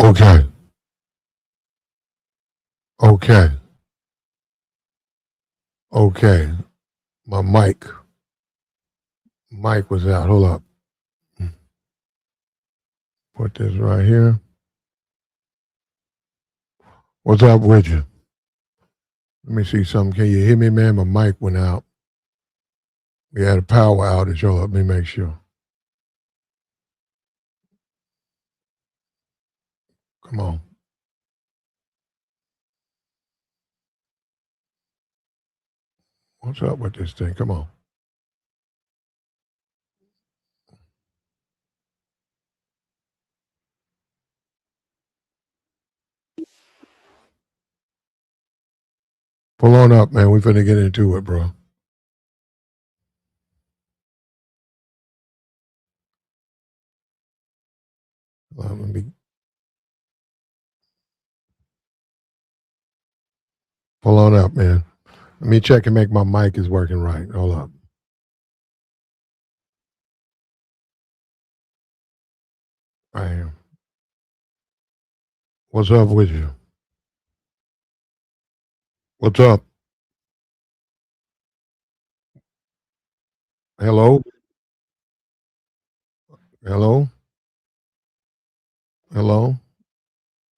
Okay. Okay. Okay. My mic was out. Hold up. Put this right here. What's up with you? Let me see something. Can you hear me, man? My mic went out. We had a power outage. Hold up. Let me make sure. Come on. What's up with this thing? Come on. Pull on up, man. We finna get into it, bro. Let me pull on up, man. Let me check and make my mic is working right. Hold up. I am. What's up with you? What's up? Hello? Hello? Hello?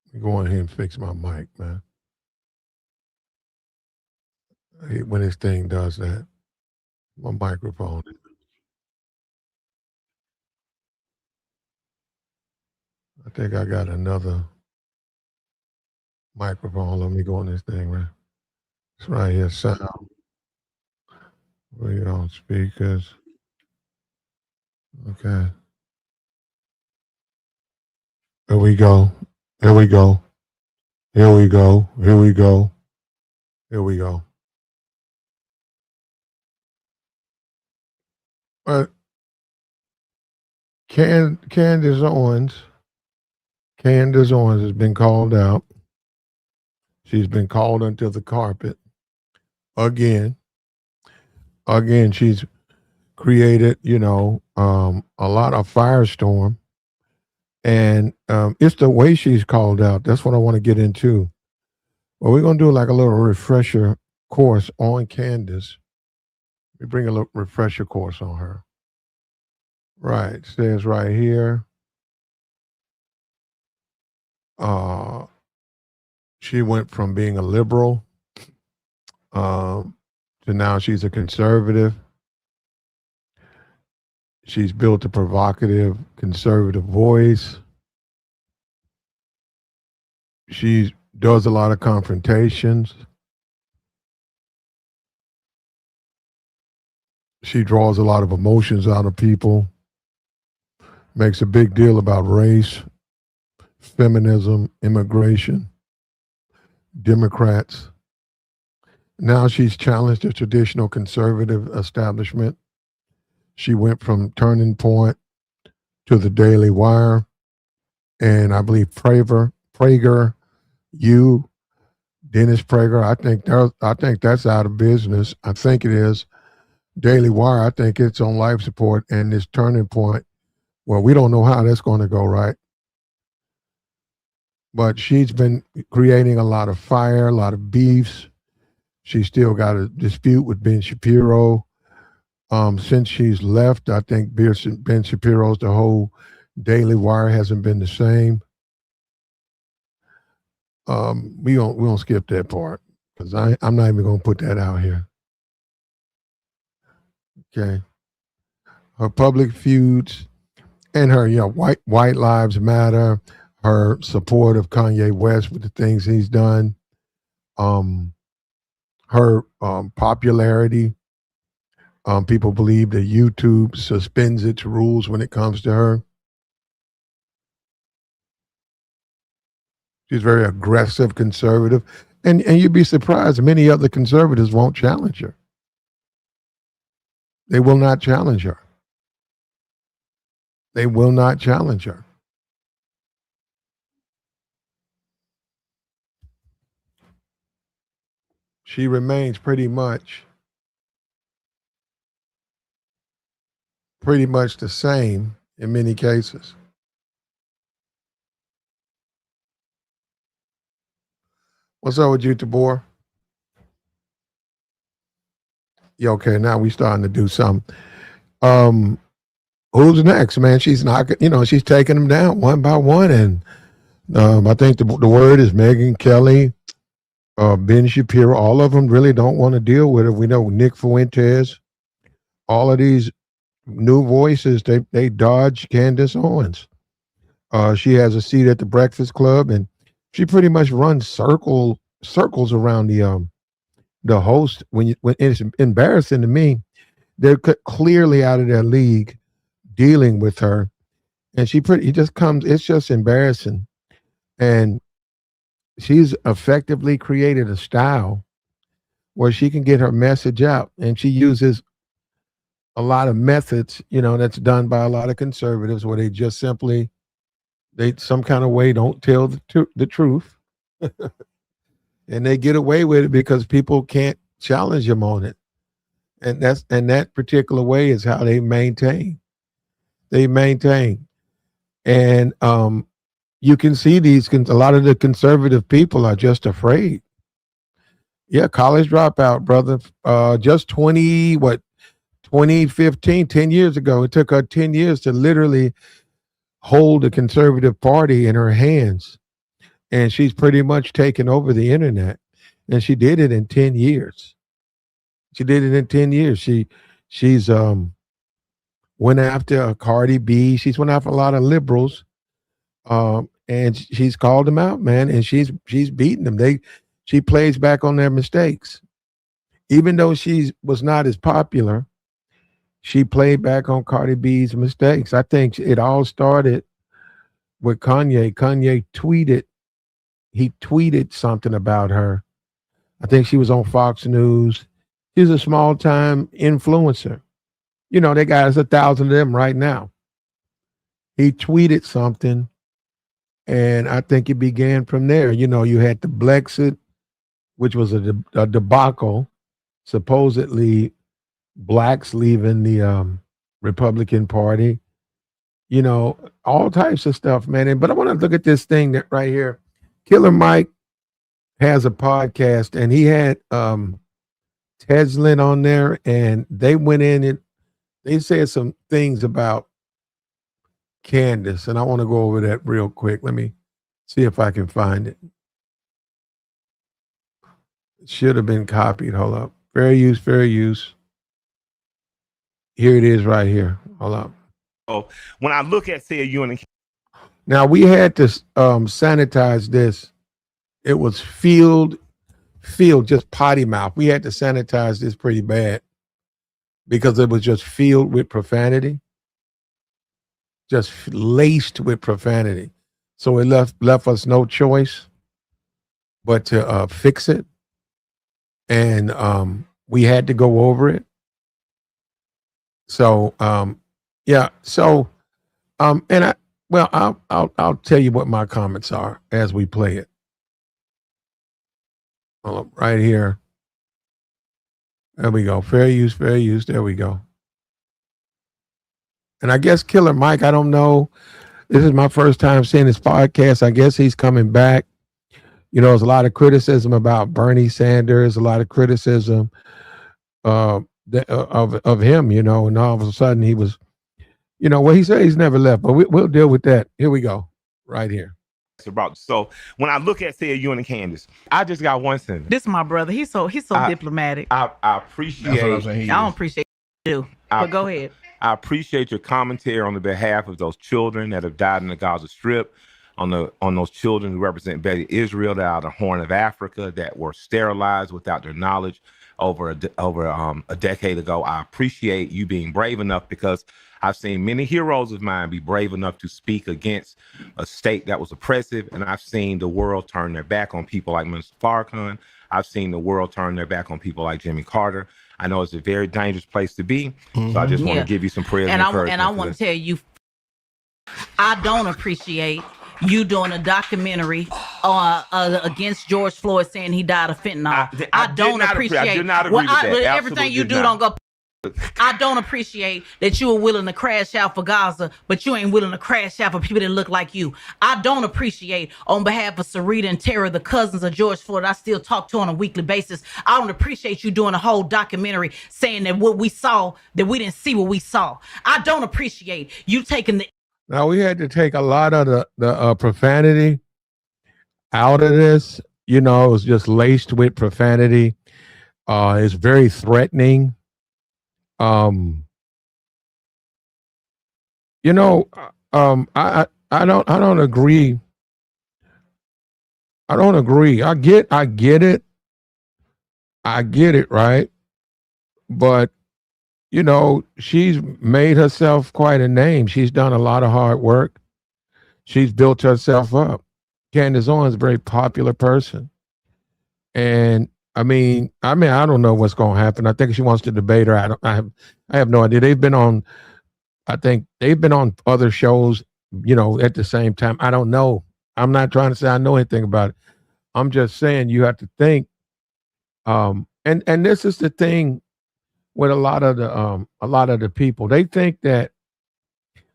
Let me go on here and fix my mic, man. I hate when this thing does that. My microphone. I think I got another microphone. Let me go on this thing, right? It's right here. Sound. We on speakers. Okay. Here we go. Here we go. Here we go. Here we go. Here we go. But Candace Owens, Candace Owens has been called out. She's been called under the carpet again. Again, she's created, a lot of firestorm. And it's the way she's called out. That's what I want to get into. Well, we're going to do like a little refresher course on Candace. We bring a little refresher course on her. Right. It says right here. Uh, she went from being a liberal to now she's a conservative. She's built a provocative conservative voice. She does a lot of confrontations. She draws a lot of emotions out of people, makes a big deal about race, feminism, immigration, Democrats. Now she's challenged the traditional conservative establishment. She went from Turning Point to the Daily Wire, and I believe Prager, you, Dennis Prager. I think that's out of business. I think it is. Daily Wire. I think it's on life support, and this Turning Point. Well, we don't know how that's going to go, right? But she's been creating a lot of fire, a lot of beefs. She's still got a dispute with Ben Shapiro. Since she's left, I think Ben Shapiro's the whole Daily Wire hasn't been the same. We don't skip that part because I'm not even gonna put that out here. Okay, her public feuds and her white lives matter. Her support of Kanye West with the things he's done. Um, her popularity. People believe that YouTube suspends its rules when it comes to her. She's very aggressive, conservative, and you'd be surprised many other conservatives won't challenge her. They will not challenge her. They will not challenge her. She remains pretty much the same in many cases. What's up with you, Tabor? Yeah, okay, now we starting to do something. Who's next, man? She's knocking, she's taking them down one by one. And I think the word is Megan Kelly, Ben Shapiro. All of them really don't want to deal with it. We know Nick Fuentes, all of these new voices, they dodge Candace Owens. She has a seat at the Breakfast Club, and she pretty much runs circles around the host. When it's embarrassing to me, they're clearly out of their league dealing with her, and he just comes. It's just embarrassing, and she's effectively created a style where she can get her message out, and she uses a lot of methods, that's done by a lot of conservatives, where they just simply they some kind of way don't tell the truth, and they get away with it because people can't challenge them on it, and that particular way is how they maintain. They maintain, and you can see a lot of the conservative people are just afraid. Yeah, college dropout, brother. Just 2015, 10 years ago. It took her 10 years to literally hold the conservative party in her hands. And she's pretty much taken over the internet. And she did it in 10 years. She did it in 10 years. She's went after Cardi B. She's went after a lot of liberals. And she's called them out, man, and she's beaten them. She plays back on their mistakes. Even though she was not as popular, she played back on Cardi B's mistakes. I think it all started with Kanye. Kanye tweeted something about her. I think she was on Fox News. She's a small time influencer. They got us 1,000 of them right now. He tweeted something, and I think it began from there. You had the Brexit, which was a debacle. Supposedly, blacks leaving the Republican Party. All types of stuff, man. But I want to look at this thing that right here. Killer Mike has a podcast, and he had Tezlyn on there, and they went in and they said some things about Candace, and I want to go over that real quick. Let me see if I can find it. It should have been copied. Hold up. Fair use, fair use. Here it is right here. Hold up. Oh, when I look at, say, you and now we had to sanitize this. It was field, just potty mouth. We had to sanitize this pretty bad because it was just filled with profanity, just laced with profanity. So it left us no choice but to fix it, and we had to go over it. So yeah. So and I'll tell you what my comments are as we play it. Right here. There we go. Fair use, fair use. There we go. And I guess Killer Mike, I don't know. This is my first time seeing his podcast. I guess he's coming back. There's a lot of criticism about Bernie Sanders, a lot of criticism of him, and all of a sudden he was, he said he's never left, but we'll deal with that. Here we go, right here. About so when I look at, say, you and Candace, I just got one sentence. This is my brother. He's so diplomatic. I appreciate. That's what I'm saying. I don't appreciate you, but go ahead. I appreciate your commentary on the behalf of those children that have died in the Gaza Strip, on those children who represent Betty Israel that are out of the Horn of Africa that were sterilized without their knowledge over a decade ago. I appreciate you being brave enough, because I've seen many heroes of mine be brave enough to speak against a state that was oppressive, and I've seen the world turn their back on people like Minister Farrakhan. I've seen the world turn their back on people like Jimmy Carter. I know it's a very dangerous place to be, so I just want to give you some prayers and encouragement. And I want to tell you, I don't appreciate you doing a documentary against George Floyd, saying he died of fentanyl. I don't appreciate. I do not agree with that. Everything you do don't go I don't appreciate that you are willing to crash out for Gaza, but you ain't willing to crash out for people that look like you. I don't appreciate, on behalf of Sarita and Tara, the cousins of George Floyd, I still talk to on a weekly basis. I don't appreciate you doing a whole documentary saying that what we saw, that we didn't see what we saw. I don't appreciate you taking the. Now we had to take a lot of the profanity out of this. You know, it was just laced with profanity. It's very threatening. You know, I don't agree. I don't agree. I get it. I get it, right? But you know, she's made herself quite a name. She's done a lot of hard work. She's built herself up. Candace Owens is a very popular person. And I mean, I don't know what's going to happen. I think she wants to debate her. I have no idea. I think they've been on other shows, you know, at the same time. I don't know. I'm not trying to say I know anything about it. I'm just saying you have to think. And this is the thing with a lot of the people. They think that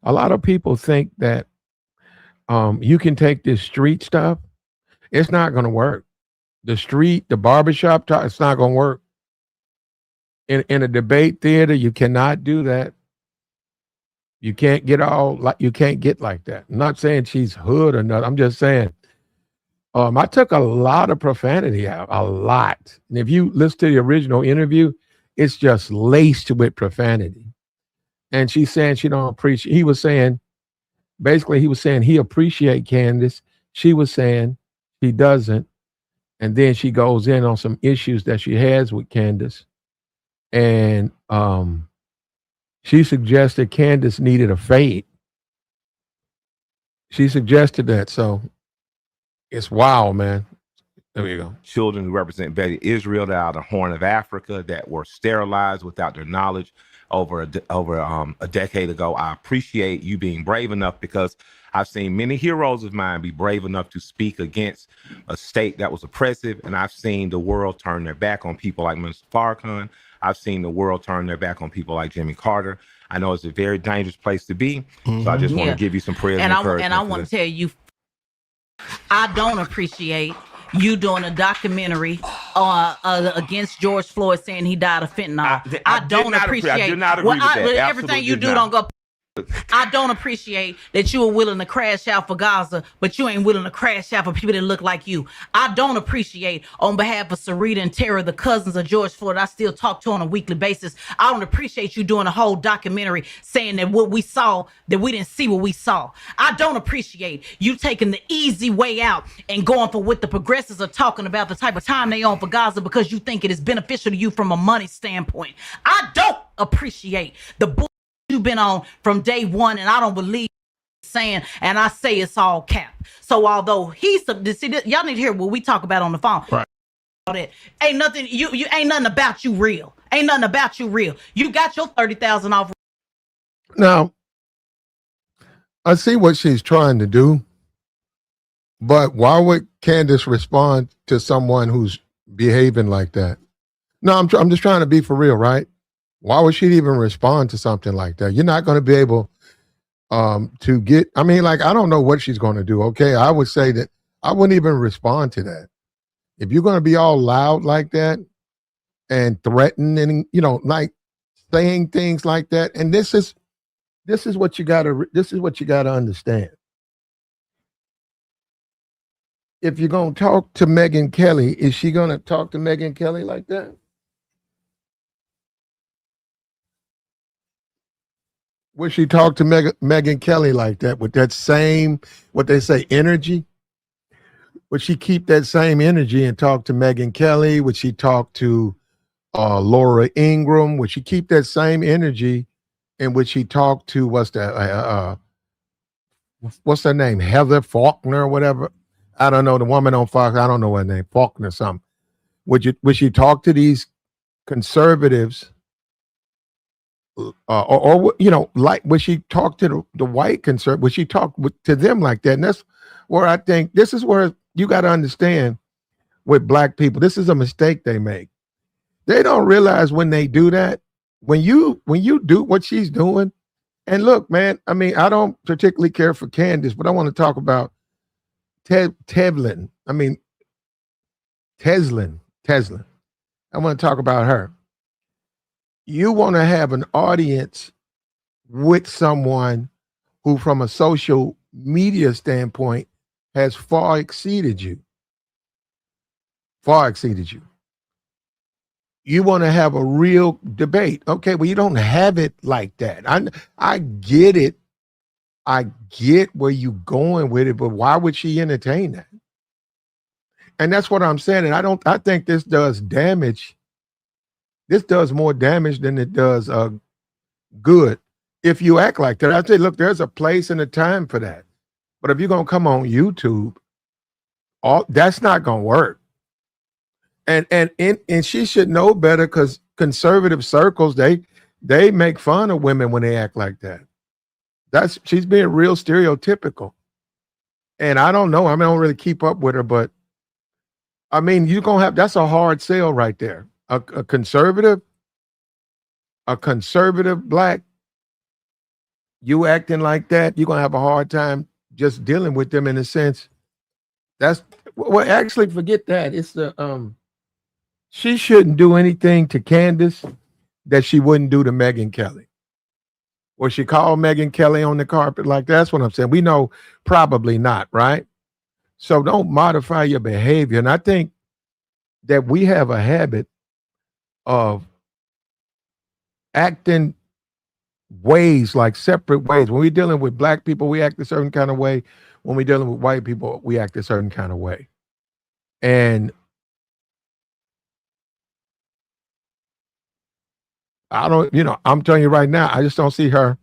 a lot of people think that you can take this street stuff. It's not going to work. The street, the barbershop talk, it's not going to work. In a debate theater, you cannot do that. You can't get like that. I'm not saying she's hood or nothing. I'm just saying I took a lot of profanity out, a lot. And if you listen to the original interview, it's just laced with profanity. And she's saying she don't appreciate. He was saying he appreciate Candace. She was saying he doesn't. And then she goes in on some issues that she has with Candace. And she suggested Candace needed a fade. She suggested that. So it's wild, man. There you go. Children who represent Betty Israel that are the Horn of Africa that were sterilized without their knowledge over a decade ago. I appreciate you being brave enough, because I've seen many heroes of mine be brave enough to speak against a state that was oppressive, and I've seen the world turn their back on people like Minister Farrakhan. I've seen the world turn their back on people like Jimmy Carter. I know it's a very dangerous place to be, so I just want to give you some prayers and encouragement. And I want to tell you, I don't appreciate you doing a documentary against George Floyd saying he died of fentanyl. I don't appreciate. I do not agree with that. Everything you do don't go. I don't appreciate that you are willing to crash out for Gaza, but you ain't willing to crash out for people that look like you. I don't appreciate, on behalf of Sarita and Tara, the cousins of George Floyd, I still talk to on a weekly basis. I don't appreciate you doing a whole documentary saying that what we saw, that we didn't see what we saw. I don't appreciate you taking the easy way out and going for what the progressives are talking about, the type of time they on for Gaza, because you think it is beneficial to you from a money standpoint. I don't appreciate the you've been on from day one, and I don't believe saying, and I say it's all cap. So although y'all need to hear what we talk about on the phone. Right. That ain't nothing. You ain't nothing about you real. Ain't nothing about you real. You got your 30,000 off. Now, I see what she's trying to do, but why would Candace respond to someone who's behaving like that? No, I'm just trying to be for real, right? Why would she even respond to something like that? You're not going to be able to get, I don't know what she's going to do. Okay. I would say that I wouldn't even respond to that. If you're going to be all loud like that and threatening, like saying things like that. And this is what you got to understand. If you're going to talk to Megyn Kelly, is she going to talk to Megyn Kelly like that? Would she talk to Megyn Kelly like that with that same, what they say, energy? Would she keep that same energy and talk to Megyn Kelly? Would she talk to Laura Ingraham? Would she keep that same energy? And would she talk to, what's her name? Heather Faulkner or whatever? I don't know. The woman on Fox, I don't know her name, Faulkner or something. Would she talk to these conservatives? Like, would she talk to the white conservative? Would she talk to them like that? And that's where I think this is where you got to understand with black people, this is a mistake they make. They don't realize when they do that, when you do what she's doing, and look, man, I mean, I don't particularly care for Candace, but I want to talk about Tevlin. I mean, Tezlyn. I want to talk about her. You want to have an audience with someone who, from a social media standpoint, has far exceeded you. Far exceeded you. You want to have a real debate. Okay, well, you don't have it like that. I get it. I get where you're going with it, but why would she entertain that? And that's what I'm saying. And I think this does damage. This does more damage than it does good if you act like that. I say, look, there's a place and a time for that. But if you're gonna come on YouTube, that's not gonna work. And she should know better, because conservative circles, they make fun of women when they act like that. She's being real stereotypical. And I don't know. I mean, I don't really keep up with her, but I mean, that's a hard sell right there. A conservative black, you acting like that, you're gonna have a hard time just dealing with them, in a sense. Actually, forget that. It's the she shouldn't do anything to Candace that she wouldn't do to Megyn Kelly. Or she called Megyn Kelly on the carpet like that. That's what I'm saying. We know probably not, right? So don't modify your behavior. And I think that we have a habit of acting ways, like separate ways. When we're dealing with black people, we act a certain kind of way. When we're dealing with white people, we act a certain kind of way. And I'm telling you right now, I just don't see her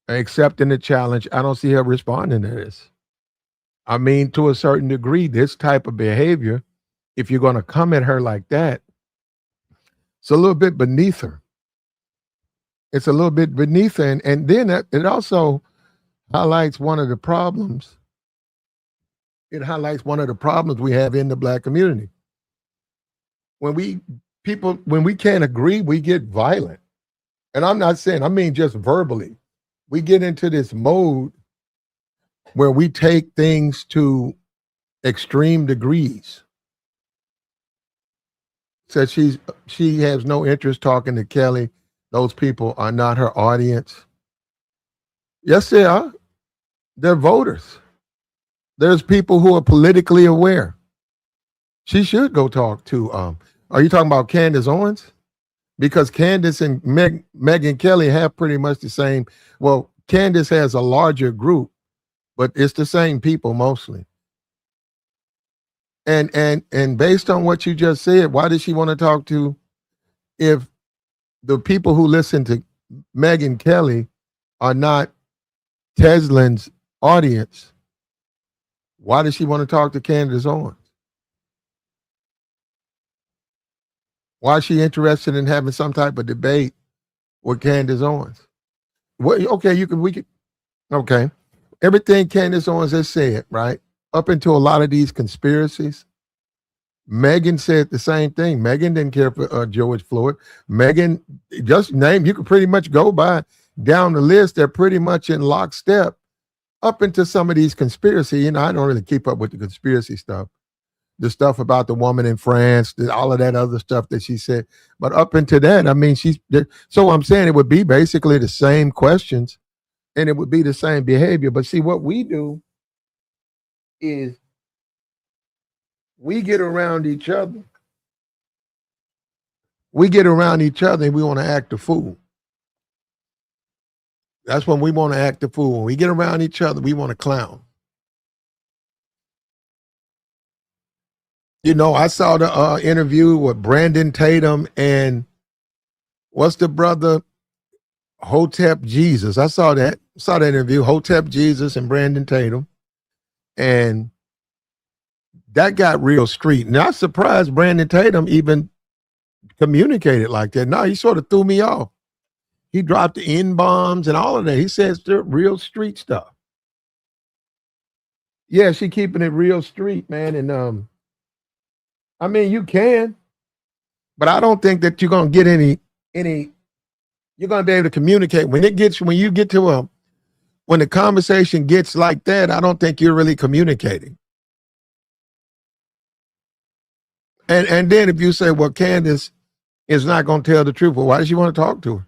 accepting the challenge. I don't see her responding to this. I mean, to a certain degree, this type of behavior, if you're going to come at her like that, it's a little bit beneath her. It's a little bit beneath her. And then it also highlights one of the problems. It highlights one of the problems we have in the black community. When we can't agree, we get violent. And I'm not saying, I mean just verbally. We get into this mode where we take things to extreme degrees. Said she has no interest talking to Kelly. Those people are not her audience. Yes, they are. They're voters. There's people who are politically aware. She should go talk to, are you talking about Candace Owens? Because Candace and Megyn Kelly have pretty much the same, well, Candace has a larger group, but it's the same people mostly. And based on what you just said, why does she want to talk to, if the people who listen to Megyn Kelly are not Tezlyn's audience, why does she want to talk to Candace Owens? Why is she interested in having some type of debate with Candace Owens? Okay, okay. Everything Candace Owens has said, right? Up until a lot of these conspiracies, Megyn said the same thing. Megyn didn't care for George Floyd. Megyn, you could pretty much go by down the list. They're pretty much in lockstep up into some of these conspiracy. I don't really keep up with the conspiracy stuff. The stuff about the woman in France, all of that other stuff that she said. But up into that, I mean, so I'm saying it would be basically the same questions and it would be the same behavior. But see, what we do is we get around each other. We get around each other and we want to act a fool. That's when we want to act a fool. When we get around each other, we want to clown. I saw the interview with Brandon Tatum and what's the brother? Hotep Jesus. I saw that interview, Hotep Jesus and Brandon Tatum. And that got real street. And I was surprised Brandon Tatum even communicated like that. No, he sort of threw me off. He dropped the N-bombs and all of that. He says the real street stuff. Yeah, she keeping it real street, man. And I mean, you can, but I don't think that you're gonna get any You're going to be able to communicate. When you get to when the conversation gets like that, I don't think you're really communicating. And then if you say, well, Candace is not going to tell the truth, well, why does she want to talk to her?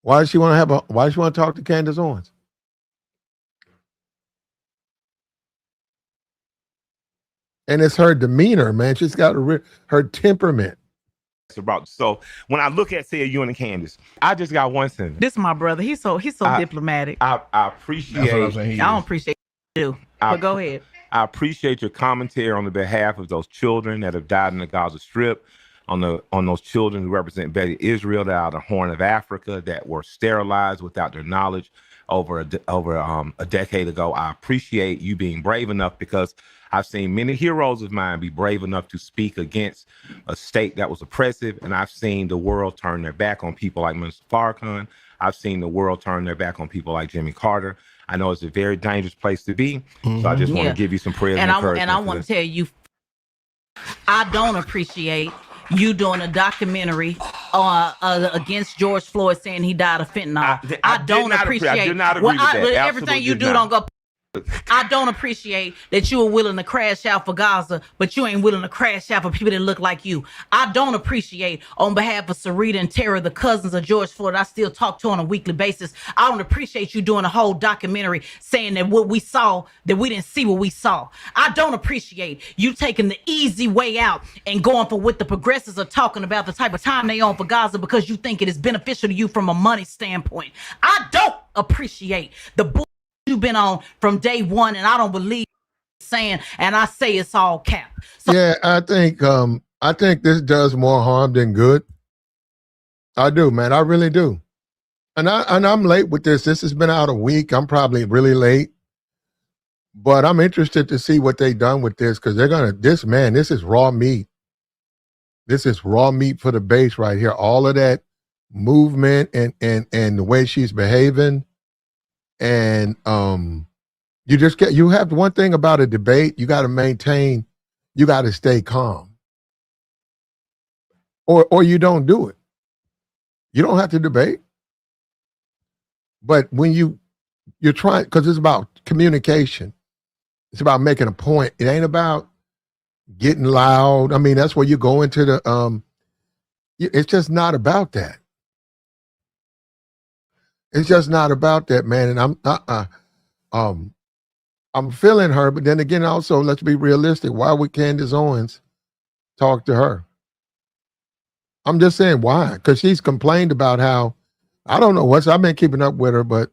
Why does she want to talk to Candace Owens? And it's her demeanor, man. She's got her temperament. About so when I look at say you and Candace, I just got one sentence. This is my brother. He's so diplomatic. I appreciate. That's what I'm saying. I don't appreciate you, but go ahead. I appreciate your commentary on the behalf of those children that have died in the Gaza Strip, on those children who represent Betty Israel that are out of the Horn of Africa that were sterilized without their knowledge over a decade ago. I appreciate you being brave enough, because I've seen many heroes of mine be brave enough to speak against a state that was oppressive, and I've seen the world turn their back on people like Minister Farrakhan. I've seen the world turn their back on people like Jimmy Carter. I know it's a very dangerous place to be, so I just want to give you some prayers and encouragement. And I want to tell you, I don't appreciate you doing a documentary against George Floyd saying he died of fentanyl. I don't appreciate. I did not agree with that. Everything you do don't go. I don't appreciate that you are willing to crash out for Gaza, but you ain't willing to crash out for people that look like you. I don't appreciate, on behalf of Sarita and Tara, the cousins of George Floyd, I still talk to on a weekly basis. I don't appreciate you doing a whole documentary saying that what we saw, that we didn't see what we saw. I don't appreciate you taking the easy way out and going for what the progressives are talking about, the type of time they on for Gaza, because you think it is beneficial to you from a money standpoint. I don't appreciate the you've been on from day one, and I don't believe saying, and I say it's all cap. So yeah, I think this does more harm than good. I do, man. I really do. And I'm late with this. This has been out a week. I'm probably really late. But I'm interested to see what they done with this, because this is raw meat. This is raw meat for the base right here. All of that movement and the way she's behaving. And you have one thing about a debate, you got to stay calm. Or you don't do it. You don't have to debate. But when you're trying, because it's about communication. It's about making a point. It ain't about getting loud. I mean, that's where you go into the it's just not about that. It's just not about that, man. And I'm feeling her, but then again, also, let's be realistic. Why would Candace Owens talk to her? I'm just saying why, because she's complained about how, I don't know I've been keeping up with her, but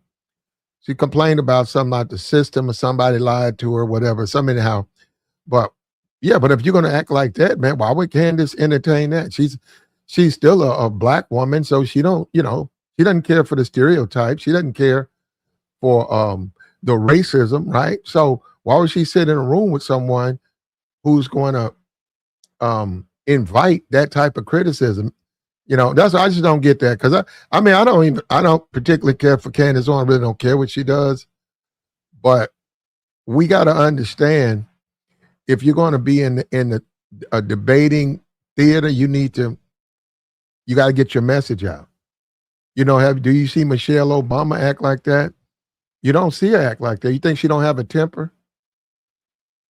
she complained about something like the system or somebody lied to her, whatever, something how. But yeah, but if you're going to act like that, man, why would Candace entertain that? She's still a black woman, so she don't, she doesn't care for the stereotypes. She doesn't care for the racism, right? So why would she sit in a room with someone who's going to invite that type of criticism? That's I just don't get that, because I don't particularly care for Candace Owens. I really don't care what she does, but we got to understand, if you're going to be in a debating theater, you got to get your message out. Do you see Michelle Obama act like that? You don't see her act like that. You think she don't have a temper?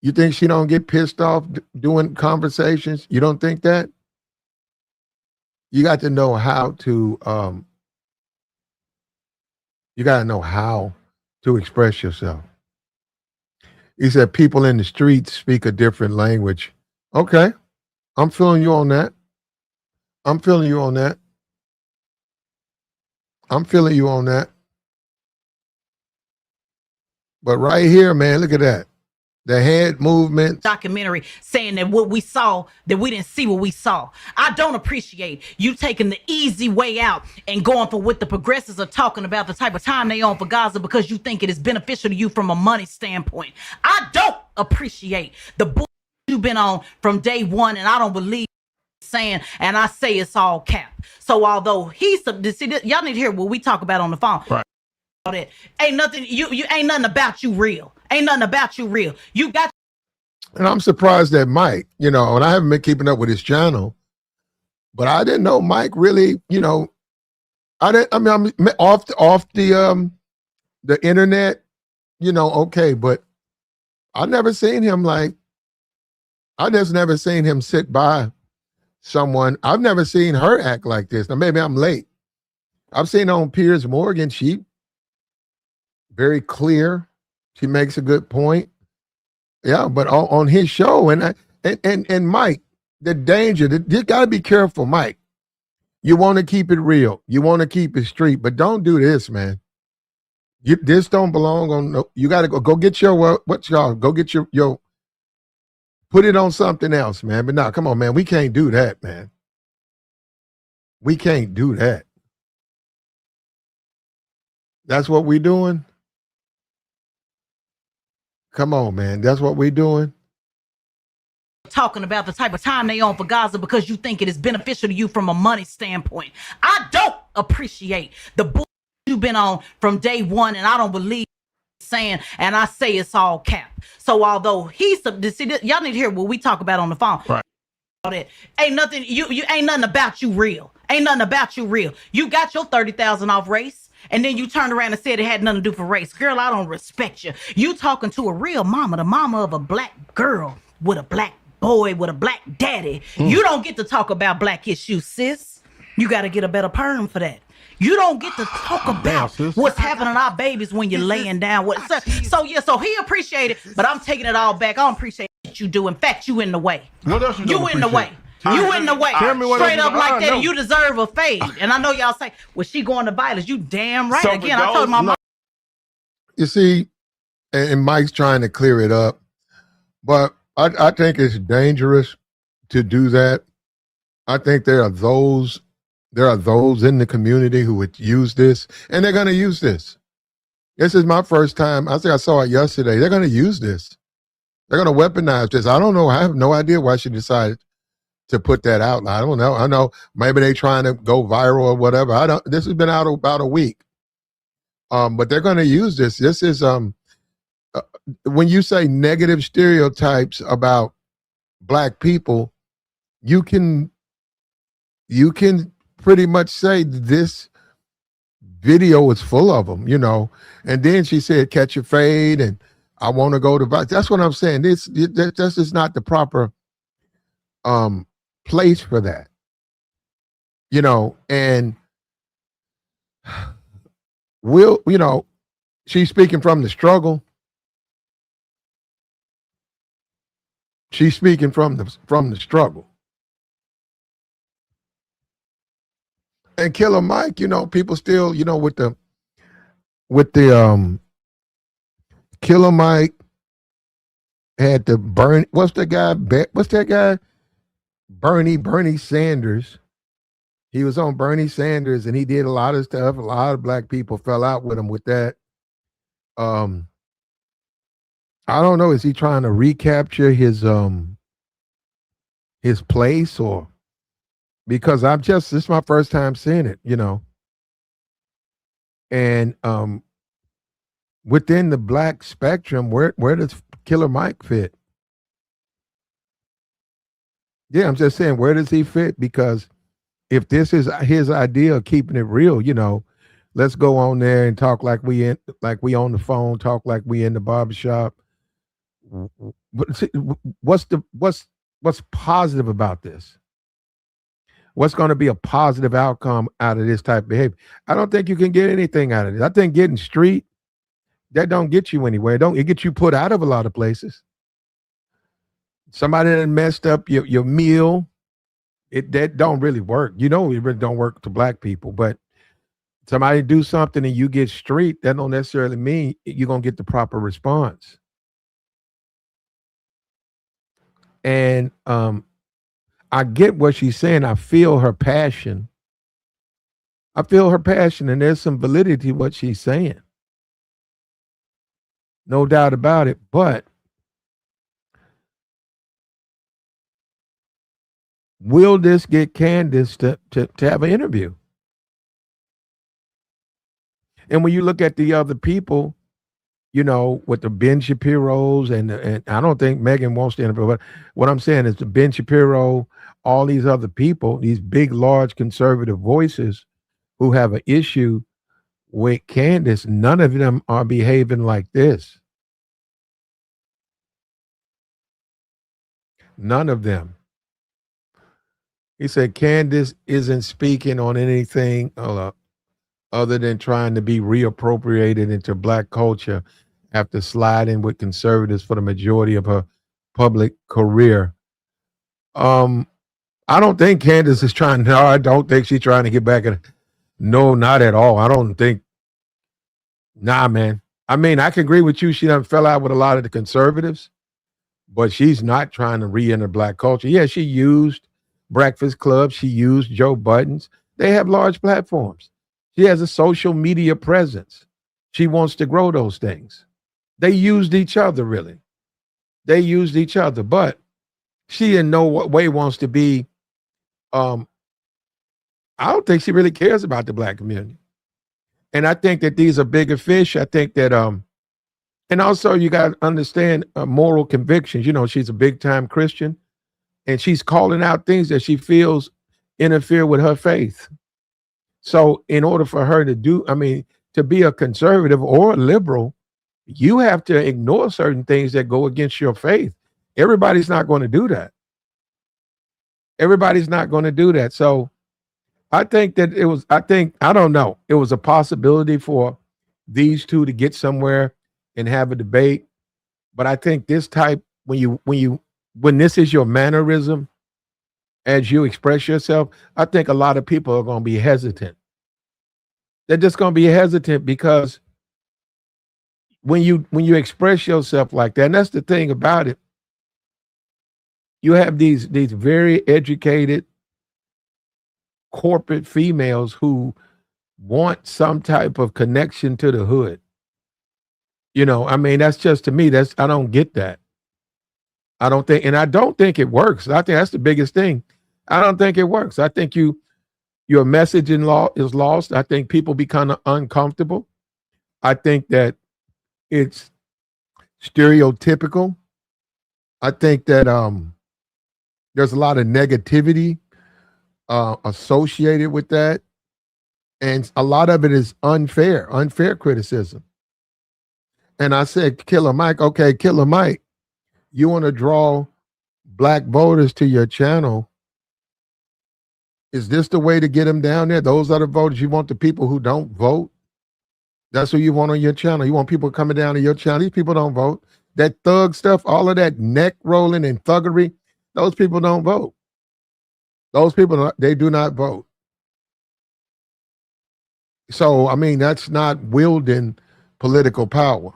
You think she don't get pissed off doing conversations? You don't think that? You got to know how to express yourself. He said people in the streets speak a different language. Okay. I'm feeling you on that. I'm feeling you on that. But right here, man, look at that. The head movement. Documentary saying that what we saw, that we didn't see what we saw. I don't appreciate you taking the easy way out and going for what the progressives are talking about, the type of time they on for Gaza, because you think it is beneficial to you from a money standpoint. I don't appreciate the bull you've been on from day one, and I don't believe saying, and I say it's all cap. So although y'all need to hear what we talk about on the phone. Right. That ain't nothing. You ain't nothing about you real. Ain't nothing about you real. You got. And I'm surprised that Mike, and I haven't been keeping up with his channel, But I didn't know Mike really, I didn't, I mean, I'm off the internet, okay, but I never seen him I just never seen him sit by someone. I've never seen her act like this. Now maybe I'm late. I've seen on Piers Morgan, she very clear. She makes a good point. Yeah, but on his show and Mike, the danger, you got to be careful, Mike. You want to keep it real. You want to keep it street, but don't do this, man. This don't belong on. You got to go get your what's y'all? Go get your. Put it on something else, man. But now, come on, man. We can't do that, man. We can't do that. That's what we doing. Come on, man. That's what we doing. Talking about the type of time they on for Gaza because you think it is beneficial to you from a money standpoint. I don't appreciate the bull you've been on from day one, and I don't believe saying, and I say it's all cap. So although he's y'all need to hear what we talk about on the phone. Right. That ain't nothing. You ain't nothing about you real. Ain't nothing about you real. You got your 30,000 off race, and then you turned around and said it had nothing to do for race. Girl, I don't respect you. You talking to a real mama, the mama of a black girl with a black boy with a black daddy. You don't get to talk about black issues, sis. You got to get a better perm for that. You don't get to talk about what's happening to our babies when you're laying down. So he appreciated it, but I'm taking it all back. I don't appreciate what you do. In fact, you in the way. What else you in the way. You in the way. Straight up like that, and you deserve a fade. And I know y'all say, well, she going to violence. You damn right. Again, I told my mom. You see, and Mike's trying to clear it up, but I think it's dangerous to do that. I think there are those in the community who would use this, and they're going to use this. This is my first time. I think I saw it yesterday. They're going to use this. They're going to weaponize this. I don't know. I have no idea why she decided to put that out. I don't know. I know maybe they're trying to go viral or whatever. This has been out about a week. But they're going to use this. This is when you say negative stereotypes about black people, you can pretty much say this video is full of them, And then she said, catch your fade, and I want to go to violence. That's what I'm saying. This is not the proper place for that, and she's speaking from the struggle. She's speaking from the struggle. And Killer Mike, people still, with the Killer Mike had to burn. What's that guy? Bernie Sanders. He was on Bernie Sanders, and he did a lot of stuff. A lot of black people fell out with him with that. I don't know. Is he trying to recapture his place, or because this is my first time seeing it, and within the black spectrum, where does Killer Mike fit? Yeah, I'm just saying, where does he fit? Because if this is his idea of keeping it real, let's go on there and talk like we on the phone, talk like we in the barbershop. What's positive about this? What's going to be a positive outcome out of this type of behavior? I don't think you can get anything out of it. I think getting street, that don't get you anywhere. It gets you put out of a lot of places. Somebody that messed up your meal, that don't really work. It really don't work to black people. But somebody do something and you get street, that don't necessarily mean you're going to get the proper response. And I get what she's saying. I feel her passion. And there's some validity to what she's saying. No doubt about it. But will this get Candace to have an interview? And when you look at the other people, with the Ben Shapiros and I don't think Megan wants to interview, but what I'm saying is the Ben Shapiro, all these other people, these big, large conservative voices who have an issue with Candace, none of them are behaving like this. None of them. He said Candace isn't speaking on anything other than trying to be reappropriated into Black culture after sliding with conservatives for the majority of her public career. I don't think Candace is trying. No, I don't think she's trying to get back at. No, not at all. I don't think. Nah, man. I mean, I can agree with you. She done fell out with a lot of the conservatives, but she's not trying to re-enter Black culture. Yeah, she used Breakfast Club. She used Joe Buttons. They have large platforms. She has a social media presence. She wants to grow those things. They used each other, really. They used each other, but she in no way wants to be. I don't think she really cares about the Black community. And I think that these are bigger fish. I think that, and also you got to understand moral convictions. You know, she's a big time Christian and she's calling out things that she feels interfere with her faith. So in order for her to to be a conservative or a liberal, you have to ignore certain things that go against your faith. Everybody's not going to do that. Everybody's not going to do that. So I think that I don't know. It was a possibility for these two to get somewhere and have a debate. But I think this type, when this is your mannerism as you express yourself, I think a lot of people are going to be hesitant. They're just going to be hesitant because when you express yourself like that, and that's the thing about it, you have these very educated corporate females who want some type of connection to the hood. You know, I mean, that's just, to me, I don't get that. I don't think it works. I think that's the biggest thing. I don't think it works. I think your message is lost. I think people become uncomfortable. I think that it's stereotypical. I think that there's a lot of negativity associated with that. And a lot of it is unfair criticism. And I said, Killer Mike, okay, Killer Mike, you want to draw Black voters to your channel. Is this the way to get them down there? Those are the voters. You want the people who don't vote? That's who you want on your channel. You want people coming down to your channel. These people don't vote. That thug stuff, all of that neck rolling and thuggery, those people don't vote. Those people, they do not vote. So, I mean, that's not wielding political power.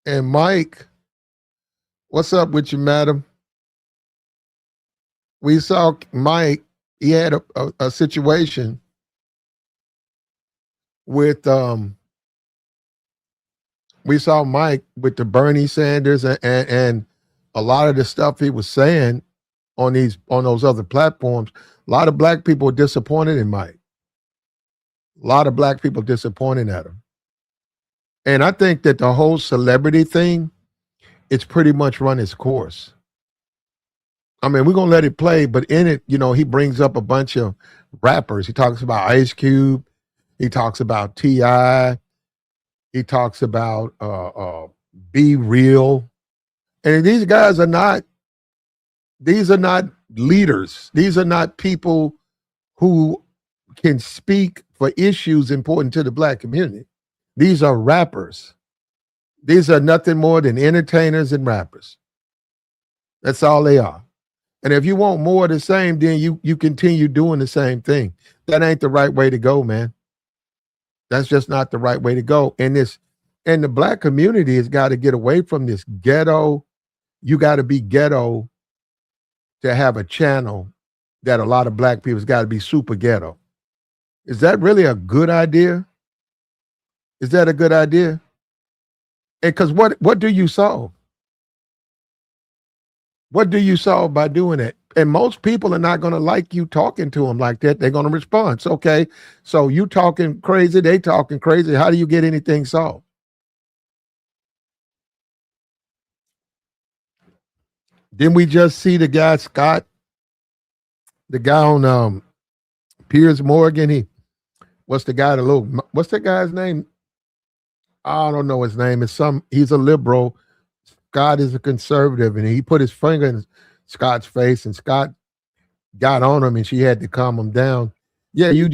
And Mike, what's up with you, madam? We saw Mike, he had a situation with, we saw Mike with the Bernie Sanders and a lot of the stuff he was saying on those other platforms. A lot of Black people were disappointed in Mike. A lot of Black people disappointed at him. And I think that the whole celebrity thing, it's pretty much run its course. I mean, we're going to let it play, but in it, you know, he brings up a bunch of rappers. He talks about Ice Cube. He talks about T.I. He talks about Be Real. And these guys are not leaders. These are not people who can speak for issues important to the Black community. These are rappers. These are nothing more than entertainers and rappers. That's all they are. And if you want more of the same, then you continue doing the same thing. That ain't the right way to go, man. That's just not the right way to go. And the Black community has got to get away from this ghetto. You got to be ghetto to have a channel that a lot of Black people's got to be super ghetto. Is that really a good idea? Is that a good idea? And because what do you solve? What do you solve by doing it? most people are not going to like you talking to them like that. They're going to respond. So, okay, so you talking crazy, they talking crazy. How do you get anything solved? Didn't we just see the guy Scott, the guy on Piers Morgan? What's the guy's name? I don't know his name. He's a liberal. Scott is a conservative, and he put his finger in Scott's face, and Scott got on him, and she had to calm him down. Yeah, you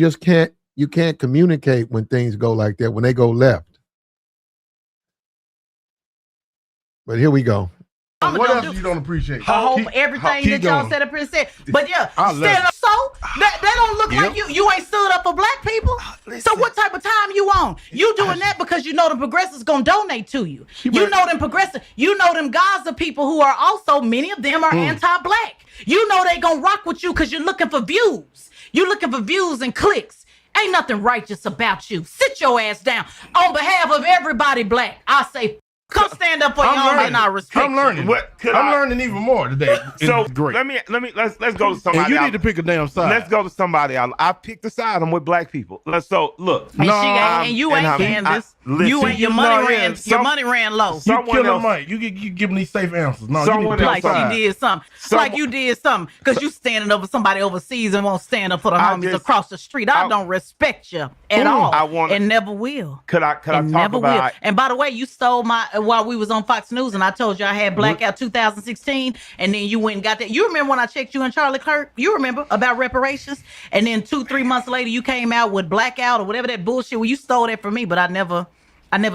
can't communicate when things go like that, when they go left. But here we go. What else you don't appreciate? Everything that y'all said up here said. But yeah, stand up. So that don't look like you ain't stood up for black people. So what type of time you on? You doing that because you know the progressives gonna donate to you. You know them progressive. You know them Gaza people who are also, many of them are anti-black. You know they gonna rock with you because you're looking for views. You're looking for views and clicks. Ain't nothing righteous about you. Sit your ass down. On behalf of everybody black, I say, come stand up for y'all and I respect. I'm learning. I'm learning even more today. So great. Let's go to somebody. And you need to pick a damn side. Let's go to somebody. I picked a side. I'm with black people. So look. And you ain't Candace. You ain't your money ran. Your money ran low. You kill him, Mike. You give me these safe answers. No, someone you else. Like you did something. Like you did something because you standing up for somebody overseas and won't stand up for the homies across the street. I don't respect you at all. And never will. Could I talk about? And by the way, you stole my while we was on Fox News, and I told you I had Blackout 2016, and then you went and got that. You remember when I checked you and Charlie Kirk? You remember about reparations? And then 2-3 months later, you came out with Blackout or whatever that bullshit. Well, you stole that from me, but I never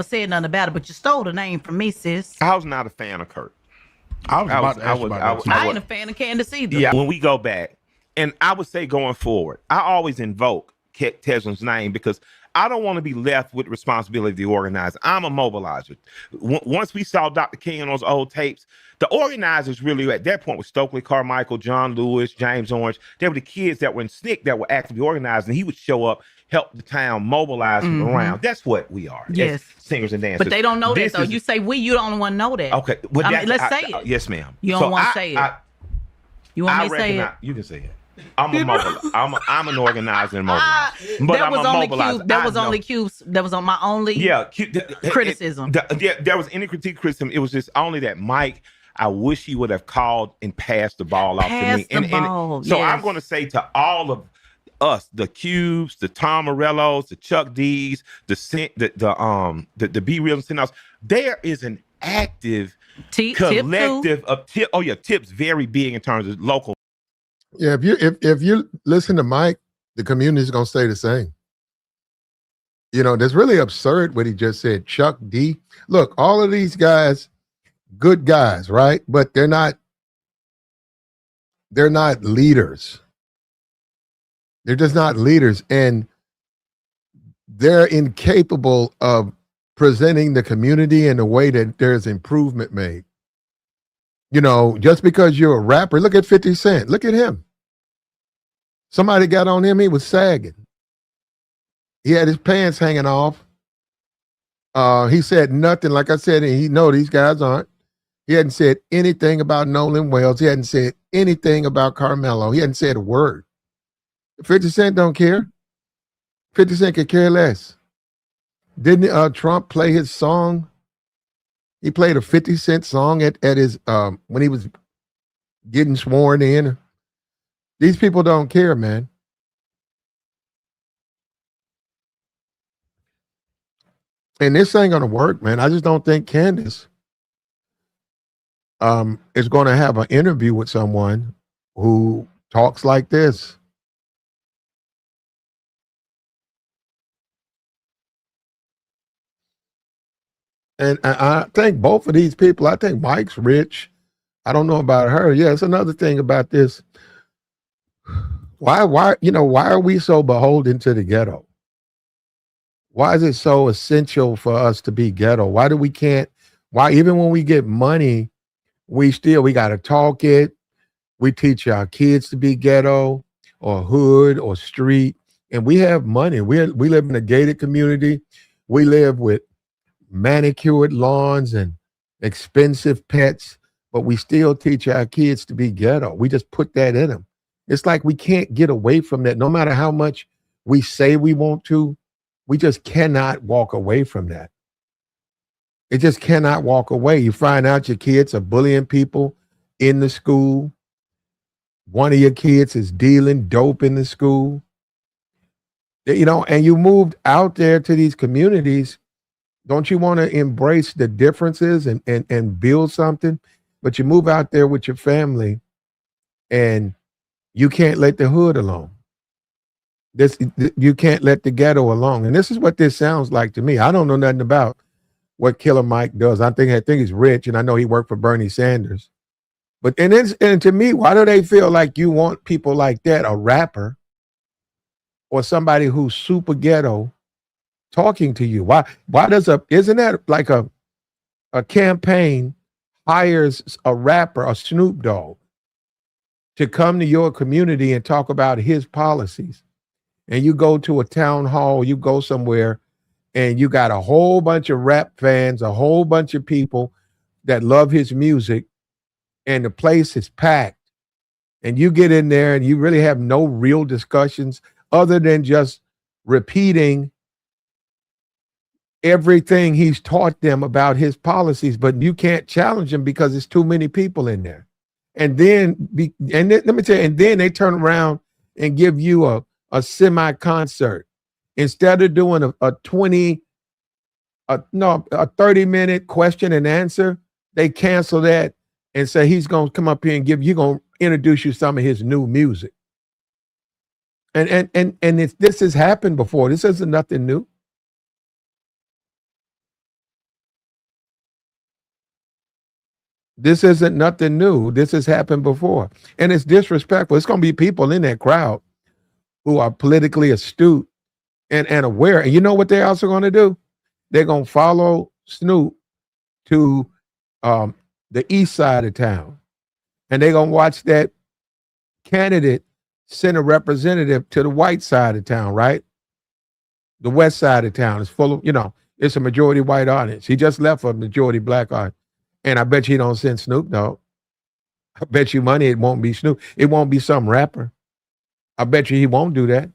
said nothing about it. But you stole the name from me, sis. I was not a fan of Kirk. I ain't a fan of Candace either. Yeah, when we go back, and I would say going forward, I always invoke Tezlyn's name because I don't want to be left with the responsibility to organize. I'm a mobilizer. Once we saw Dr. King on those old tapes, the organizers really at that point were Stokely Carmichael, John Lewis, James Orange. They were the kids that were in SNCC that were actively organized, and he would show up, help the town mobilize around. That's what we are. Yes. Singers and dancers. But they don't know that, though. You say we, you don't want to know that. Okay. Well, let's say it. Yes, ma'am. You don't want to say it. You want me to say it? You can say it. I'm a mobilizer. I'm an organizer and mobilizer. But that was only Q. That was only Q. That was on my only criticism. There was any criticism. It was just only that Mike, I wish he would have called and passed the ball off to me. So I'm going to say to all of us, the Cubes, the Tom Morellos, the Chuck D's, the Be Real and Sin-Offs, there is an active collective of tips very big in terms of local. Yeah, if you listen to Mike, the community is gonna stay the same. You know, that's really absurd what he just said. Chuck D. Look, all of these guys, good guys, right? But they're not leaders. They're just not leaders, and they're incapable of presenting the community in a way that there's improvement made. You know, just because you're a rapper, look at 50 Cent. Look at him. Somebody got on him, he was sagging. He had his pants hanging off. He said nothing, like I said, and he know these guys aren't. He hadn't said anything about Nolan Wells. He hadn't said anything about Carmelo. He hadn't said a word. 50 Cent don't care. 50 Cent could care less. Didn't Trump play his song? He played a 50 Cent song at his when he was getting sworn in. These people don't care, man. And this ain't gonna work, man. I just don't think Candace is gonna have an interview with someone who talks like this. And I think both of these people, I think Mike's rich. I don't know about her. Yeah, it's another thing about this. Why are we so beholden to the ghetto? Why is it so essential for us to be ghetto? Why even when we get money, we got to talk it. We teach our kids to be ghetto or hood or street. And we have money. We live in a gated community. We live with manicured lawns and expensive pets. but we still teach our kids to be ghetto. We just put that in them. It's like we can't get away from that. No matter how much we say we want to, we just cannot walk away from that. It just cannot walk away. You find out your kids are bullying people in the school. One of your kids is dealing dope in the school. You know, and you moved out there to these communities. Don't you want to embrace the differences and build something? But you move out there with your family and you can't let the hood alone. You can't let the ghetto alone. And this is what this sounds like to me. I don't know nothing about what Killer Mike does. I think he's rich, and I know he worked for Bernie Sanders. But and to me, why do they feel like you want people like that, a rapper or somebody who's super ghetto, talking to you? Why isn't that like a campaign hires a rapper, a Snoop Dogg, to come to your community and talk about his policies? And you go to a town hall, you go somewhere, and you got a whole bunch of rap fans, a whole bunch of people that love his music, and the place is packed. And you get in there and you really have no real discussions other than just repeating everything he's taught them about his policies, but you can't challenge him because there's too many people in there. And then let me tell you, and then they turn around and give you a semi-concert. Instead of doing a 30-minute question and answer, they cancel that and say he's gonna come up here and gonna introduce you some of his new music. And this has happened before. This isn't nothing new. This isn't nothing new. This has happened before. And it's disrespectful. It's going to be people in that crowd who are politically astute and aware. And you know what they're also going to do? They're going to follow Snoop to the east side of town. And they're going to watch that candidate send a representative to the white side of town, right? The west side of town is full of, it's a majority white audience. He just left a majority black audience. And I bet you he don't send Snoop Dogg. I bet you money it won't be Snoop. It won't be some rapper. I bet you he won't do that.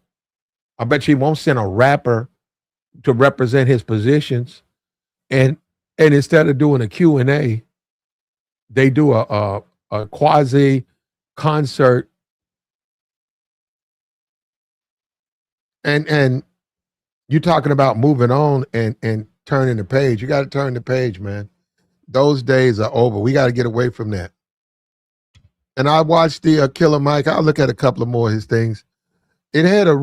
I bet you he won't send a rapper to represent his positions. And instead of doing a Q&A, they do a quasi concert. And you're talking about moving on and turning the page. You got to turn the page, man. Those days are over. We got to get away from that. And I watched the Killer Mike. I'll look at a couple of more of his things. It had a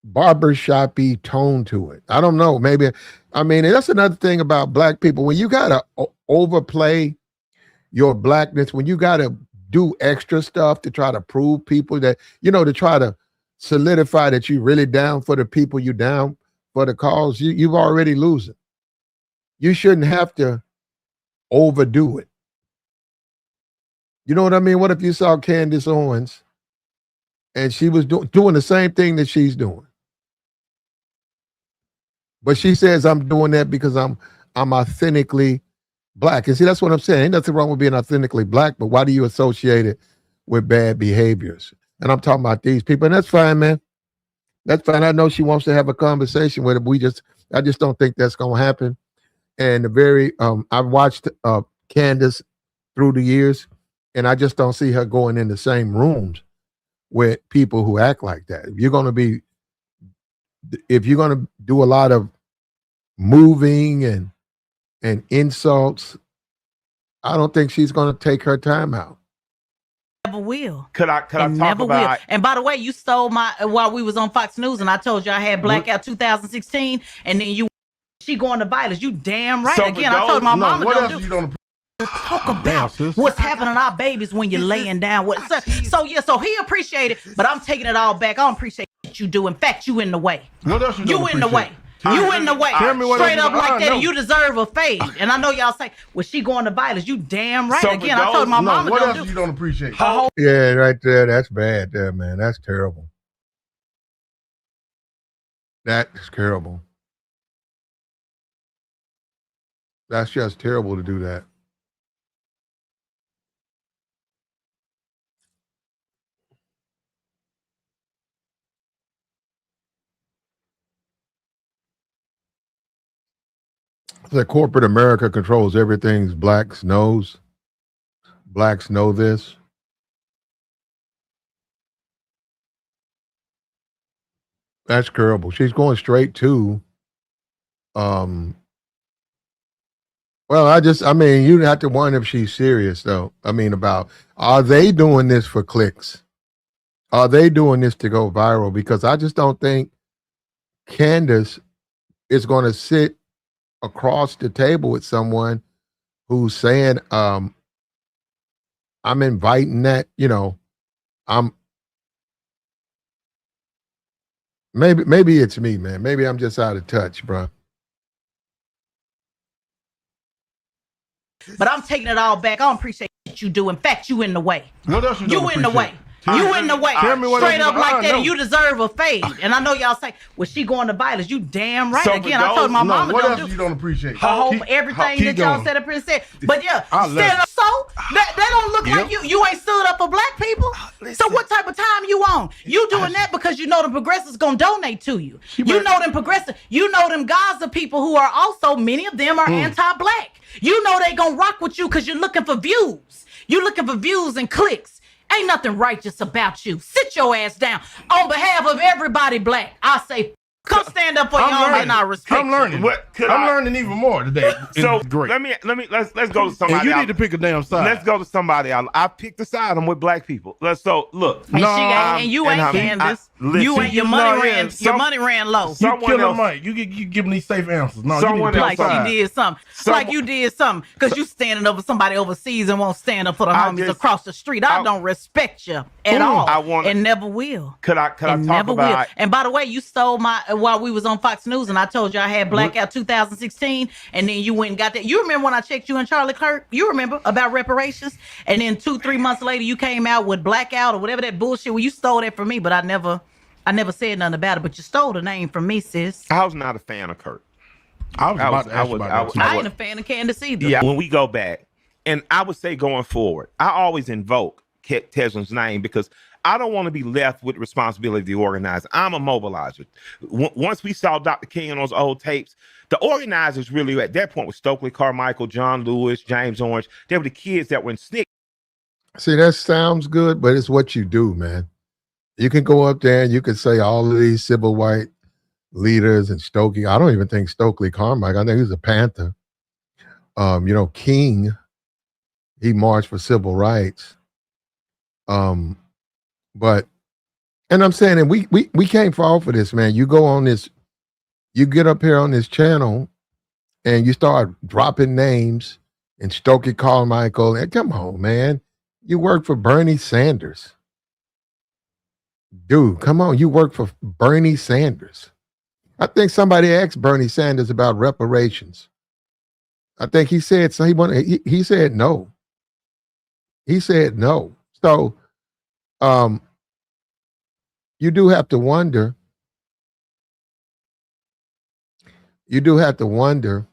barbershop-y tone to it. I don't know. Maybe, that's another thing about black people. When you got to overplay your blackness, when you got to do extra stuff to try to prove people that, to try to solidify that you're really down for the people, you down for the cause, you've already losing. You shouldn't have to overdo it. You know what I mean? What if you saw Candace Owens and she was doing the same thing that she's doing? But she says, I'm doing that because I'm authentically black. And see, that's what I'm saying. Ain't nothing wrong with being authentically black, but why do you associate it with bad behaviors? And I'm talking about these people, and that's fine, man. That's fine. I know she wants to have a conversation with him. I just don't think that's going to happen. And I've watched Candace through the years, and I just don't see her going in the same rooms with people who act like that. If you're going to do a lot of moving and insults, I don't think she's going to take her time out. Never will. Could I talk never about? Will. And by the way, you stole my while we was on Fox News, and I told you I had Blackout 2016, and then she going to violence. You damn right. So again, I told my mama what don't talk about what's happening to our babies when you're laying down. So he appreciated, but I'm taking it all back. I don't appreciate what you do. In fact, you in the way. What else you in the way? You in the way. Straight up like that, and you deserve a fade. And I know y'all say, well, she going to violence. You damn right. Again, I told my mama what don't else you don't appreciate? Yeah, right there. That's bad there, man. That's terrible. That's terrible. That's just terrible to do that. The corporate America controls everything blacks knows. Blacks know this. That's terrible. She's going straight to well, I mean, you have to wonder if she's serious though. I mean, about are they doing this for clicks? Are they doing this to go viral? Because I just don't think Candace is going to sit across the table with someone who's saying, I'm inviting that, maybe it's me, man. Maybe I'm just out of touch, bro. But I'm taking it all back. I don't appreciate what you do. In fact, you in the way. What else you in the way? You in the way. Straight up like that, and you deserve a fade. And I know y'all say, well, she going to violence. You damn right. So again, I told my mama what don't else do. you don't appreciate? Everything that y'all said up here said. But yeah, stand up. So that don't look like you ain't stood up for black people. So what type of time you on? You doing that because you know the progressives gonna donate to you. You know them progressive. You know them Gaza people who are also, many of them are anti-black. You know they gonna rock with you because you're looking for views. You looking for views and clicks. Ain't nothing righteous about you. Sit your ass down. On behalf of everybody black, I say, come stand up for your own and I respect I'm learning. you. I'm learning even more today. So great. let's go to somebody. And you need to pick a damn side. Let's go to somebody else. I picked a side. I'm with black people. Look. And you ain't Candace. You ain't your money ran low. You killing Mike. You giving these safe answers. No, someone you like you did something. Like you did something. Because you standing up for somebody overseas and won't stand up for the homies across the street. I don't respect you at all. And never will. Could I talk about? And by the way, you stole my while we was on Fox News and I told you I had Blackout 2016 and then you went and got that. You remember when I checked you and Charlie Kirk? You remember about reparations? And then 2-3 months later you came out with Blackout or whatever that bullshit. Well, you stole that from me, but I never said nothing about it. But you stole the name from me, sis. I was not a fan of Kirk. I was about to ask you about that. I ain't a fan of Candace either. Yeah, when we go back, and I would say going forward, I always invoke Tezlyn's name because I don't want to be left with the responsibility of the organizer. I'm a mobilizer. Once we saw Dr. King on those old tapes, the organizers really at that point was Stokely Carmichael, John Lewis, James Orange. They were the kids that were in SNCC. See, that sounds good, but it's what you do, man. You can go up there and you can say all of these civil white leaders and Stokely. I don't even think Stokely Carmichael. I think he was a Panther. King, he marched for civil rights. But I'm saying, and we can't fall for this, man. You go on this, you get up here on this channel and you start dropping names and Stokely Carmichael. And come on, man. You work for Bernie Sanders. Dude, come on. You work for Bernie Sanders. I think somebody asked Bernie Sanders about reparations. I think he said so. He said no. He said no. So you do have to wonder. You do have to wonder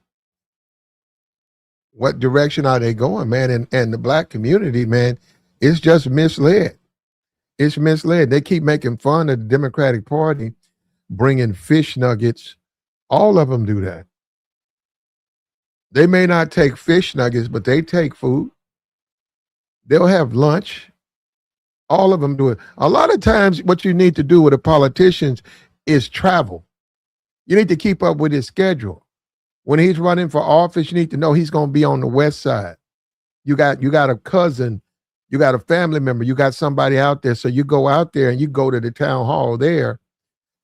what direction are they going, man? And the black community, man, it's just misled. It's misled. They keep making fun of the Democratic Party, bringing fish nuggets. All of them do that. They may not take fish nuggets, but they take food. They'll have lunch. All of them do it. A lot of times what you need to do with the politicians is travel. You need to keep up with his schedule. When he's running for office, you need to know he's going to be on the west side. You got a cousin, you got a family member, you got somebody out there. So you go out there and you go to the town hall there.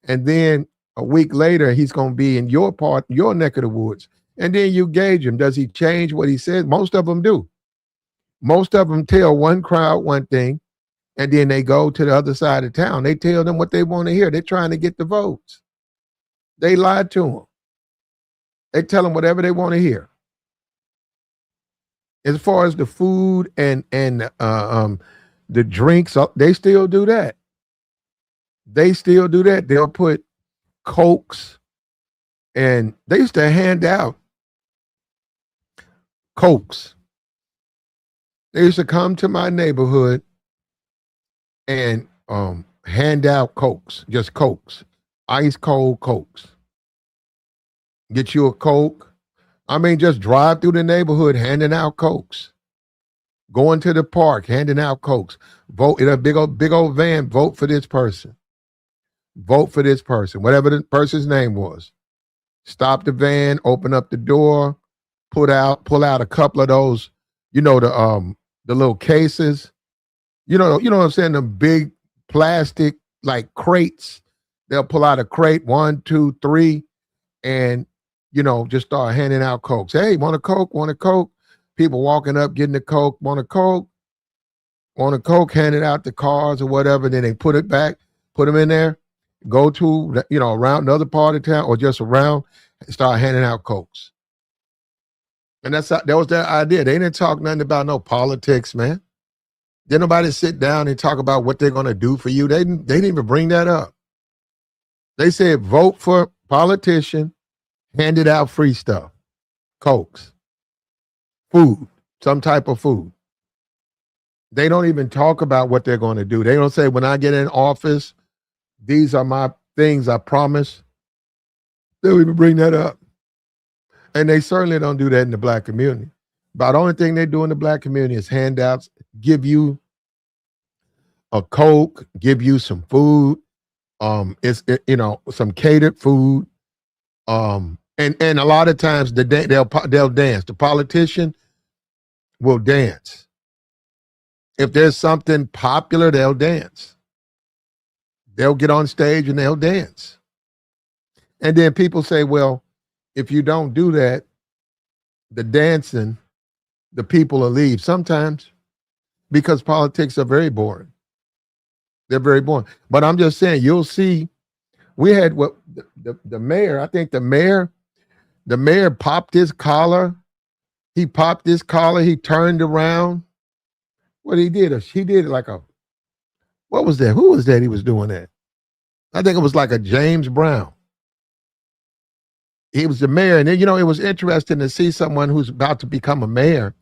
And then a week later, he's going to be in your neck of the woods. And then you gauge him. Does he change what he says? Most of them do. Most of them tell one crowd one thing, and then they go to the other side of town. They tell them what they want to hear. They're trying to get the votes. They lied to them. They tell them whatever they want to hear. As far as the food and the drinks, they still do that. They still do that. They'll put Cokes, and they used to hand out Cokes. They used to come to my neighborhood and hand out Cokes, just Cokes, ice cold Cokes. Get you a Coke. I mean, just drive through the neighborhood handing out Cokes. Going to the park, handing out Cokes. Vote in a big old van, vote for this person. Vote for this person, whatever the person's name was. Stop the van, open up the door, pull out a couple of those, the little cases. You know what I'm saying? The big plastic like crates. They'll pull out a crate, 1, 2, 3, and just start handing out Cokes. Hey, want a Coke? Want a Coke? People walking up, getting a Coke. Want a Coke? Want a Coke? Hand it out to cars or whatever. Then they put it back, put them in there, go to, around another part of town or just around and start handing out Cokes. And that was their idea. They didn't talk nothing about no politics, man. Didn't nobody sit down and talk about what they're going to do for you. They didn't even bring that up. They said, vote for politician, handed out free stuff, Cokes, food, some type of food. They don't even talk about what they're going to do. They don't say, when I get in office, these are my things I promise. They don't even bring that up. And they certainly don't do that in the Black community. But the only thing they do in the Black community is handouts, give you a Coke, give you some food, some catered food. And a lot of times they'll dance. The politician will dance. If there's something popular, they'll dance. They'll get on stage and they'll dance. And then people say, well, if you don't do that, the dancing, the people will leave. Sometimes, because politics are very boring. They're very boring. But I'm just saying, you'll see, we had what the mayor, I think the mayor popped his collar. He popped his collar. He turned around. What he did like what was that? Who was that he was doing that? I think it was like a James Brown. He was the mayor. And then, it was interesting to see someone who's about to become a mayor.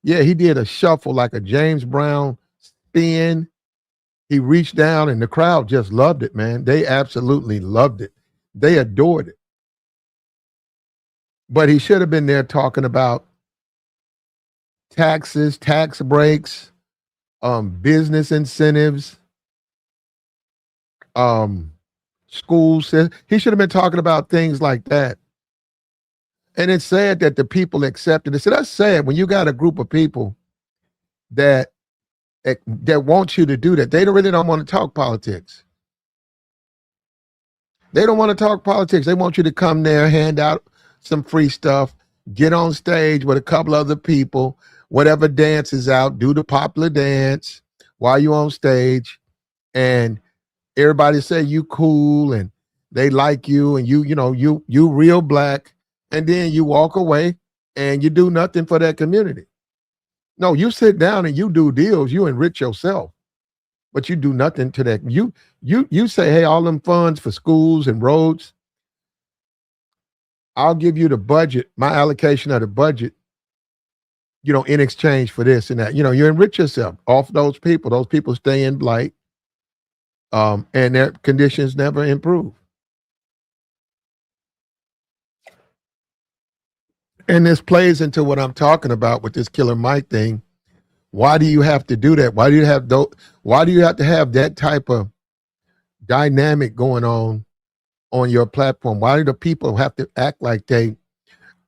Yeah, he did a shuffle like a James Brown spin. He reached down and the crowd just loved it, man. They absolutely loved it. They adored it. But he should have been there talking about taxes, tax breaks, business incentives, schools. He should have been talking about things like that. And it's sad that the people accepted it. So that's sad when you got a group of people that want you to do that. They really don't want to talk politics. They don't want to talk politics. They want you to come there, hand out some free stuff, get on stage with a couple other people, whatever dance is out, do the popular dance while you're on stage, and everybody say you cool and they like you and you real Black, and then you walk away and you do nothing for that community. No, you sit down and you do deals, you enrich yourself, but you do nothing to that. You say, hey, all them funds for schools and roads, I'll give you the budget, my allocation of the budget, in exchange for this and that. You enrich yourself off those people. Those people stay in blight, and their conditions never improve. And this plays into what I'm talking about with this Killer Mike thing. Why do you have to do that? Why do you have to have that type of dynamic going on your platform? Why do the people have to act like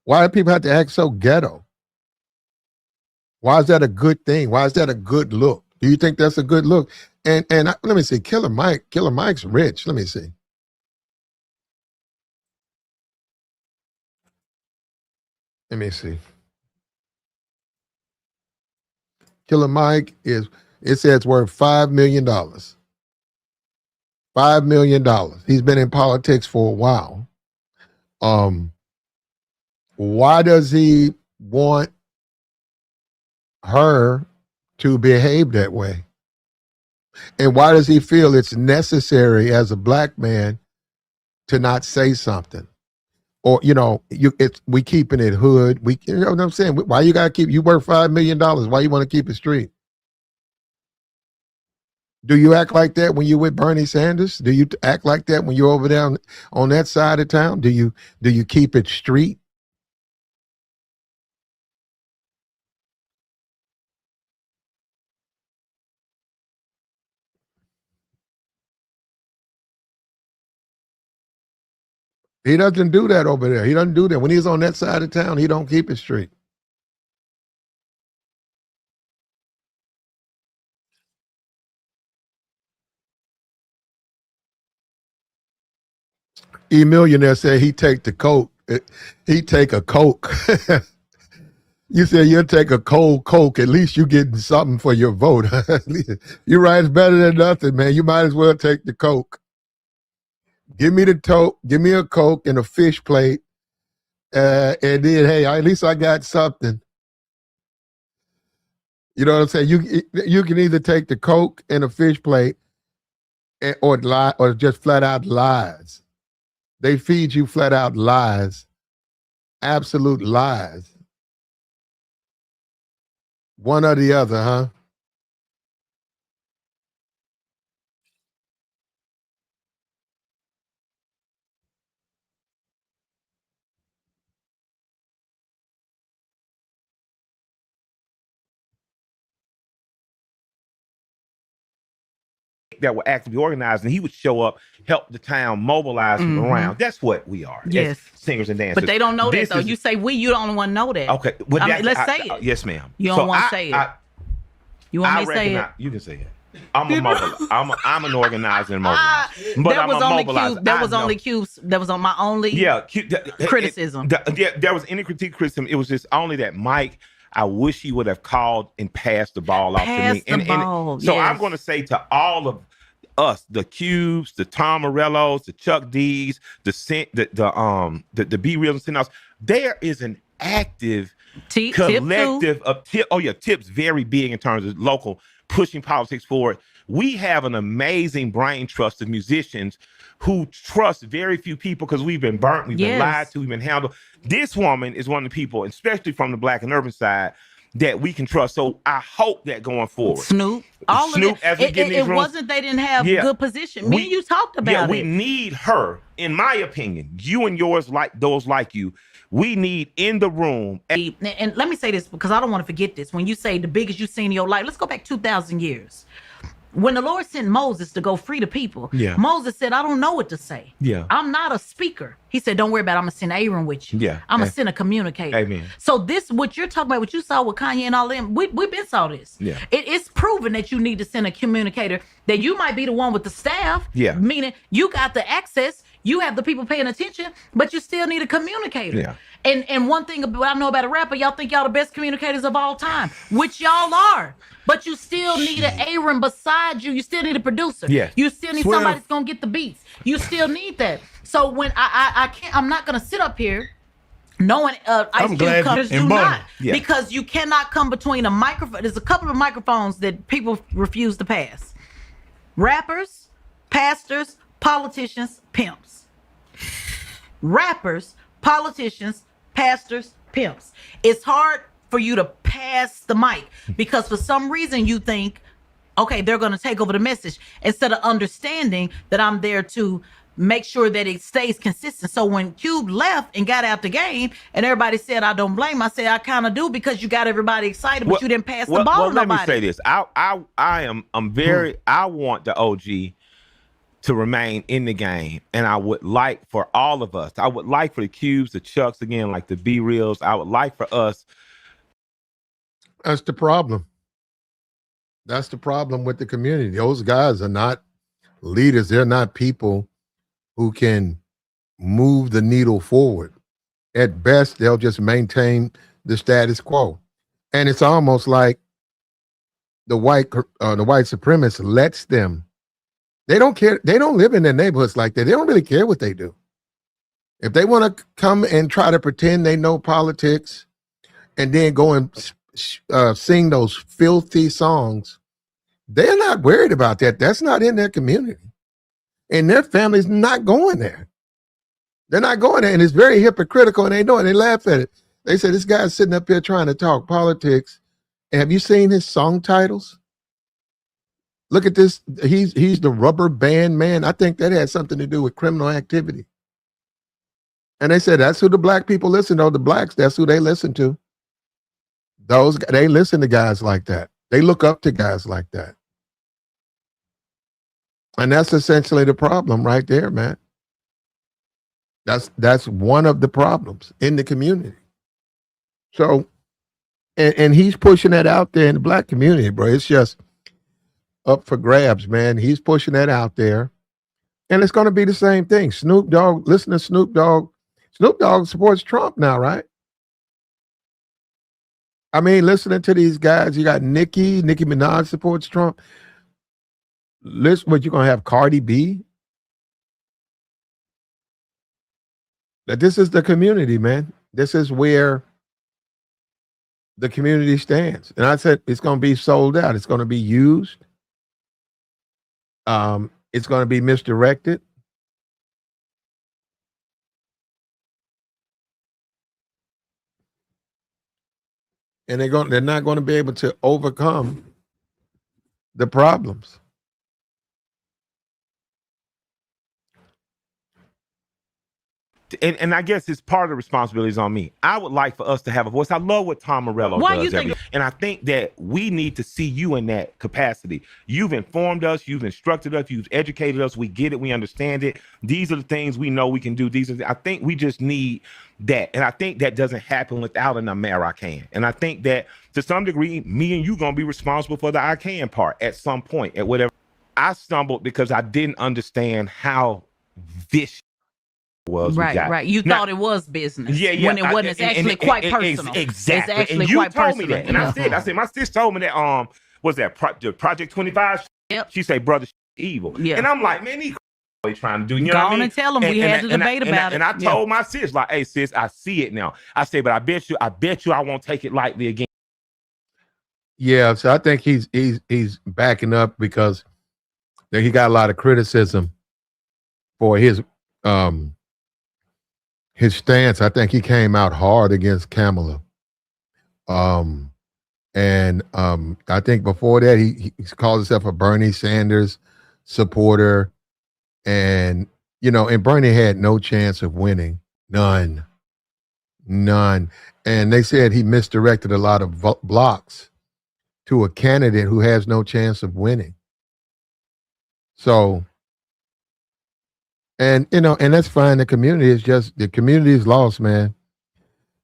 why do people have to act so ghetto? Why is that a good thing? Why is that a good look? Do you think that's a good look? And let me see, Killer Mike's rich. Let me see. Let me see. Killer Mike it says worth $5 million. $5 million. He's been in politics for a while. Why does he want her to behave that way? And why does he feel it's necessary as a Black man to not say something. Or, we keeping it hood. You know what I'm saying? Why you got to keep, you worth $5 million. Why you want to keep it street? Do you act like that when you're with Bernie Sanders? Do you act like that when you're over there on that side of town? Do you keep it street? He doesn't do that over there. He doesn't do that. When he's on that side of town, he don't keep it straight. E-Millionaire said he take the coke. He take a coke. You said you'll take a cold coke. At least you getting something for your vote. You're right. It's better than nothing, man. You might as well take the coke. Give me the toke. Give me a coke and a fish plate. And then, hey, at least I got something. You know what I'm saying? You can either take the coke and a fish plate, or just flat out lies. They feed you flat out lies, absolute lies. One or the other, huh? That were actively organized, and he would show up, help the town mobilize from around. That's what we are. Yes, singers and dancers. But they don't know that though. You say we, you don't want to know that. Okay, well, let's say it. Yes, ma'am. You don't want to say it. You want me to say it? You can say it. I'm a mobilizer. I'm an organizer and mobilizer. But that was only Cube. That was only Cube's. That was on my only criticism. There was any criticism. It was just only that Mike. I wish he would have called and passed the ball off to me. So I'm going to say to all of us, the Cubes, the Tom Morellos, the Chuck D's, the B Real and Sin-Offs, there is an active collective of Tip's very big in terms of local pushing politics forward. We have an amazing brain trust of musicians who trust very few people because we've been burnt, we've been lied to, we've been handled. This woman is one of the people, especially from the Black and urban side, that we can trust. So I hope that going forward. Snoop, as we get in these rooms, wasn't they didn't have good position. Me and you talked about it. We need her, in my opinion, you and yours, like those like you, we need in the room. And let me say this because I don't want to forget this. When you say the biggest you've seen in your life, let's go back 2,000 years. When the Lord sent Moses to go free the people, Moses said, I don't know what to say. I'm not a speaker. He said, don't worry about it. I'm going to send Aaron with you. I'm going to send a communicator. Amen. So this, what you're talking about, what you saw with Kanye and all them, we've been saw this. It's proven that you need to send a communicator, that you might be the one with the staff, meaning you got the access, you have the people paying attention, but you still need a communicator. And one thing I know about a rapper, y'all think y'all the best communicators of all time, which y'all are. But you still need an Aaron beside you. You still need a producer. You still need somebody that's gonna get the beats. You still need that. So when I'm not gonna sit up here knowing Ice Cube comes, do not, because you cannot come between a microphone. There's a couple of microphones that people refuse to pass. Rappers, pastors, politicians, pimps. Rappers, politicians, pastors, pimps. It's hard for you to pass the mic because for some reason you think, okay, they're going to take over the message instead of understanding that I'm there to make sure that it stays consistent. So when Cube left and got out the game and everybody said, I don't blame, I said, I kind of do because you got everybody excited, but you didn't pass the ball to nobody. Let me say this. I want the OG to remain in the game. And I would like for all of us, I would like for the Cubes, the Chucks, again, like the B Reals, I would like for us. That's the problem. That's the problem with the community. Those guys are not leaders. They're not people who can move the needle forward. At best, they'll just maintain the status quo. And it's almost like the white supremacist lets them. They don't care. They don't live in their neighborhoods like that. They don't really care what they do. If they want to come and try to pretend they know politics and then go and sing those filthy songs, they're not worried about that. That's not in their community. And their family's not going there. They're not going there, and it's very hypocritical, and they know it. They laugh at it. They say, this guy's sitting up here trying to talk politics. Have you seen his song titles? Look at this. He's the rubber band man. I think that had something to do with criminal activity. And they said that's who the black people listen to. The blacks, that's who they listen to. They listen to guys like that. They look up to guys like that. And that's essentially the problem right there, man. That's one of the problems in the community. So, and he's pushing that out there in the black community, bro. It's just up for grabs, man. He's pushing that out there. And it's going to be the same thing. Snoop Dogg, listen to Snoop Dogg. Snoop Dogg supports Trump now, right? I mean, listening to these guys, you got Nicki Minaj supports Trump. Listen, what, you're going to have Cardi B? That this is the community, man. This is where the community stands. And I said, it's going to be sold out. It's going to be used. It's going to be misdirected. And they're not going to be able to overcome the problems. And I guess it's part of the responsibilities on me. I would like for us to have a voice. I love what Tom Morello does. And I think that we need to see you in that capacity. You've informed us. You've instructed us. You've educated us. We get it. We understand it. These are the things we know we can do. I think we just need that. And I think that doesn't happen without an American. And I think that to some degree, me and you going to be responsible for the I can part at some point, at whatever. I stumbled because I didn't understand how vicious was. Right. You thought it was business. Yeah. When it wasn't. It's actually quite personal. Exactly. It's actually and you quite told personal. me that. And I said, my sis told me that, was that Project 25? Yep. She said, brother, evil. Yeah. And I'm like, man, he trying to do, you know Go what I on mean? and tell them we had to debate about it. And I told my sis, like, hey, sis, I see it now. I say, but I bet you I won't take it lightly again. Yeah, so I think he's backing up because he got a lot of criticism for his stance. I think he came out hard against Kamala. And I think before that, he called himself a Bernie Sanders supporter. And, and Bernie had no chance of winning. None. And they said he misdirected a lot of blocks to a candidate who has no chance of winning. So, and that's fine. The community is lost, man.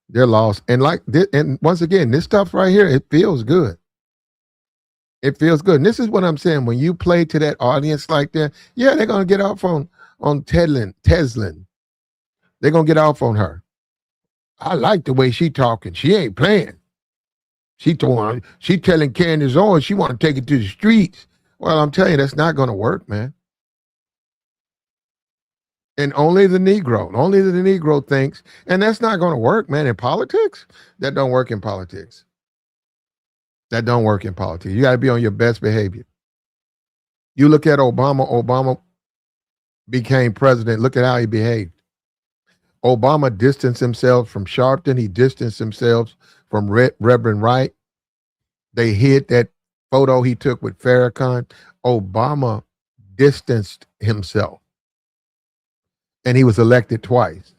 They're lost. And and once again, this stuff right here, it feels good. It feels good. And this is what I'm saying. When you play to that audience like that, yeah, they're going to get off on Tezlyn. They're going to get off on her. I like the way she talking. She ain't playing. She telling Candace Owens she want to take it to the streets. Well, I'm telling you, that's not going to work, man. And only the Negro thinks, and that's not going to work, man. In politics, that don't work in politics. That don't work in politics. You got to be on your best behavior. You look at Obama. Obama became president. Look at how he behaved. Obama distanced himself from Sharpton. He distanced himself from Reverend Wright. They hid that photo he took with Farrakhan. Obama distanced himself. And he was elected twice.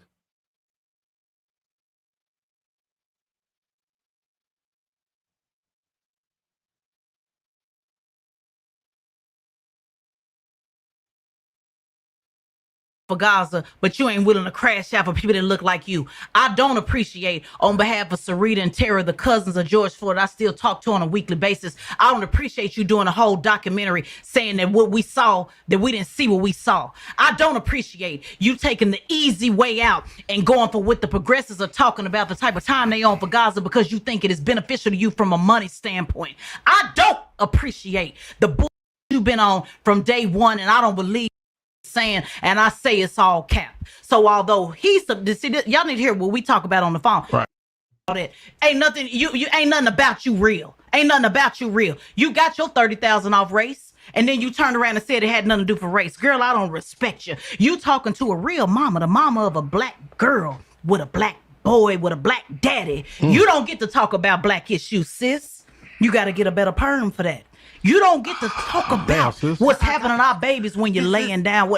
For Gaza, but you ain't willing to crash out for people that look like you. I don't appreciate, on behalf of Sarita and Tara, the cousins of George Floyd, I still talk to on a weekly basis. I don't appreciate you doing a whole documentary saying that what we saw, that we didn't see what we saw. I don't appreciate you taking the easy way out and going for what the progressives are talking about, the type of time they on for Gaza, because you think it is beneficial to you from a money standpoint. I don't appreciate the bull you've been on from day one, and I don't believe saying, and I say it's all cap. So although y'all need to hear what we talk about on the phone. Right. That ain't nothing. You ain't nothing about you real. Ain't nothing about you real. You got your 30,000 off race. And then you turned around and said it had nothing to do for race. Girl, I don't respect you. You talking to a real mama, the mama of a black girl with a black boy with a black daddy. You don't get to talk about black issues, sis. You got to get a better perm for that. You don't get to talk about what's happening to our babies when you're laying down.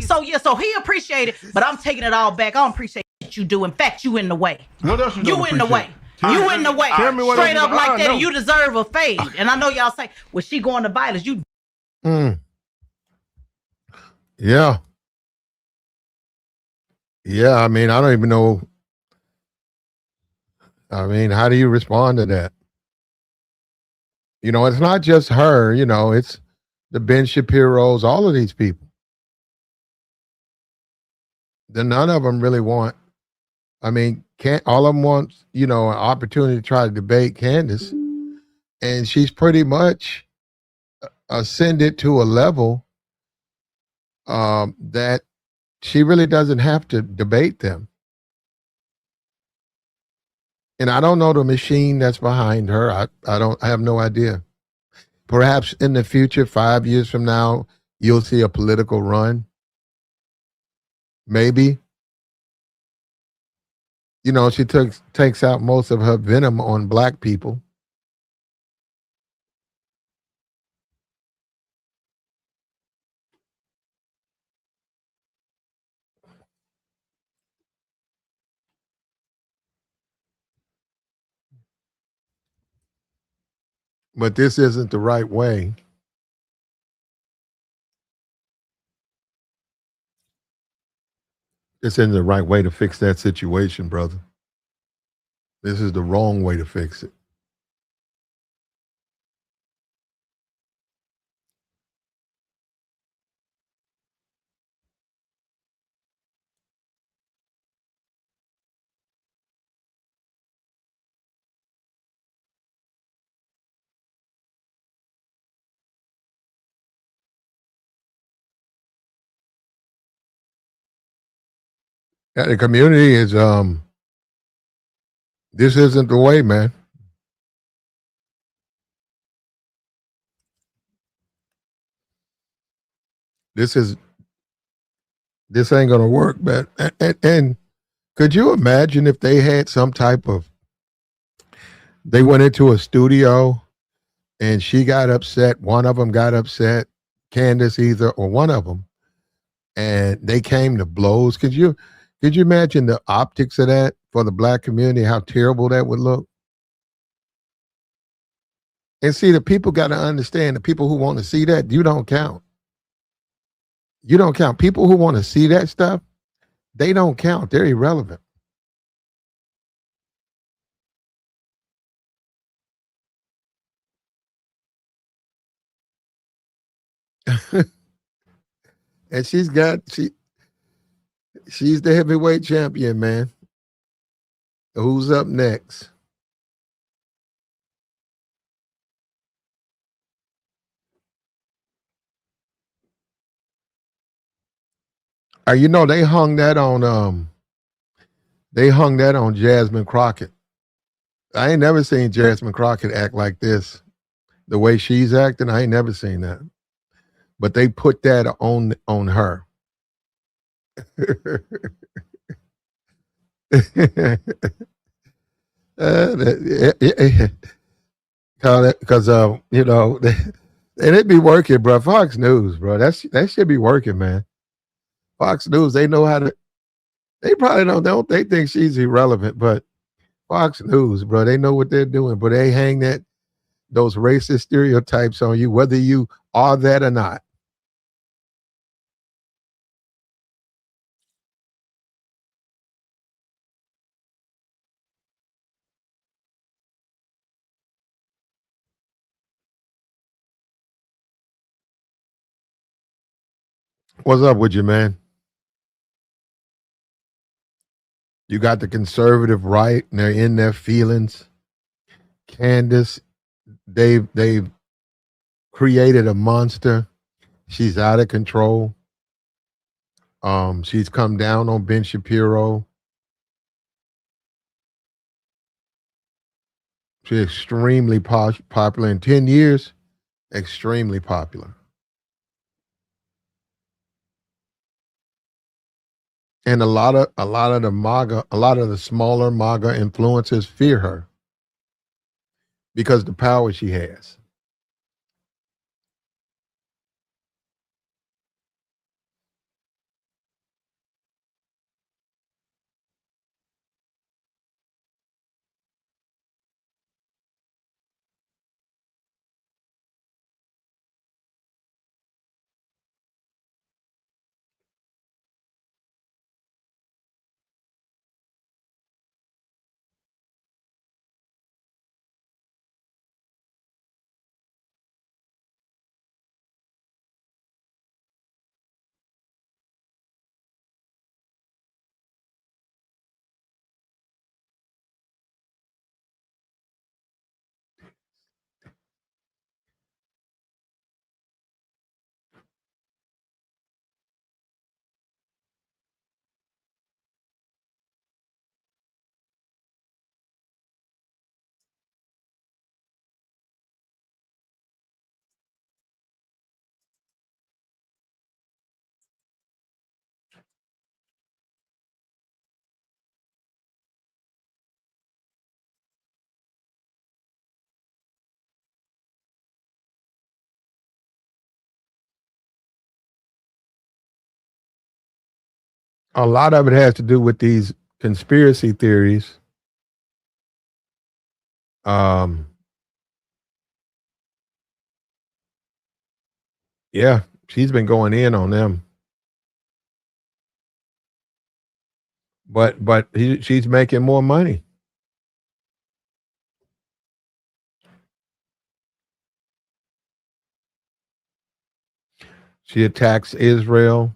So he appreciated it, but I'm taking it all back. I don't appreciate what you do. In fact, you in the way. What else you in the way? You in the way. Straight up like that, and you deserve a fade. And I know y'all say, well, she going to violence. You. Yeah. Yeah, I mean, I don't even know. I mean, how do you respond to that? You know, it's not just her, you know, it's the Ben Shapiros, all of these people. Then none of them really want, I mean, all of them want, you know, an opportunity to try to debate Candace. And she's pretty much ascended to a level that she really doesn't have to debate them. And I don't know the machine that's behind her. I have no idea. Perhaps in the future, 5 years from now, you'll see a political run. Maybe. You know, she takes out most of her venom on black people. But this isn't the right way. This isn't the right way to fix that situation, brother. This is the wrong way to fix it. Yeah, the community is this isn't the way, man. This ain't gonna work, man. And could you imagine if they had some type of, they went into a studio and she got upset, one of them got upset, Candace either, or one of them, and they came to blows. Could you imagine the optics of that for the black community, how terrible that would look? And see, the people got to understand, the people who want to see that, you don't count. You don't count. People who want to see that stuff, they don't count. They're irrelevant. And she's the heavyweight champion, man. Who's up next? You know, they hung that on Jasmine Crockett. I ain't never seen Jasmine Crockett act like this. The way she's acting, I ain't never seen that. But they put that on her. Because you know, and it be working, bro. Fox News, bro. That should be working, man. Fox News, they know how to. They probably don't. They think she's irrelevant, but Fox News, bro, they know what they're doing. But they hang those racist stereotypes on you, whether you are that or not. What's up with you, man? You got the conservative right, and they're in their feelings. Candace, they've created a monster. She's out of control. She's come down on Ben Shapiro. She's extremely popular in 10 years. Extremely popular. And a lot of the smaller MAGA influencers fear her because the power she has. A lot of it has to do with these conspiracy theories. Yeah, she's been going in on them. But she's making more money. She attacks Israel.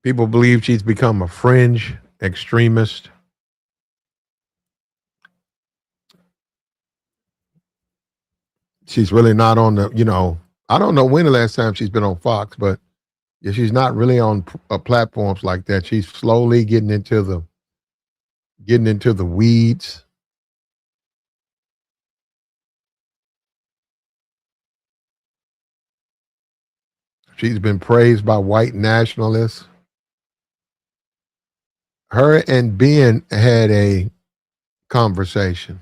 People believe she's become a fringe extremist. She's really not on the, I don't know when the last time she's been on Fox, but yeah, she's not really on platforms like that. She's slowly getting into the weeds. She's been praised by white nationalists. Her and Ben had a conversation.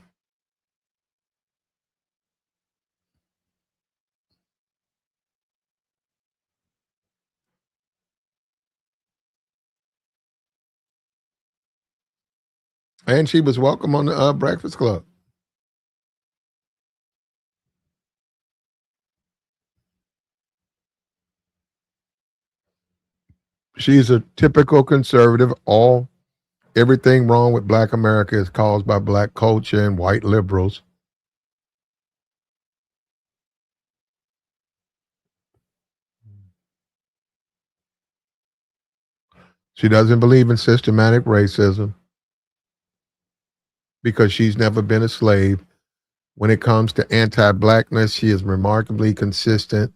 And she was welcome on the Breakfast Club. She's a typical conservative. Everything wrong with Black America is caused by Black culture and white liberals. She doesn't believe in systematic racism because she's never been a slave. When it comes to anti-Blackness, she is remarkably consistent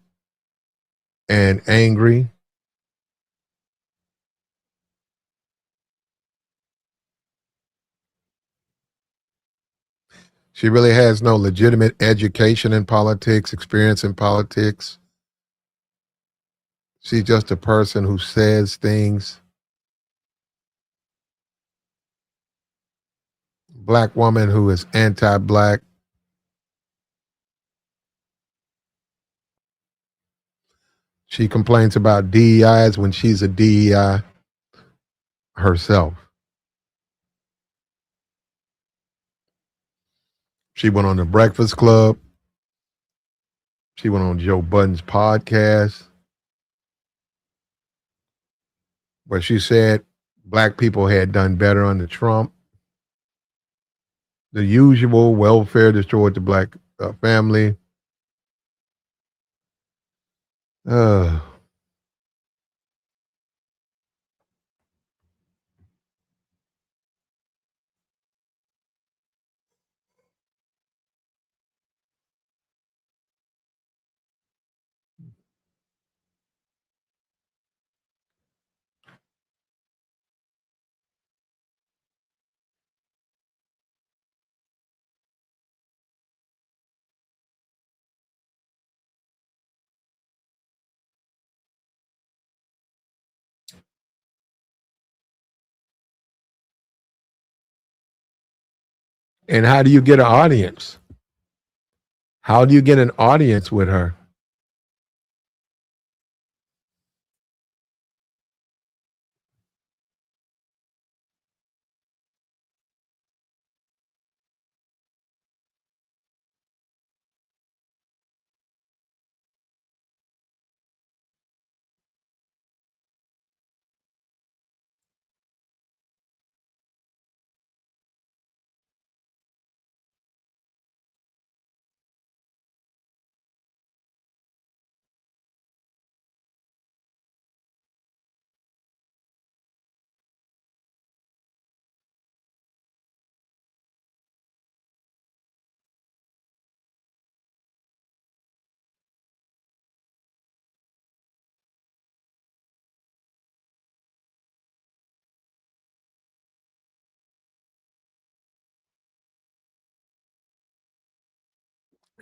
and angry. She really has no legitimate education in politics, experience in politics. She's just a person who says things. Black woman who is anti-Black. She complains about DEIs when she's a DEI herself. She went on the Breakfast Club. She went on Joe Budden's podcast where she said Black people had done better under Trump. The usual welfare destroyed the Black family. Uh, And how do you get an audience? How do you get an audience with her?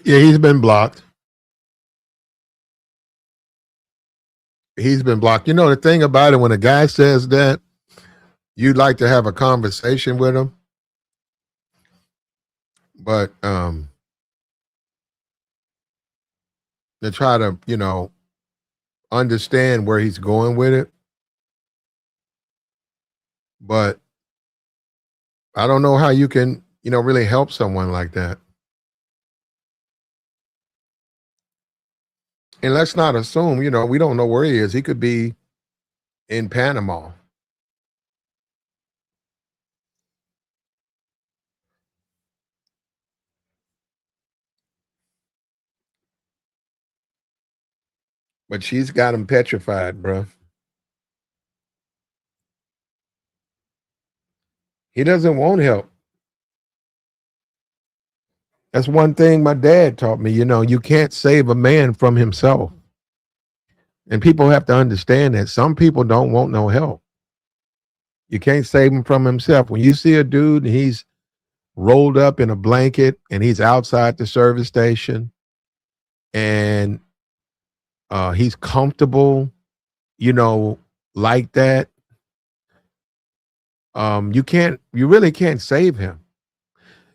Yeah, he's been blocked. He's been blocked. You know, the thing about it, when a guy says that, you'd like to have a conversation with him. But to try to, understand where he's going with it. But I don't know how you can, really help someone like that. And let's not assume, we don't know where he is. He could be in Panama. But she's got him petrified, bro. He doesn't want help. That's one thing my dad taught me. You can't save a man from himself. And people have to understand that some people don't want no help. You can't save him from himself. When you see a dude and he's rolled up in a blanket and he's outside the service station and he's comfortable, like that, you really can't save him.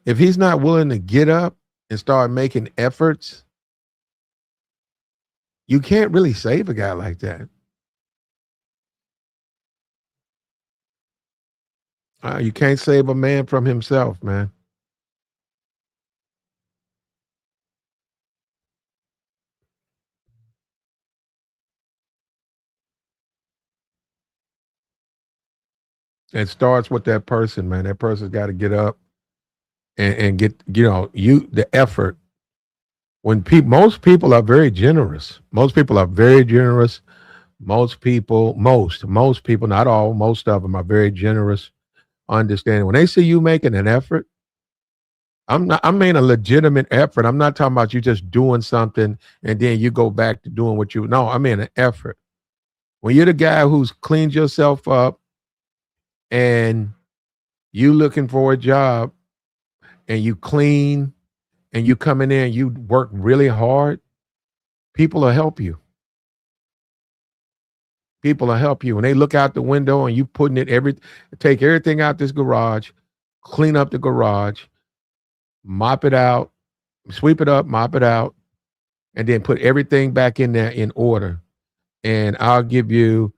If he's not willing to get up and start making efforts, you can't really save a guy like that. You can't save a man from himself, man. It starts with that person, man. That person's got to get up and get, the effort. When most people are very generous. Most people are very generous. Most people, not all, most of them are very generous, understanding. When they see you making an effort, I mean a legitimate effort. I'm not talking about you just doing something and then you go back to doing no, I mean an effort. When you're the guy who's cleaned yourself up and you looking for a job and you clean and you come in there and you work really hard, people will help you. People will help you. When they look out the window and you putting take everything out this garage, clean up the garage, mop it out, sweep it up, mop it out, and then put everything back in there in order. And I'll give you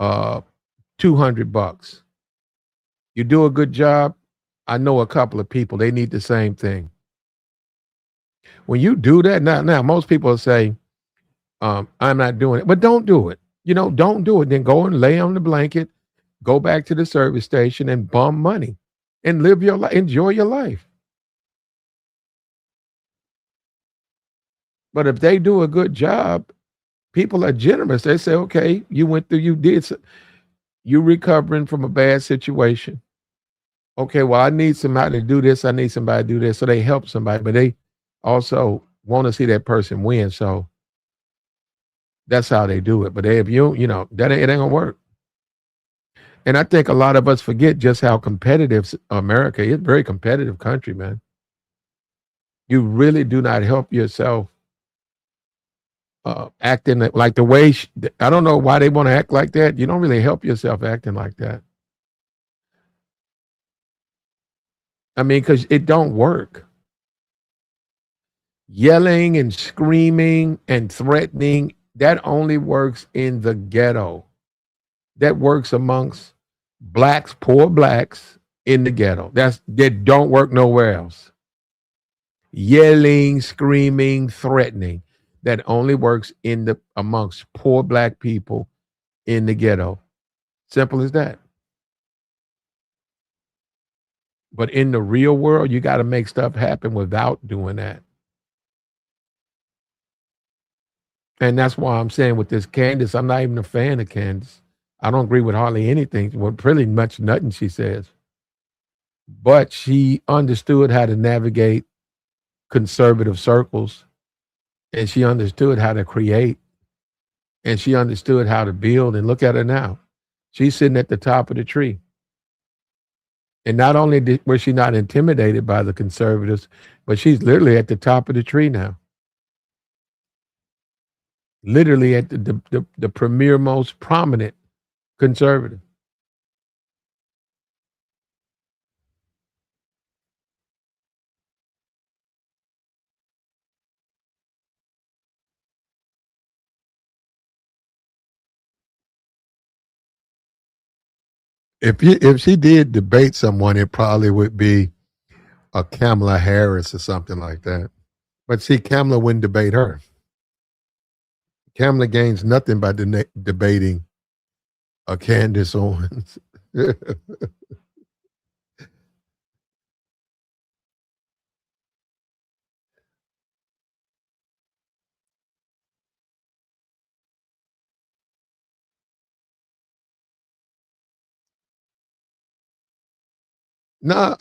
$200. You do a good job. I know a couple of people, they need the same thing. When you do that, now most people will say, I'm not doing it, but don't do it. Don't do it. Then go and lay on the blanket, go back to the service station and bum money and live your life, enjoy your life. But if they do a good job, people are generous. They say, okay, you recovering from a bad situation. Okay, well, I need somebody to do this. I need somebody to do this. So they help somebody, but they also want to see that person win. So that's how they do it. But if it ain't gonna work. And I think a lot of us forget just how competitive America is. Very competitive country, man. You really do not help yourself acting like the way I don't know why they want to act like that. You don't really help yourself acting like that. I mean, because it don't work. Yelling and screaming and threatening, that only works in the ghetto. That works amongst blacks, poor blacks in the ghetto. That don't work nowhere else. Yelling, screaming, threatening, that only works amongst poor black people in the ghetto. Simple as that. But in the real world, you got to make stuff happen without doing that. And that's why I'm saying with this Candace, I'm not even a fan of Candace. I don't agree with hardly anything, well, pretty much nothing she says. But she understood how to navigate conservative circles, and she understood how to create, and she understood how to build. And look at her now. She's sitting at the top of the tree. And not only was she not intimidated by the conservatives, but she's literally at the top of the tree now. Literally at the premier, most prominent conservative. If she did debate someone, it probably would be a Kamala Harris or something like that. But see, Kamala wouldn't debate her. Kamala gains nothing by debating a Candace Owens. Nah,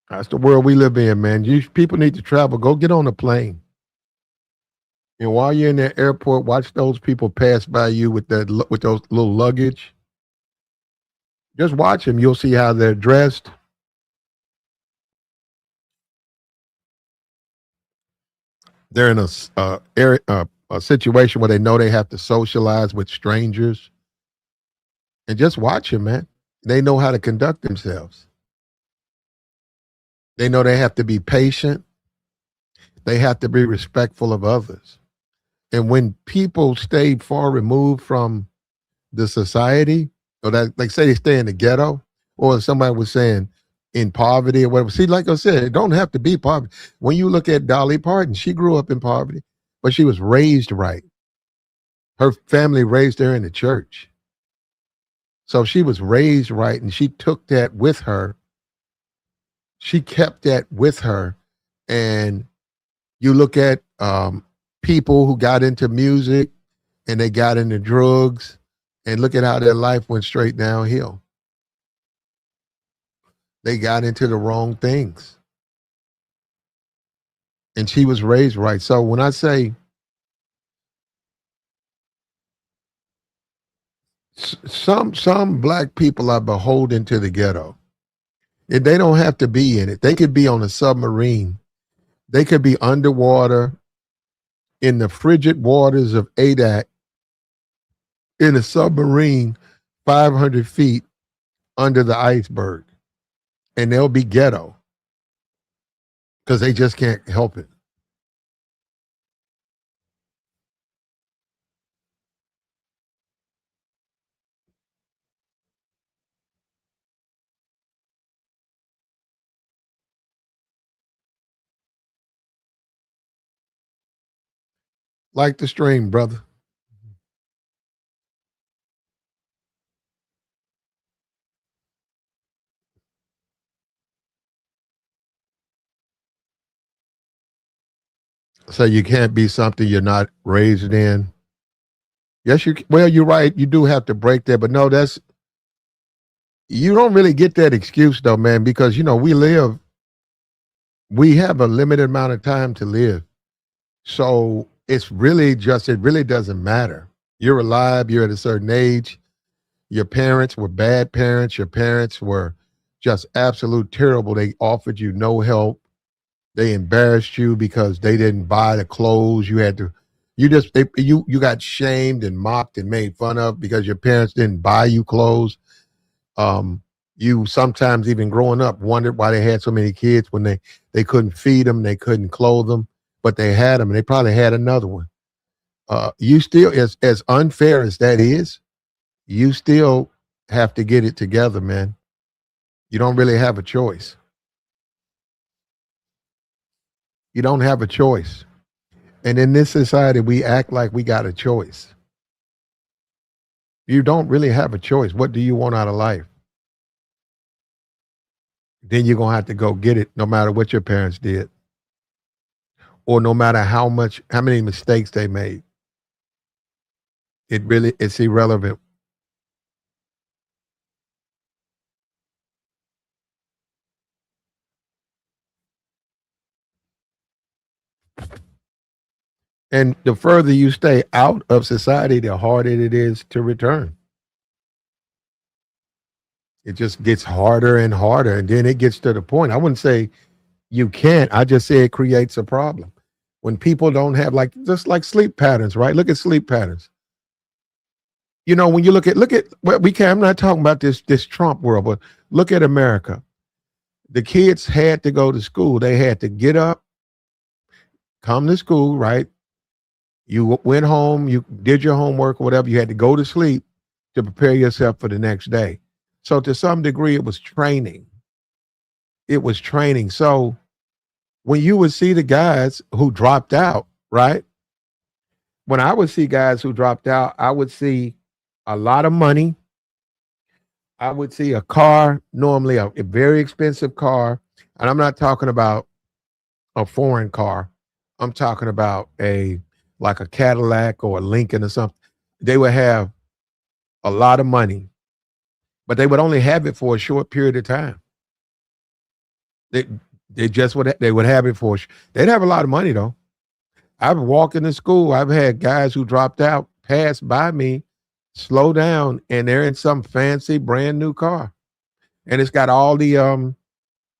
that's the world we live in, man. People need to travel. Go get on a plane. And while you're in the airport, watch those people pass by you with those little luggage. Just watch them. You'll see how they're dressed. They're in a situation where they know they have to socialize with strangers. And just watch them, man. They know how to conduct themselves. They know they have to be patient. They have to be respectful of others. And when people stay far removed from the society, or that, like say they stay in the ghetto, or somebody was saying in poverty or whatever. See, like I said, it don't have to be poverty. When you look at Dolly Parton, she grew up in poverty, but she was raised right. Her family raised her in the church. So she was raised right, and she took that with her. She kept that with her. And you look at people who got into music and they got into drugs, and look at how their life went straight downhill. They got into the wrong things. And she was raised right. So when I say some black people are beholden to the ghetto, and they don't have to be in it. They could be on a submarine. They could be underwater in the frigid waters of Adak in a submarine 500 feet under the iceberg. And they'll be ghetto because they just can't help it. Like the stream, brother. So you can't be something you're not raised in. Yes, you're right. You do have to break that, but no, you don't really get that excuse though, man, because we have a limited amount of time to live. So it really doesn't matter. You're alive, you're at a certain age. Your parents were bad parents. Your parents were just absolute terrible. They offered you no help. They embarrassed you because they didn't buy the clothes. You had to, you got shamed and mocked and made fun of because your parents didn't buy you clothes. You sometimes even growing up wondered why they had so many kids when they couldn't feed them, they couldn't clothe them, but they had them and they probably had another one. You still, as unfair as that is, you still have to get it together, man. You don't really have a choice. You don't have a choice. And in this society, we act like we got a choice. You don't really have a choice. What do you want out of life? Then you're going to have to go get it no matter what your parents did or no matter how many mistakes they made. It's irrelevant. And the further you stay out of society, the harder it is to return. It just gets harder and harder. And then it gets to the point. I wouldn't say you can't. I just say it creates a problem. When people don't have just like sleep patterns, right? Look at sleep patterns. You know, when you look at well, I'm not talking about this Trump world, but look at America. The kids had to go to school. They had to get up, come to school, right? You went home, you did your homework or whatever. You had to go to sleep to prepare yourself for the next day. So to some degree, it was training. It was training. So when you would see the guys who dropped out, right? When I would see guys who dropped out, I would see a lot of money. I would see a car, normally a very expensive car. And I'm not talking about a foreign car. I'm talking about like a Cadillac or a Lincoln or something. They would have a lot of money, but they would only have it for a short period of time. They just would have it for. They'd have a lot of money though. I've walked into school. I've had guys who dropped out pass by me, slow down, and they're in some fancy brand new car, and it's got all the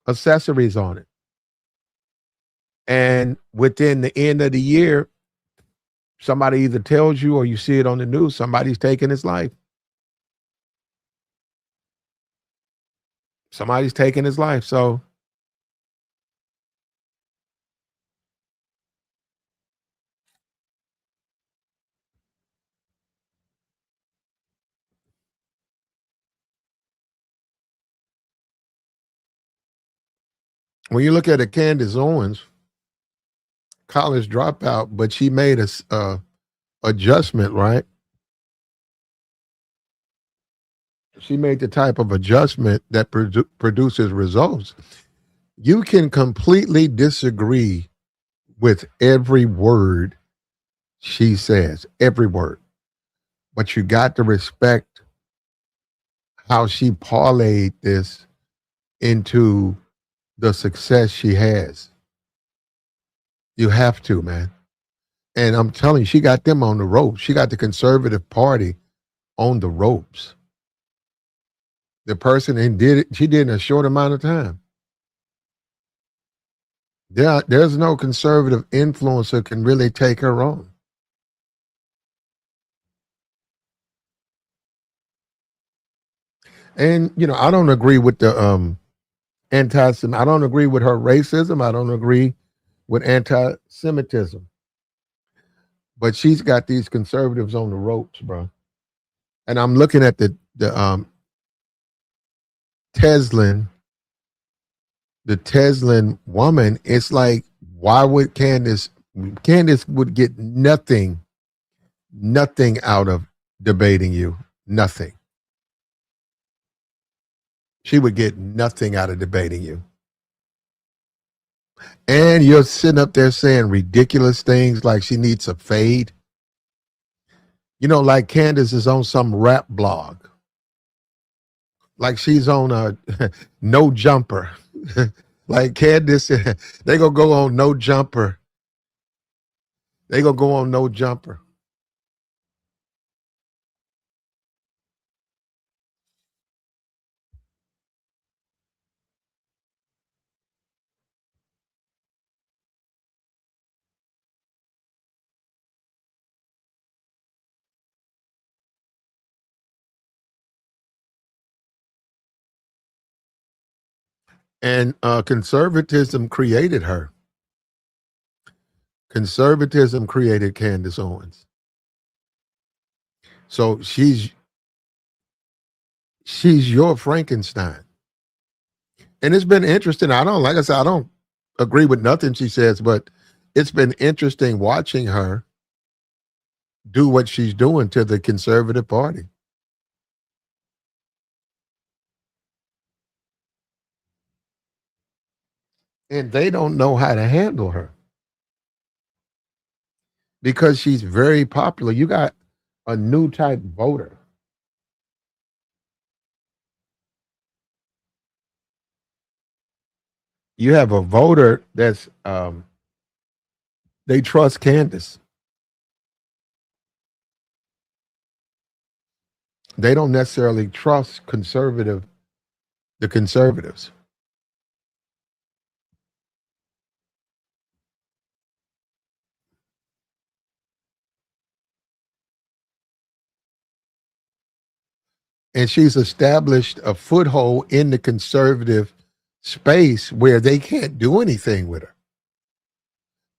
accessories on it. And within the end of the year, somebody either tells you or you see it on the news, somebody's taking his life. Somebody's taking his life. So when you look at a Candace Owens, college dropout, but she made a adjustment, right? She made the type of adjustment that produces results. You can completely disagree with every word she says, every word, but you got to respect how she parlayed this into the success she has. You have to, man. And I'm telling you, she got them on the ropes. She got the conservative party on the ropes. The person and did it, she did in a short amount of time. There's no conservative influencer can really take her on. And I don't agree with the I don't agree with her racism. I don't agree with anti-Semitism. But she's got these conservatives on the ropes, bro. And I'm looking at the Tezlyn, the Tezlyn woman. It's like, why would Candace would get nothing out of debating you. Nothing. She would get nothing out of debating you. And you're sitting up there saying ridiculous things like she needs a fade. Like Candace is on some rap blog. Like she's on a No Jumper. Like Candace, they gonna go on No Jumper. They gonna go on No Jumper. And conservatism created her. Conservatism created Candace Owens. So she's your Frankenstein. And it's been interesting. Like I said, I don't agree with nothing she says, but it's been interesting watching her do what she's doing to the conservative party. And they don't know how to handle her because she's very popular. You got a new type voter. You have a voter that's they trust Candace. They don't necessarily trust the conservatives. And she's established a foothold in the conservative space where they can't do anything with her.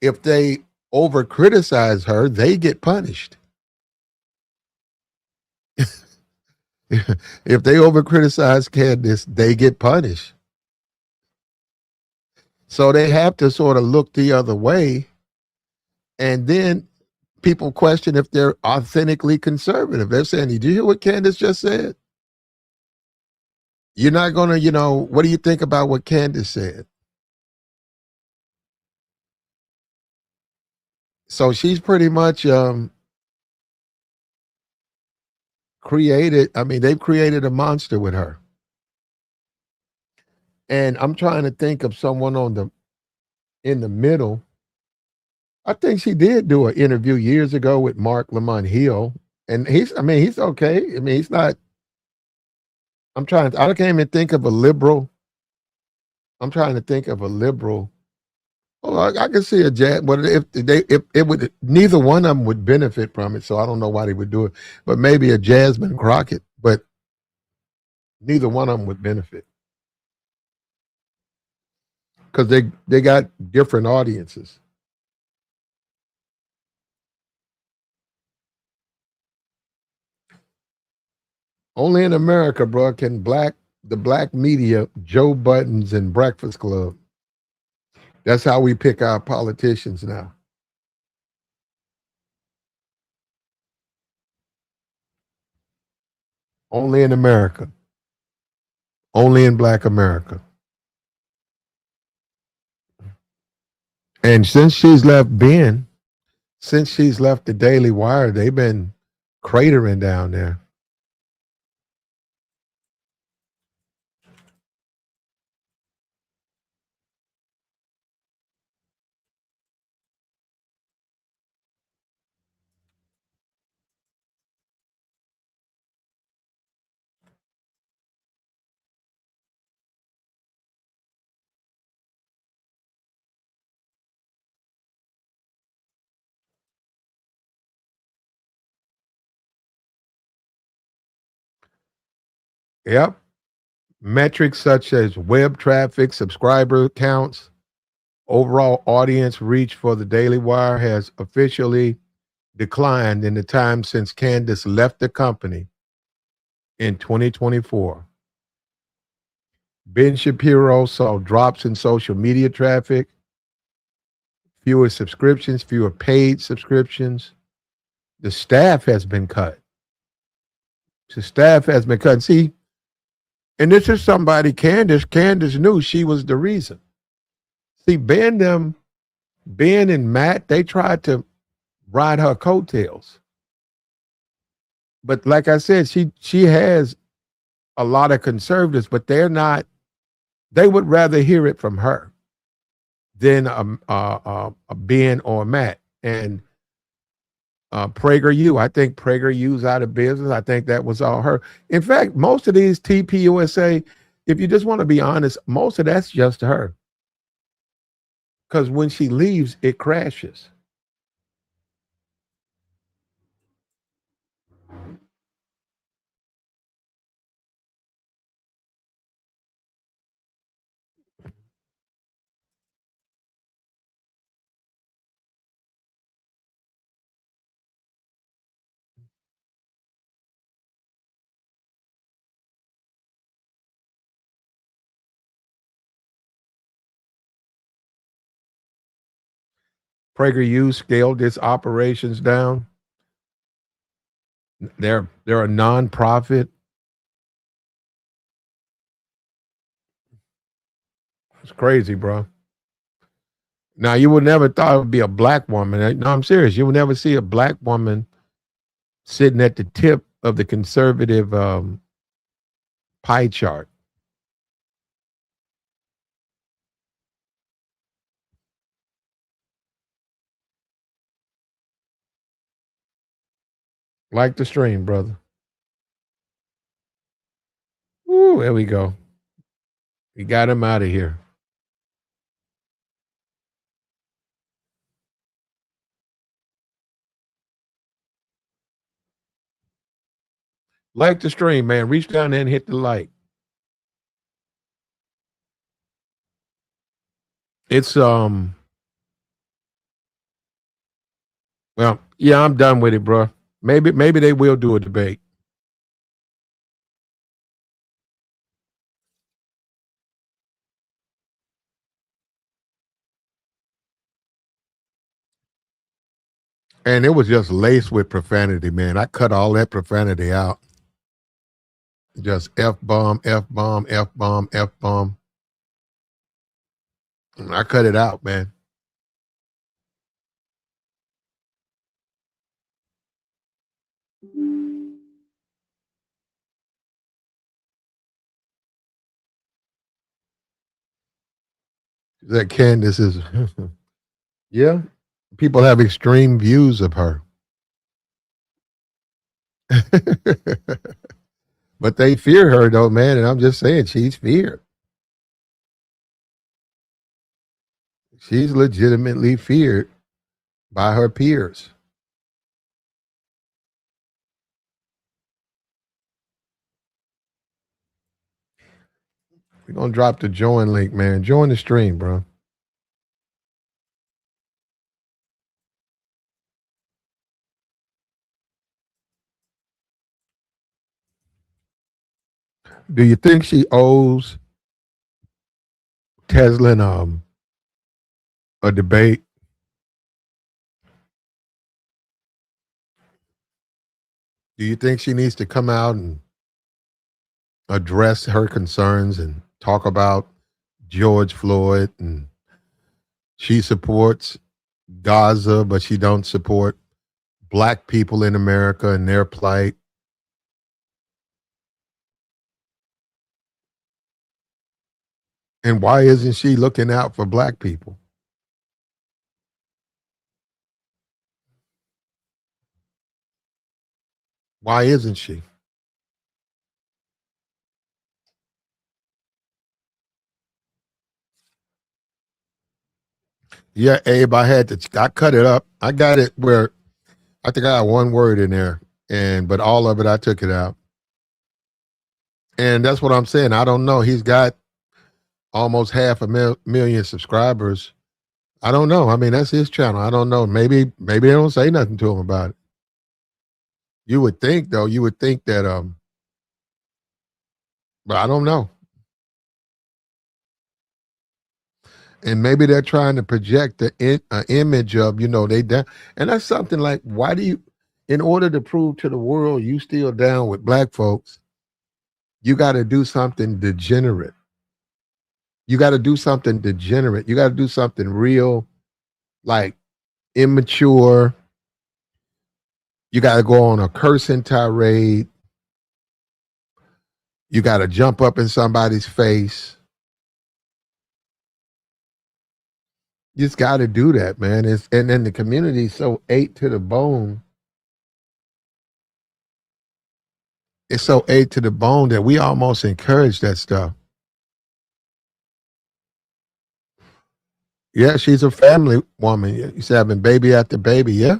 If they over criticize her, they get punished. If they over criticize Candace, they get punished. So they have to sort of look the other way. And then people question if they're authentically conservative. They're saying, did you hear what Candace just said? You're not going to, what do you think about what Candace said? So she's pretty much they've created a monster with her. And I'm trying to think of someone in the middle. I think she did do an interview years ago with Mark Lamont Hill. And he's okay. He's not, I can't even think of a liberal. I'm trying to think of a liberal. Oh, I can see a jazz, but if it would, neither one of them would benefit from it. So I don't know why they would do it. But maybe a Jasmine Crockett, but neither one of them would benefit because they got different audiences. Only in America, bro, can the black media, Joe Buttons and Breakfast Club. That's how we pick our politicians now. Only in America. Only in Black America. And since she's left the Daily Wire, they've been cratering down there. Yep. Metrics such as web traffic, subscriber counts, overall audience reach for the Daily Wire has officially declined in the time since Candace left the company in 2024. Ben Shapiro saw drops in social media traffic, fewer subscriptions, fewer paid subscriptions. The staff has been cut. The staff has been cut. See, and this is somebody Candace knew she was the reason. See, Ben and Matt, they tried to ride her coattails. But like I said, she has a lot of conservatives, but they would rather hear it from her than a Ben or a Matt. And PragerU, I think PragerU's out of business. I think that was all her. In fact, most of these TPUSA, if you just want to be honest, most of that's just her. Because when she leaves, it crashes. PragerU scaled its operations down. They're a nonprofit. It's crazy, bro. Now you would never thought it would be a black woman. No, I'm serious. You would never see a black woman sitting at the tip of the conservative pie chart. Like the stream, brother. Woo, there we go. We got him out of here. Like the stream, man. Reach down there and hit the like. It's well, yeah, I'm done with it, bro. Maybe they will do a debate. And it was just laced with profanity, man. I cut all that profanity out. Just F-bomb, F-bomb, F-bomb, F-bomb. I cut it out, man. That Candace is, yeah. People have extreme views of her. But they fear her, though, man. And I'm just saying, she's feared. She's legitimately feared by her peers. We're going to drop the join link, man. Join the stream, bro. Do you think she owes Tezlyn a debate? Do you think she needs to come out and address her concerns and talk about George Floyd, and she supports Gaza, but she don't support black people in America and their plight? And why isn't she looking out for black people? Why isn't she? Yeah, Abe, I cut it up. I got it where I think I got one word in there, but all of it, I took it out. And that's what I'm saying. I don't know. He's got almost half a million subscribers. I don't know. I mean, that's his channel. I don't know. Maybe they don't say nothing to him about it. You would think, though. You would think that, but I don't know. And maybe they're trying to project the image of, and that's something like, why do you, in order to prove to the world you still down with black folks, you got to do something degenerate. You got to do something degenerate. You got to do something real, like immature. You got to go on a cursing tirade. You got to jump up in somebody's face. You just got to do that, man. And then the community's so ate to the bone. It's so ate to the bone that we almost encourage that stuff. Yeah, she's a family woman. She's having baby after baby, yeah.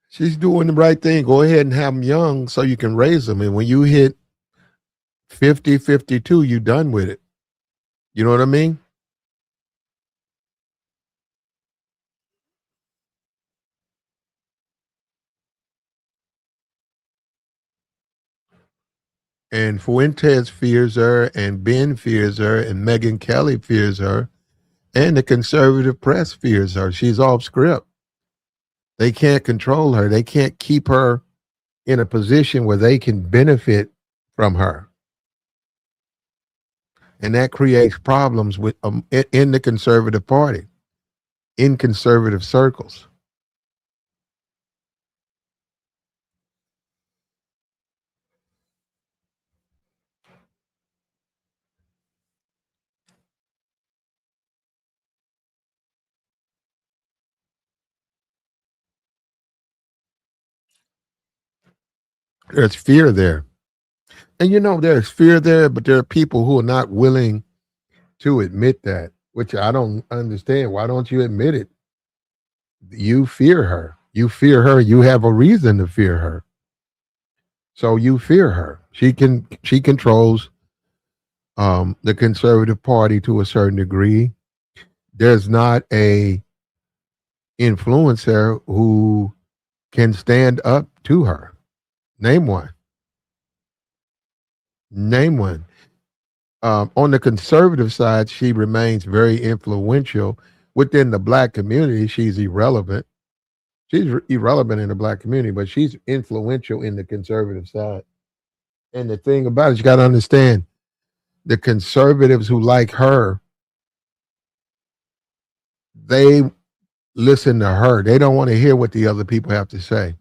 She's doing the right thing. Go ahead and have them young so you can raise them. And when you hit 50, 52, you done with it. You know what I mean? And Fuentes fears her, and Ben fears her, and Megyn Kelly fears her, and the conservative press fears her. She's off script. They can't control her. They can't keep her in a position where they can benefit from her. And that creates problems with in the conservative party, in conservative circles. There's fear there. And there's fear there, but there are people who are not willing to admit that, which I don't understand. Why don't you admit it? You fear her. You fear her. You have a reason to fear her. So you fear her. She controls the conservative party to a certain degree. There's not a influencer who can stand up to her. Name one. Name one. On the conservative side, she remains very influential. Within the black community, she's irrelevant. She's irrelevant in the black community, but she's influential in the conservative side. And the thing about it, you got to understand, the conservatives who like her, they listen to her. They don't want to hear what the other people have to say.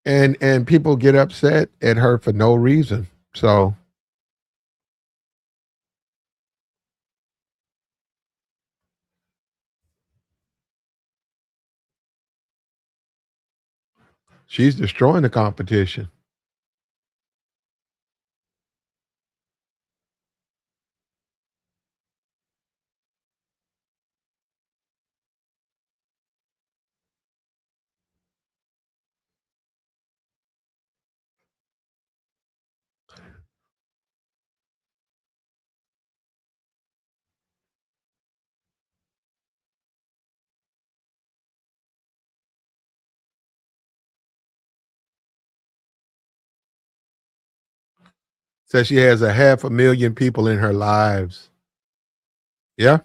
And people get upset at her for no reason. So she's destroying the competition. Says she has 500,000 people in her lives. Yeah.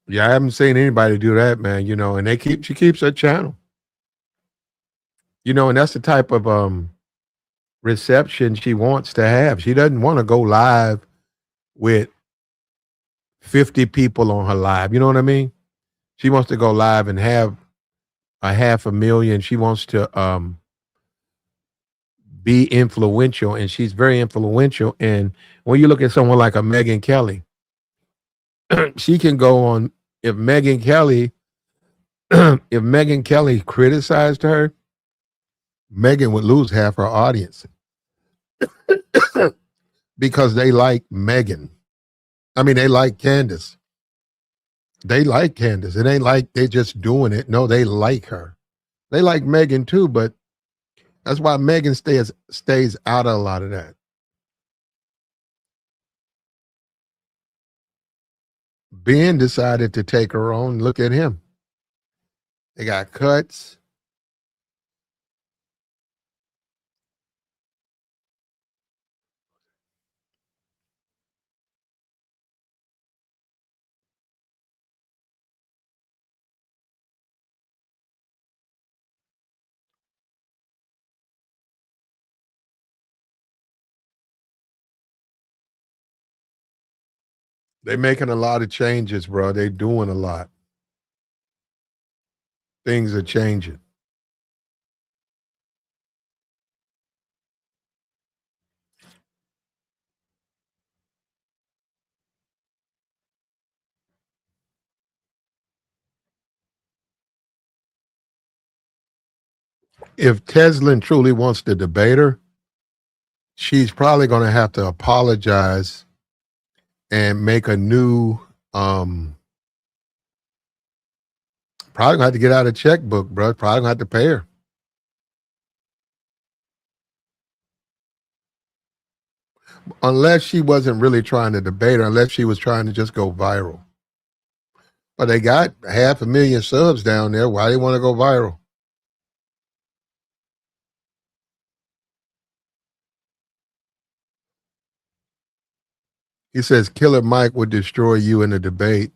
Yeah, I haven't seen anybody do that, man, and she keeps her channel. And that's the type of reception she wants to have. She doesn't want to go live with 50 people on her live. You know what I mean? She wants to go live and have 500,000. She wants to be influential, and she's very influential. And when you look at someone like a Megyn Kelly, she can go on. If Megyn Kelly criticized her, Megyn would lose half her audience because they like Megyn. I mean, they like Candace. They like Candace. It ain't like they just doing it. No, they like her. They like Megyn too, but that's why Megyn stays out of a lot of that. Ben decided to take her on. Look at him. They got cuts. They're making a lot of changes, bro. They're doing a lot. Things are changing. If Tezlyn truly wants to debate her, she's probably going to have to apologize and make a new, probably going to have to get out a checkbook, bro. Probably going to have to pay her. unless she wasn't really trying to debate, or unless she was trying to just go viral. But they got 500,000 subs down there. Why they want to go viral? He says Killer Mike would destroy you in a debate.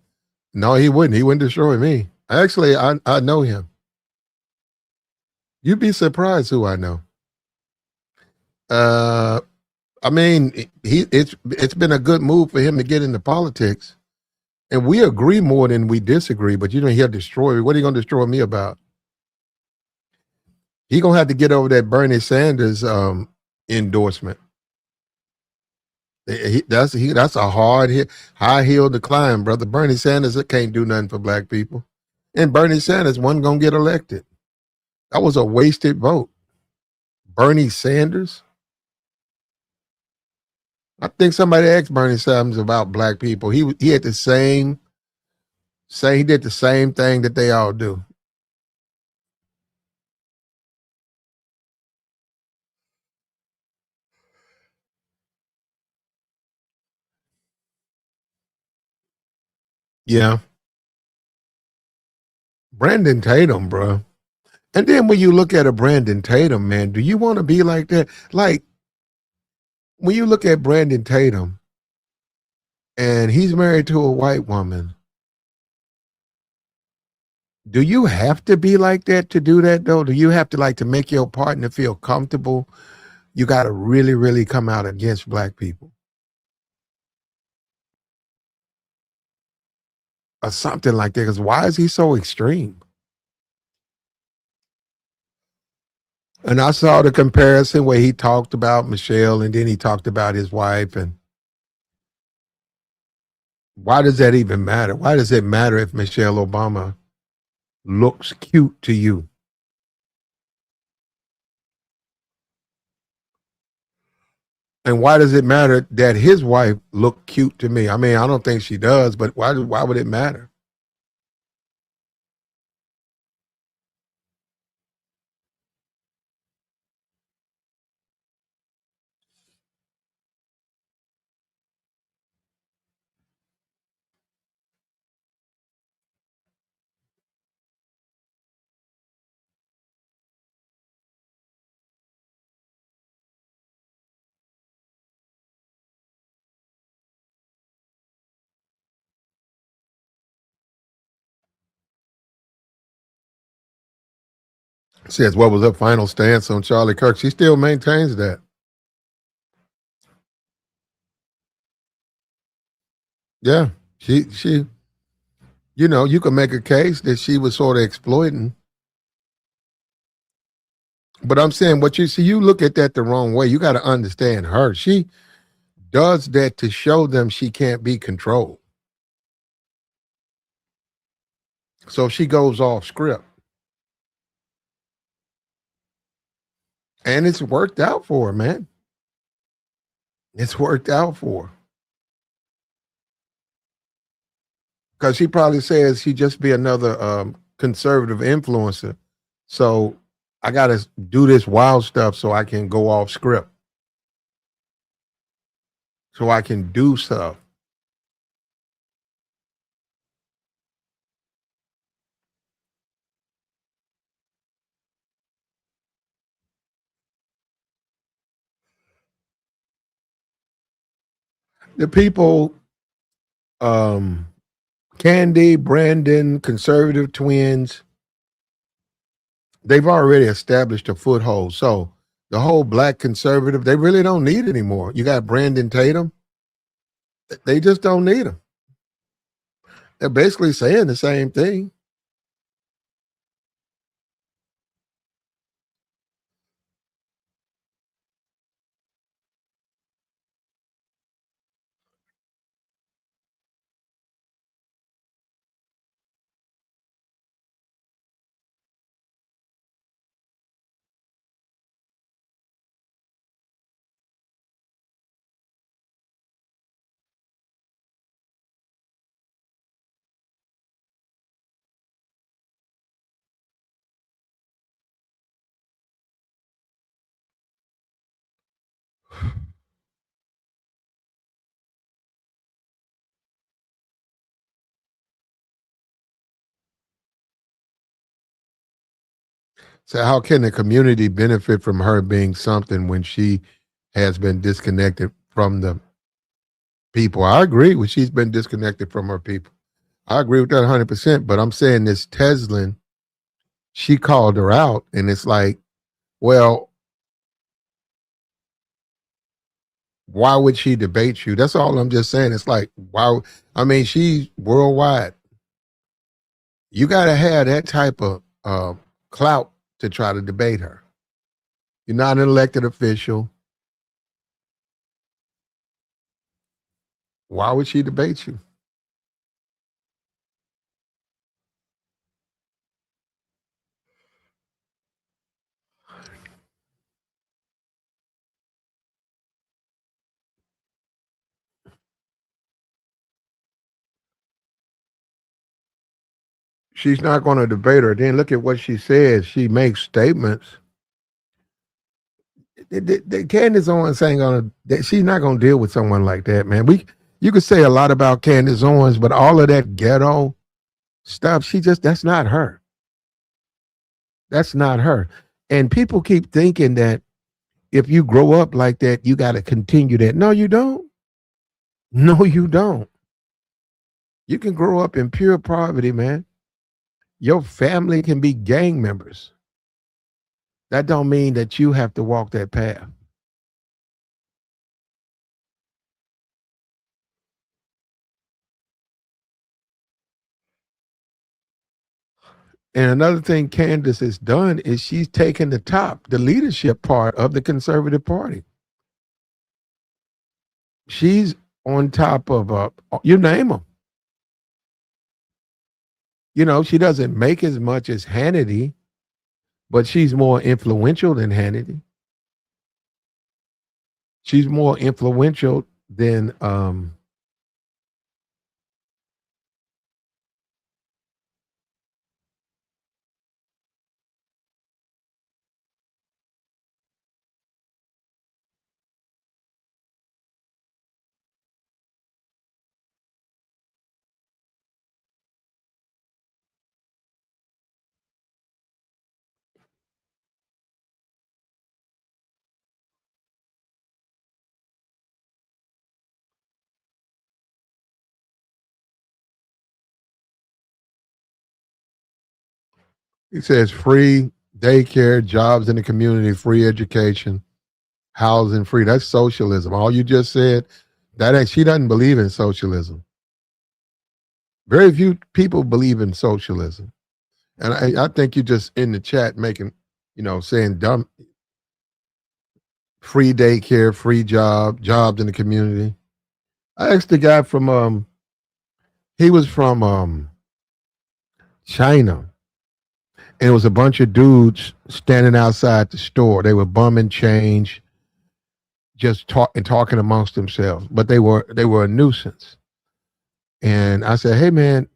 No, he wouldn't. He wouldn't destroy me. Actually, I know him. You'd be surprised who I know. I mean, it's been a good move for him to get into politics. And we agree more than we disagree, but you know he'll destroy me. What are you gonna destroy me about? He gonna have to get over that Bernie Sanders endorsement. That's a high hill to climb, brother. Bernie Sanders can't do nothing for black people, and Bernie Sanders wasn't gonna get elected. That was a wasted vote. Bernie Sanders. I think somebody asked Bernie Sanders about black people. He had the same he did the same thing that they all do. Yeah. Brandon Tatum, bro. And then when you look at a Brandon Tatum, man, do you want to be like that? Like when you look at Brandon Tatum and he's married to a white woman, do you have to be like that to do that though? Do you have to like to make your partner feel comfortable? You got to really, really come out against black people or something like that. Because why is he so extreme? And I saw the comparison where he talked about Michelle and then he talked about his wife. And why does that even matter? Why does it matter if Michelle Obama looks cute to you? And why does it matter that his wife looked cute to me? I mean, I don't think she does, but why would it matter? Says what was her final stance on Charlie Kirk? She still maintains that. Yeah. She you know, you can make a case that she was sort of exploiting. But I'm saying what you see, you look at that the wrong way. You got to understand her. She does that to show them she can't be controlled. So she goes off script. And it's worked out for her, man. It's worked out for her. Because she probably says she just be another conservative influencer. So I got to do this wild stuff so I can go off script. So I can do stuff. The people, Candy, Brandon, conservative twins, they've already established a foothold. So the whole black conservative, they really don't need anymore. You got Brandon Tatum. They just don't need him. They're basically saying the same thing. So how can the community benefit from her being something when she has been disconnected from the people? I agree with she's been disconnected from her people. I agree with that 100%. But I'm saying this Tezlyn, she called her out, and it's like, well, why would she debate you? That's all I'm just saying. It's like, why? I mean, she's worldwide. You got to have that type of clout to try to debate her. You're not an elected official. Why would she debate you? She's not going to debate her. Then look at what she says. She makes statements. Candace Owens ain't gonna. She's not gonna deal with someone like that, man. You could say a lot about Candace Owens, but all of that ghetto stuff, that's not her. That's not her. And people keep thinking that if you grow up like that, you got to continue that. No, you don't. No, you don't. You can grow up in pure poverty, man. Your family can be gang members. That don't mean that you have to walk that path. And another thing Candace has done is she's taken the leadership part of the conservative party. She's on top of, you name them. You know, she doesn't make as much as Hannity, but she's more influential than Hannity. She's more influential than it says free daycare, jobs in the community, free education, housing free. That's socialism. All you just said, she doesn't believe in socialism. Very few people believe in socialism. And I think you just in the chat making, saying dumb, free daycare, free jobs in the community. I asked the guy from, he was from China. And it was a bunch of dudes standing outside the store. They were bumming change, just talking amongst themselves. But they were a nuisance. And I said, "Hey man,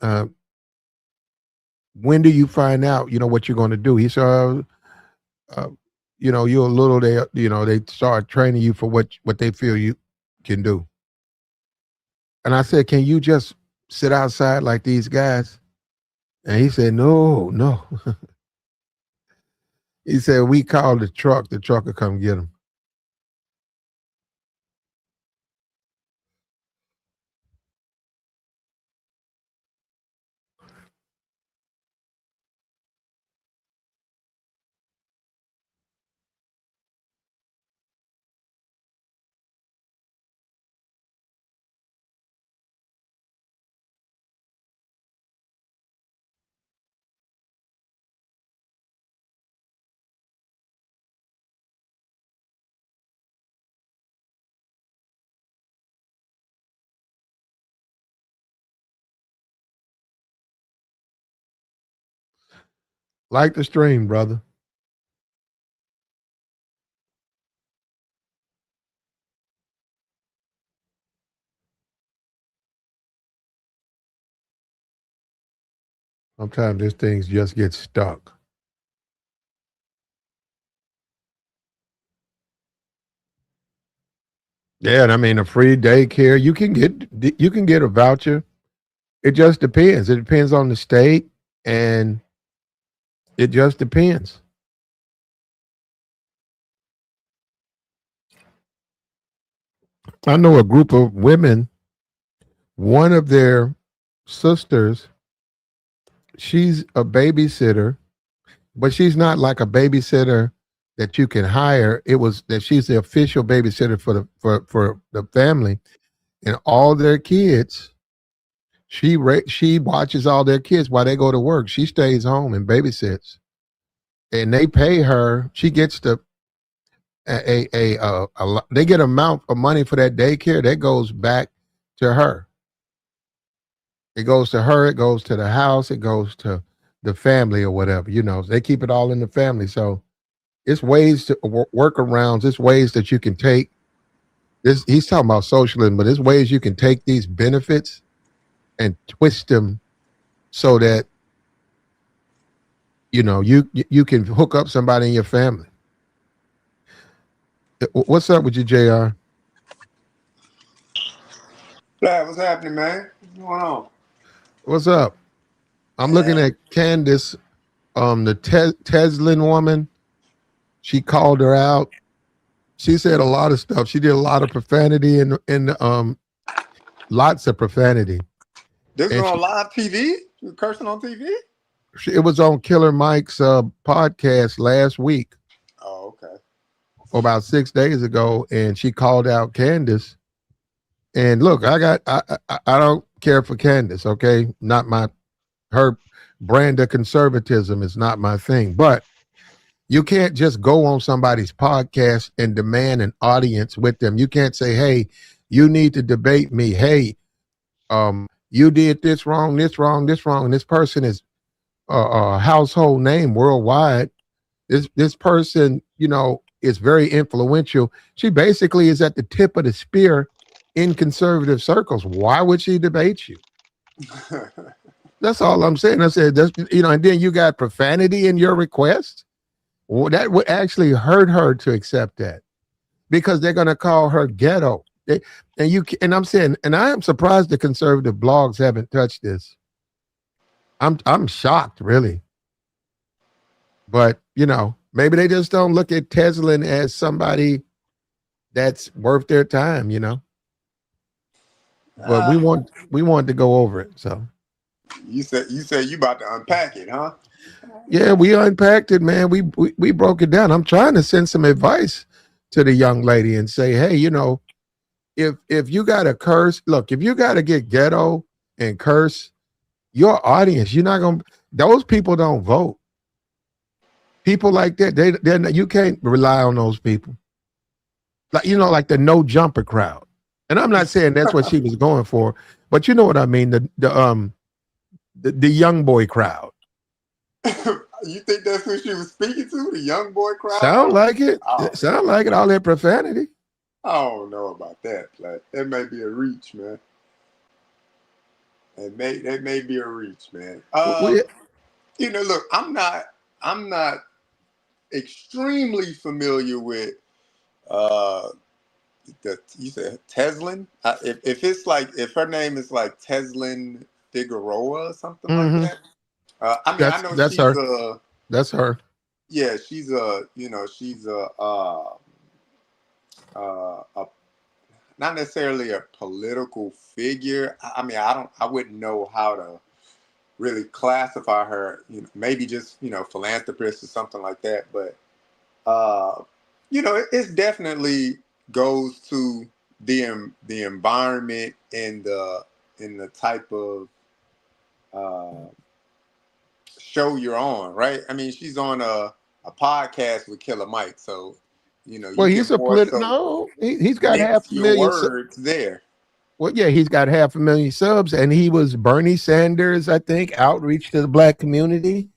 when do you find out? What you're going to do?" He said, "You're a little. They start training you for what they feel you can do." And I said, "Can you just sit outside like these guys?" And he said, "No, no." He said, "We call the truck will come get them." Like the stream, brother. Sometimes these things just get stuck. Yeah, and I mean a free daycare, you can get a voucher. It just depends. It depends on the state, and it just depends. I know a group of women, one of their sisters, she's a babysitter, but she's not like a babysitter that you can hire. It was that she's the official babysitter for the family and all their kids. She watches all their kids while they go to work. She stays home and babysits, and they pay her. She gets they get amount of money for that daycare that goes back to her. It goes to her. It goes to the house. It goes to the family or whatever. They keep it all in the family. So it's ways to work around. It's ways that you can take this. He's talking about socialism, but it's ways you can take these benefits and twist them so that you can hook up somebody in your family. What's up with you, JR? What's happening, man? What's going on? What's up? I'm looking at Candace, the Tezlyn woman. She called her out. She said a lot of stuff. She did a lot of profanity and lots of profanity. This is on live TV? You were cursing on TV? It was on Killer Mike's podcast last week. Oh, okay. About 6 days ago, and she called out Candace. And look, I don't care for Candace, okay? Her brand of conservatism is not my thing. But you can't just go on somebody's podcast and demand an audience with them. You can't say, hey, you need to debate me. Hey, you did this wrong, this wrong, this wrong. And this person is a household name worldwide. This person, is very influential. She basically is at the tip of the spear in conservative circles. Why would she debate you? That's all I'm saying. I said, and then you got profanity in your request. Well, that would actually hurt her to accept that because they're going to call her ghetto. And I'm saying, and I am surprised the conservative blogs haven't touched this. I'm shocked, really. But maybe they just don't look at Tezlyn as somebody that's worth their time, But we want to go over it. So you said you about to unpack it, huh? Yeah, we unpacked it, man. We broke it down. I'm trying to send some advice to the young lady and say, hey, if you got to curse, look, if you got to get ghetto and curse, your audience, you're not going to, those people don't vote. People like that, you can't rely on those people. Like the no jumper crowd. And I'm not saying that's what she was going for, but you know what I mean? The young boy crowd. You think that's who she was speaking to? The young boy crowd? Sound like it. Sound like it. All that profanity. I don't know about that. Like, that may be a reach, man. That may be a reach, man. Look, I'm not extremely familiar with you said Tezlyn. If her name is like Tezlyn Figaro or something like that. I know that's she's her. That's her. Yeah, she's a not necessarily a political figure. I wouldn't know how to really classify her. Maybe just philanthropist or something like that. But it definitely goes to the environment and the type of show you're on, right? I mean, she's on a podcast with Killer Mike, so well, he's a political. No, he's got half a million words there. Well, yeah, he's got 500,000 subs, and he was Bernie Sanders, I think, outreach to the black community.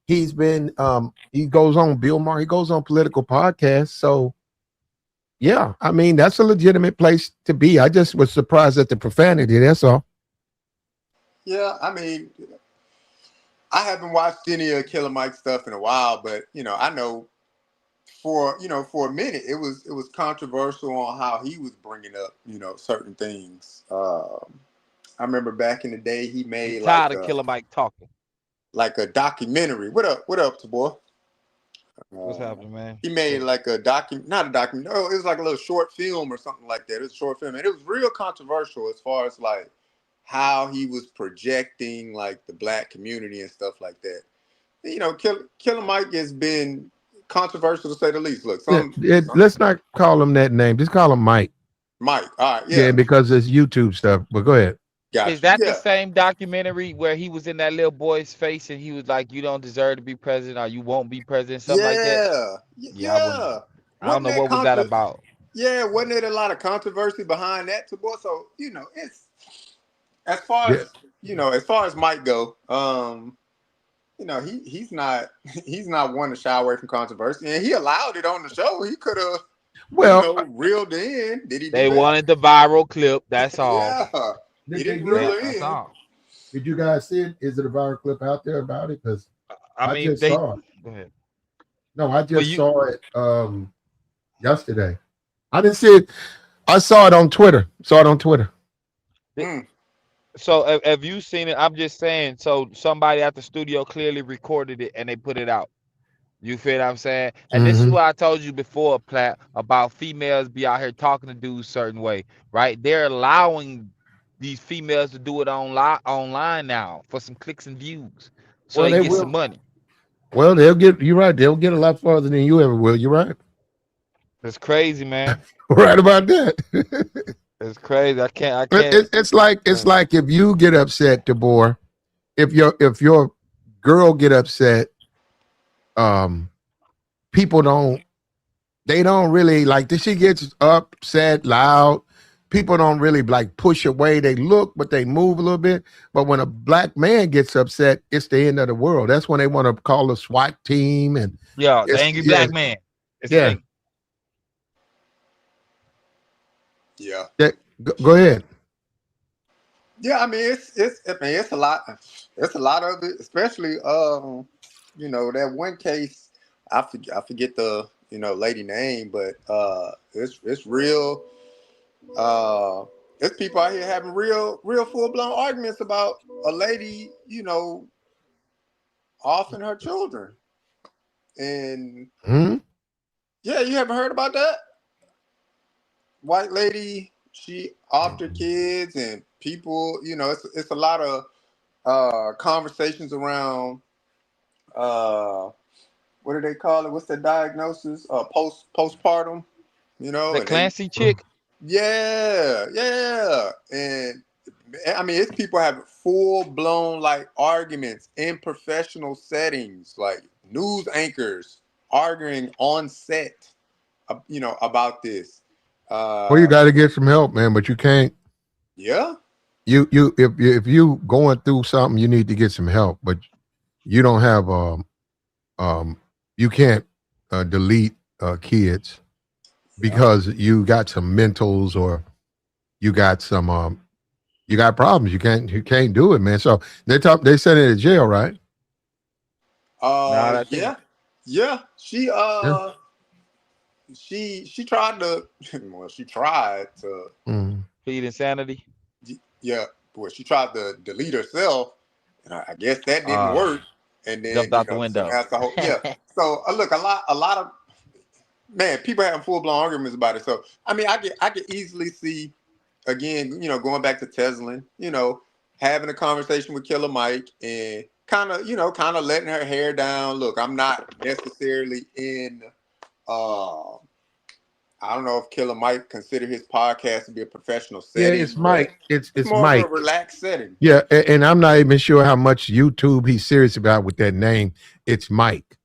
He's been he goes on Bill Maher, he goes on political podcasts. So yeah, I mean, that's a legitimate place to be. I just was surprised at the profanity, that's all. Yeah, I mean, I haven't watched any of Killer Mike stuff in a while, but I know for a minute it was controversial on how he was bringing up certain things. I remember back in the day he made tired of Killer Mike talking, like a documentary. What up, boy? What's happening, man? He made like a not a document. No, it was like a little short film or something like that. It was a short film, and it was real controversial as far as like how he was projecting like the black community and stuff like that. You know, Killer Mike has been controversial to say the least. Look, let's not call him that name. Just call him Mike. Mike. All right. Yeah, because it's YouTube stuff. But go ahead. Gotcha. Is that the same documentary where he was in that little boy's face and he was like, "You don't deserve to be president, or you won't be president," something like that? Yeah. I don't know what was that about. Yeah, wasn't it a lot of controversy behind that too, boy? So you know, it's as far as Mike go, you know, he's not one to shy away from controversy, and he allowed it on the show. He could have reeled in. Did he? They wanted the viral clip. That's all. Yeah. That's all. Did you guys see it? Is it a viral clip out there about it? Because I just saw it. Go ahead. No, I just saw it yesterday. I didn't see it. I saw it on Twitter. So have you seen it? I'm just saying. So somebody at the studio clearly recorded it and they put it out. You feel what I'm saying? And this is what I told you before, Platt, about females be out here talking to dudes certain way, right? They're allowing these females to do it online now for some clicks and views, so they get some money. Well, you're right. They'll get a lot farther than you ever will. You're right. That's crazy, man. Right about that. It's crazy. I can't. It's like if you get upset, DeBoer, if your girl get upset, people don't really like this. She gets upset loud. People don't really like push away. They look, but they move a little bit. But when a black man gets upset, it's the end of the world. That's when they want to call a SWAT team and the angry black man. Yeah. Go ahead. Yeah, I mean it's a lot. It's a lot of it, especially you know, that one case. I forget the lady name, but it's real. There's people out here having real full-blown arguments about a lady, offing her children. And yeah, you haven't heard about that? White lady, she offed her kids, and people, it's a lot of conversations around what do they call it? What's the diagnosis? Postpartum, The Clancy chick. Yeah. And I mean, it's people having full-blown like arguments in professional settings, like news anchors arguing on set, about this. Well, you got to get some help, man, but you can't. Yeah. If you going through something, you need to get some help, but you don't have you can't delete kids because you got some mentals or you got some you got problems. You can't do it, man. So they sent it to jail, right? Yeah. She she tried to plead insanity. Yeah, boy, she tried to delete herself, and I guess that didn't work. And then jumped out the window. So look, a lot of man, people having full blown arguments about it. So I mean, I could easily see, again, going back to Tezlyn, having a conversation with Killer Mike and kind of letting her hair down. Look, I'm not necessarily in. I don't know if Killer Mike consider his podcast to be a professional setting. Yeah, it's Mike. It's more Mike. of a relaxed setting. Yeah, and I'm not even sure how much YouTube he's serious about with that name. It's Mike,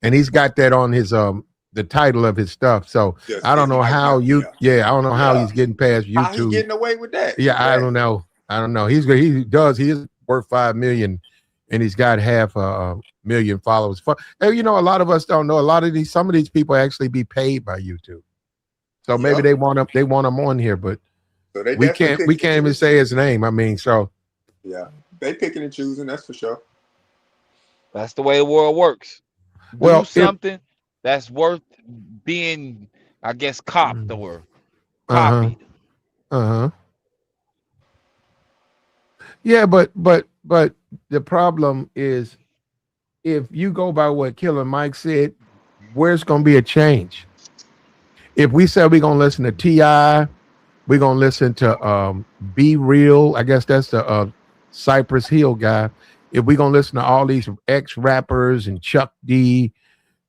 and he's got that on his the title of his stuff. So yes, I don't know how I don't know how he's getting past YouTube. How he's getting away with that? Yeah, right. I don't know. He is worth 5 million, and he's got half a million followers. A lot of us don't know. Some of these people actually be paid by YouTube. So maybe they want him on here, but we can't even say his name. I mean, so yeah, they picking and choosing, that's for sure. That's the way the world works. Do something that's worth being, I guess, copied or copied. Yeah, but the problem is, if you go by what Killer Mike said, where's going to be a change? If we say we're going to listen to T.I., we're going to listen to Be Real. I guess that's the Cypress Hill guy. If we're going to listen to all these ex-rappers and Chuck D,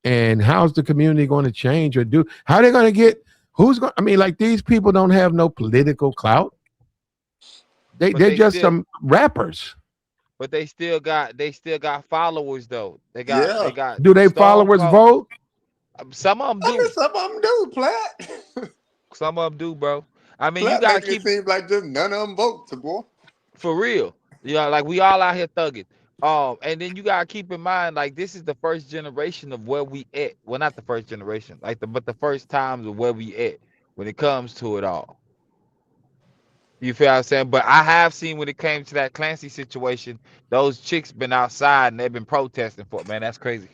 and how's the community going to change or do? How are they going to get, who's going, I mean, like these people don't have no political clout. They're just some rappers. But they still got followers though. They Yeah. got Do they Stone followers Cold. vote? Some of them I do. mean, some of them do, Platt. Some of them do, bro. I mean, you Platt gotta making keep it seem like just none of them vote, boy. for real. Yeah, like we all out here thugging. And then you gotta keep in mind, like this is the first generation of where we at. Well, not the first generation, but the first times of where we at when it comes to it all. You feel what I'm saying? But I have seen when it came to that Clancy situation, those chicks been outside and they've been protesting for it. Man, that's crazy.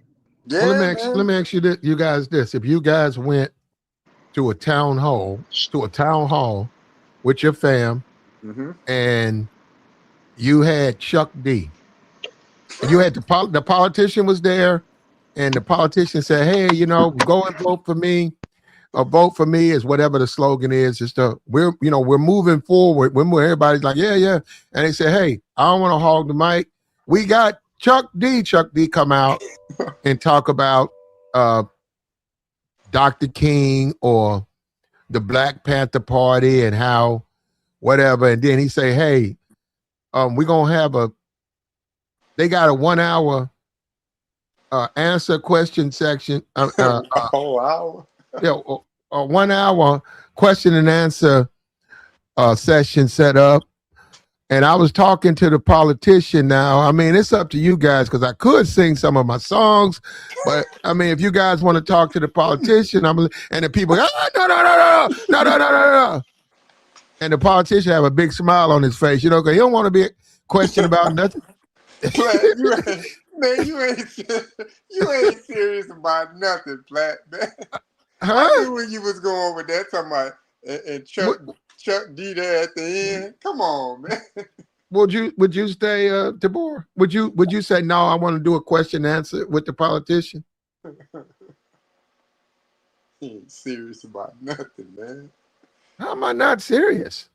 Well, Yeah, man. let me ask you this, you guys this. If you guys went to a town hall with your fam, and you had Chuck D, you had the politician was there, and the politician said, "Hey, you know, go and vote for me. A vote for me is whatever the slogan is. It's we're moving forward." When everybody's like, yeah, and they say, "Hey, I don't want to hog the mic. We got Chuck D come out and talk about Dr. King or the Black Panther Party and how whatever." And then he say, "Hey, we're gonna have they got a 1 hour answer question section. Whole hour. Yeah, a 1 hour question and answer session set up." And I was talking to the politician now. I mean, it's up to you guys because I could sing some of my songs, but I mean, if you guys want to talk to the politician, and the people, no. And the politician have a big smile on his face, because he don't want to be questioned about nothing. Platt, you ain't serious about nothing, Platt, man. Huh? I knew where you was going with that. Talking about and Chuck D there at the end. Come on, man. Would you stay, Tabor? Would you say no? I want to do a question and answer with the politician. He ain't serious about nothing, man. How am I not serious?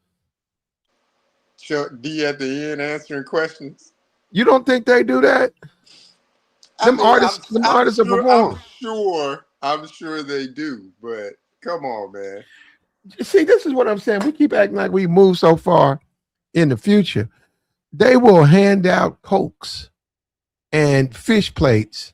Chuck D at the end answering questions. You don't think they do that? Artists are performing. I'm sure they do, but come on, man. See, this is what I'm saying. We keep acting like we move so far in the future. They will hand out Cokes and fish plates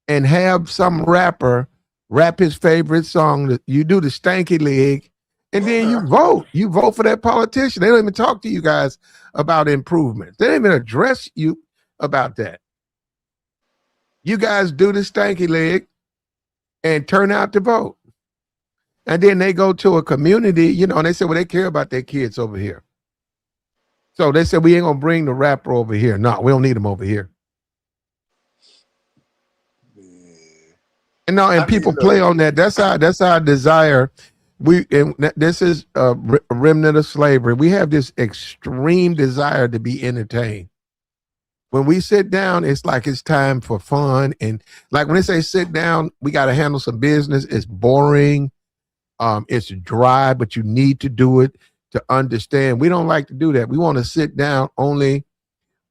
and have some rapper rap his favorite song. You do the stanky leg, and then you vote. You vote for that politician. They don't even talk to you guys about improvements. They don't even address you about that. You guys do the stanky leg and turn out to vote. And then they go to a community, and they say, well, they care about their kids over here. So they said, we ain't going to bring the rapper over here. No, we don't need him over here. Yeah. And people play on that. That's our desire. This is a remnant of slavery. We have this extreme desire to be entertained. When we sit down, it's like it's time for fun. And like when they say sit down, we got to handle some business. It's boring. It's dry, but you need to do it to understand. We don't like to do that. We want to sit down only.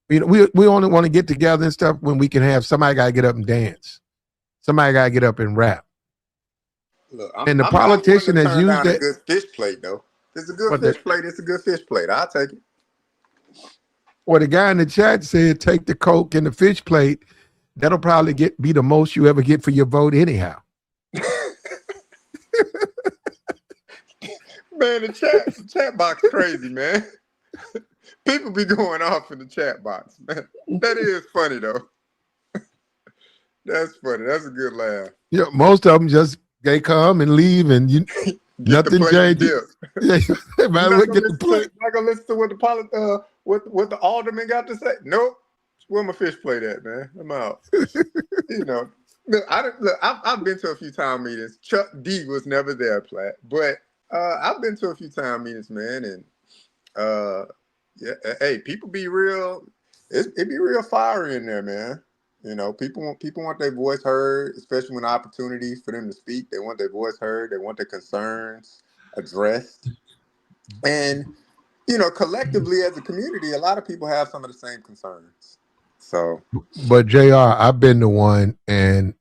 We only want to get together and stuff when we can have somebody got to get up and dance. Somebody got to get up and rap. Look, and the politician has used a good fish plate, though. It's a good fish plate. It's a good fish plate. I'll take it. Well, the guy in the chat said, take the Coke and the fish plate. That'll probably be the most you ever get for your vote anyhow. Man, the chat box crazy, man. People be going off in the chat box, man. That is funny, though. That's funny. That's a good laugh. Yeah, most of them they come and leave, and nothing changes. Yeah, not gonna listen to what the what the alderman got to say. Nope. Where my fish plate at, man? I'm out. Look, I've been to a few town meetings. Chuck D was never there, Platt, but I've been to a few town meetings, man, and hey, people be real. It be real fiery in there, man. You know, people want their voice heard, especially when opportunities for them to speak. They want their voice heard. They want their concerns addressed. And you know, collectively as a community, a lot of people have some of the same concerns. So, but JR, I've been the one, and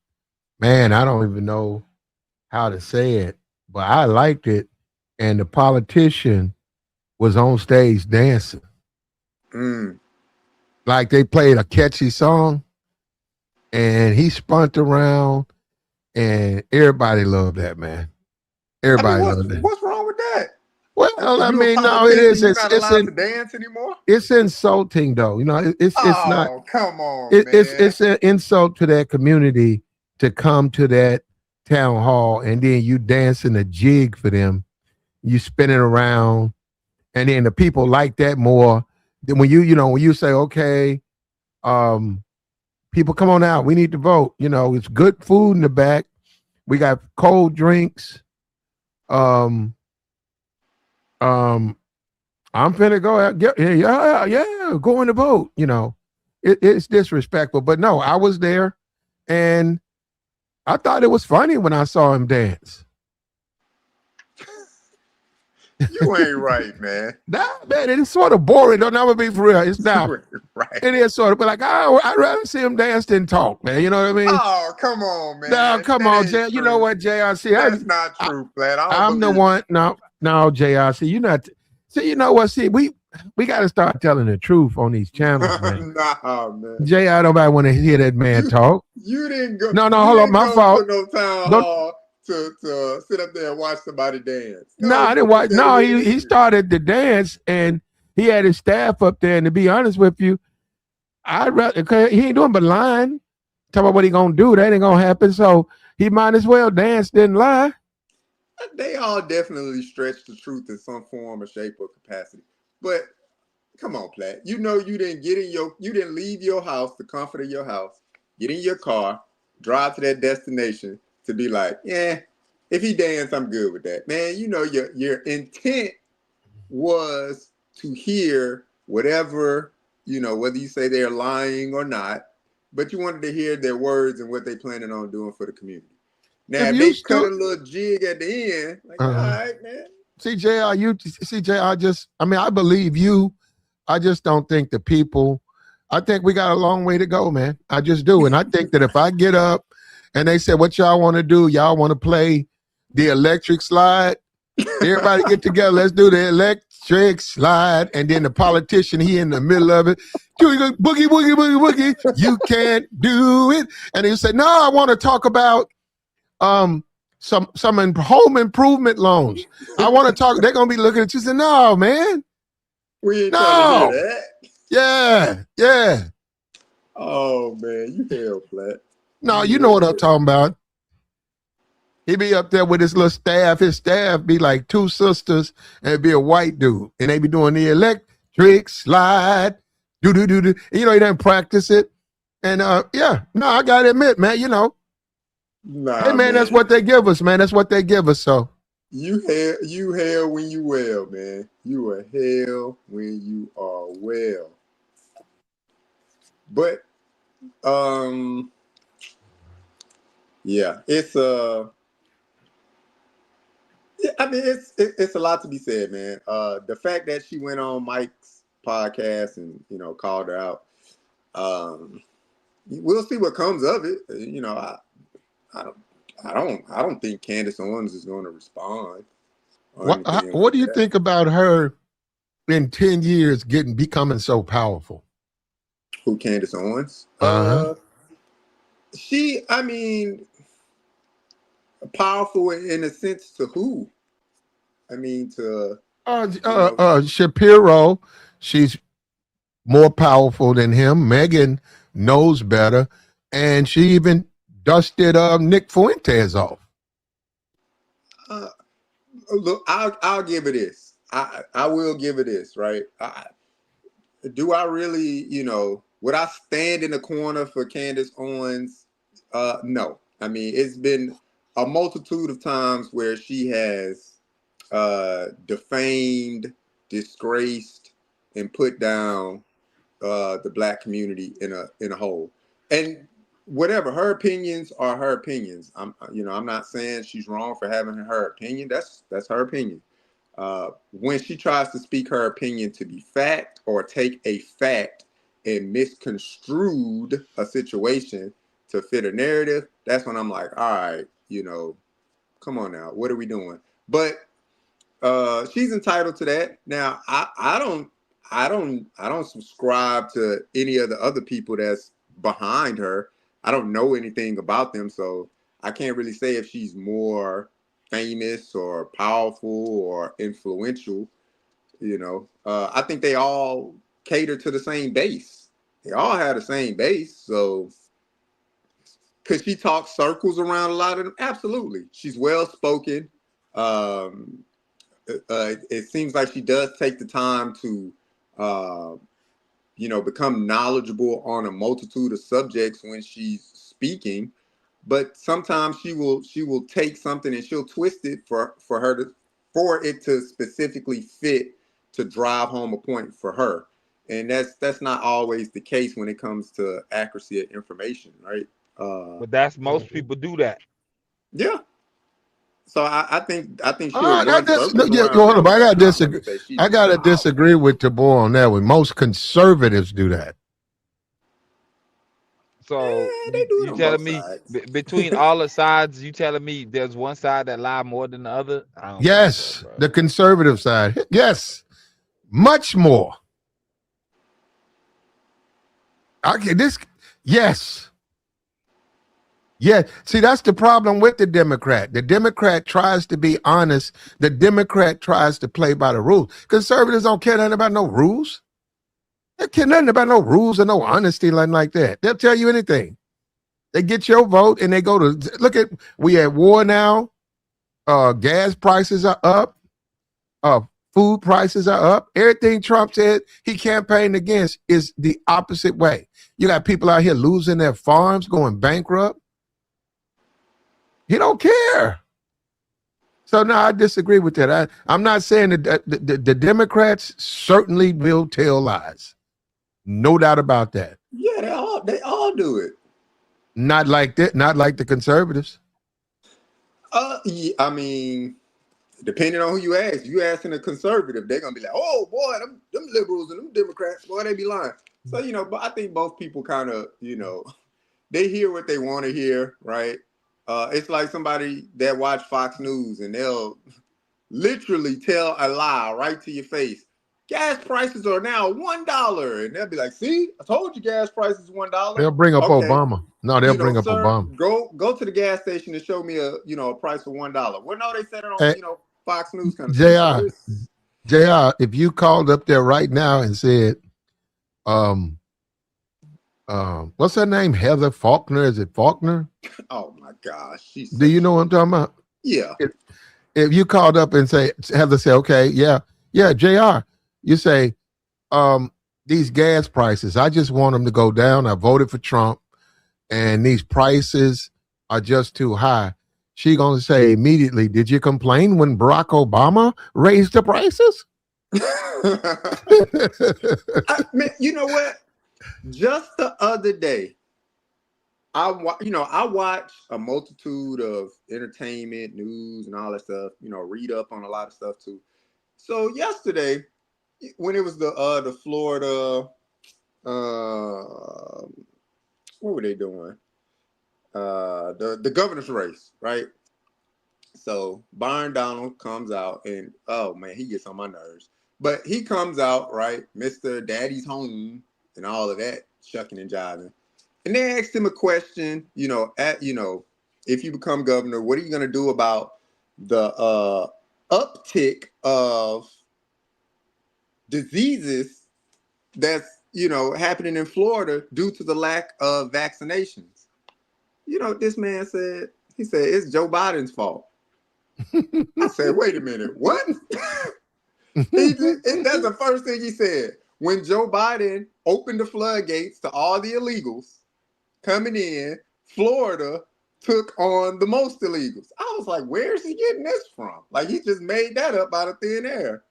man, I don't even know how to say it, but I liked it. And the politician was on stage dancing. Like they played a catchy song and he spun around and everybody loved that, man. Everybody loved that. What's wrong with that? Well, I mean, no, it is. You're not allowed to dance anymore. It's insulting, though. You know, it's not. Oh, come on, man. It's an insult to that community to come to that town hall and then you dancing a jig for them. You spinning around, and then the people like that more than when you say, okay, people come on out, we need to vote. You know, it's good food in the back. We got cold drinks. I'm finna go out. Yeah, going to vote. You know, it's disrespectful. But no, I was there, and I thought it was funny when I saw him dance. You ain't right, man. Nah, man, it's sort of boring. Don't ever be for real. It's not. Right. It is sort of, but like, I'd rather see him dance than talk, man. You know what I mean? Oh, come on, man. No, come on, Jay. You know what, JRC? That's not true, Flat. I'm the one. No, JRC. You're not. See, you know what? See, we got to start telling the truth on these channels, man. Nah, man. JR, nobody want to hear that man talk. You didn't go. No, hold on, my fault. No town hall to sit up there and watch somebody dance. No, I didn't watch. No, he started the dance and he had his staff up there. And to be honest with you, I'd rather, cause he ain't doing but lying. Tell me what he gonna do. That ain't gonna happen. So he might as well dance, didn't lie. They all definitely stretch the truth in some form or shape or capacity. But come on, Platt. You know you didn't leave your house, the comfort of your house, get in your car, drive to that destination to be like, yeah, if he dance, I'm good with that. Man, you know your intent was to hear whatever, you know, whether you say they're lying or not, but you wanted to hear their words and what they planning on doing for the community. Now, if they cut a little jig at the end, like, all right, man. I believe you. I just don't think the people, I think we got a long way to go, man. I just do. And I think that if I get up and they say, what y'all want to do? Y'all want to play the electric slide? Everybody get together. Let's do the electric slide. And then the politician, he in the middle of it. Boogie, boogie, boogie, boogie. You can't do it. And he said, no, I want to talk about some home improvement loans. I want to talk. They're gonna be looking at you and say, no, man. We ain't trying to hear that. Yeah. Oh man, you hell Flat. No, you know what I'm talking about. He be up there with his little staff. His staff be like two sisters and it'd be a white dude. And they be doing the electric slide. Do. You know, he doesn't practice it. And I gotta admit, man, you know. Nah, hey man, that's what they give us, man. That's what they give us. So you hell when you well, man. You are hell when you are well. But yeah, it's it's a lot to be said, man. The fact that she went on Mike's podcast and, you know, called her out. We'll see what comes of it. You know, I don't think Candace Owens is going to respond. What do you think about her in 10 years becoming so powerful? Who, Candace Owens? She, I mean, powerful in a sense to who? I mean, to Shapiro. She's more powerful than him. Megan knows better, and she even dusted Nick Fuentes off. Look, I'll give it this. I will give it this, right? Do I really, you know, would I stand in the corner for Candace Owens? No. I mean, it's been a multitude of times where she has defamed, disgraced, and put down the Black community in a whole. and whatever, her opinions are her opinions. I'm not saying she's wrong for having her opinion. That's her opinion. When she tries to speak her opinion to be fact or take a fact and misconstrued a situation to fit a narrative, that's when I'm like, all right, come on now, what are we doing? But she's entitled to that. Now, I don't subscribe to any of the other people that's behind her. I don't know anything about them, so I can't really say if she's more famous or powerful or influential. I think they all cater to the same base. They all have the same base. So could she talk circles around a lot of them? Absolutely. She's well spoken. It seems like she does take the time to become knowledgeable on a multitude of subjects when she's speaking. But sometimes she will take something and she'll twist it for it to specifically fit to drive home a point for her. And that's not always the case when it comes to accuracy of information, right? But that's most people do that. Yeah. So I think she'll run circles around. Hold on, I gotta disagree. I gotta disagree with Tabor on that one. Most conservatives do that. So they do you telling me between all the sides, you telling me there's one side that lie more than the other? Yes, the conservative side. Yes, much more. Yes. Yeah, see, that's the problem with the Democrat. The Democrat tries to be honest. The Democrat tries to play by the rules. Conservatives don't care nothing about no rules. They care nothing about no rules or no honesty, nothing like that. They'll tell you anything. They get your vote and they go to, look at, we at war now. Gas prices are up. Food prices are up. Everything Trump said he campaigned against is the opposite way. You got people out here losing their farms, going bankrupt. He don't care. So no, I disagree with that. I'm not saying that the Democrats certainly will tell lies. No doubt about that. Yeah, they all do it. Not like that. Not like the conservatives. Yeah, I mean, depending on who you ask. If you asking a conservative, they're gonna be like, "Oh boy, them liberals and them Democrats, boy, they be lying." So but I think both people kind of, they hear what they want to hear, right? It's like somebody that watch Fox News and they'll literally tell a lie right to your face. Gas prices are now $1, and they'll be like, "See, I told you, gas prices $1." They'll bring up Obama. No, they'll bring up sir, Obama. Go to the gas station and show me a price for $1. Well, no, they said it on Fox News kind of JR, if you called up there right now and said, what's her name? Heather Faulkner? Is it Faulkner? Oh my gosh. Do you know what I'm talking about? Yeah. If you called up and Heather say, okay, yeah, JR, you say, these gas prices, I just want them to go down. I voted for Trump and these prices are just too high. She gonna say immediately, did you complain when Barack Obama raised the prices? Man, you know what? Just the other day, I watch a multitude of entertainment, news, and all that stuff. Read up on a lot of stuff too. So yesterday, when it was the Florida, what were they doing? The governor's race, right? So Byron Donald comes out, and oh man, he gets on my nerves. But he comes out, right, Mr. Daddy's home, and all of that, shucking and jiving. And they asked him a question, if you become governor, what are you going to do about the uptick of diseases that's, happening in Florida due to the lack of vaccinations? This man said, he said, it's Joe Biden's fault. I said, wait a minute, what? That's the first thing he said. When Joe Biden opened the floodgates to all the illegals coming in, Florida took on the most illegals. I was like, where's he getting this from? Like, he just made that up out of thin air.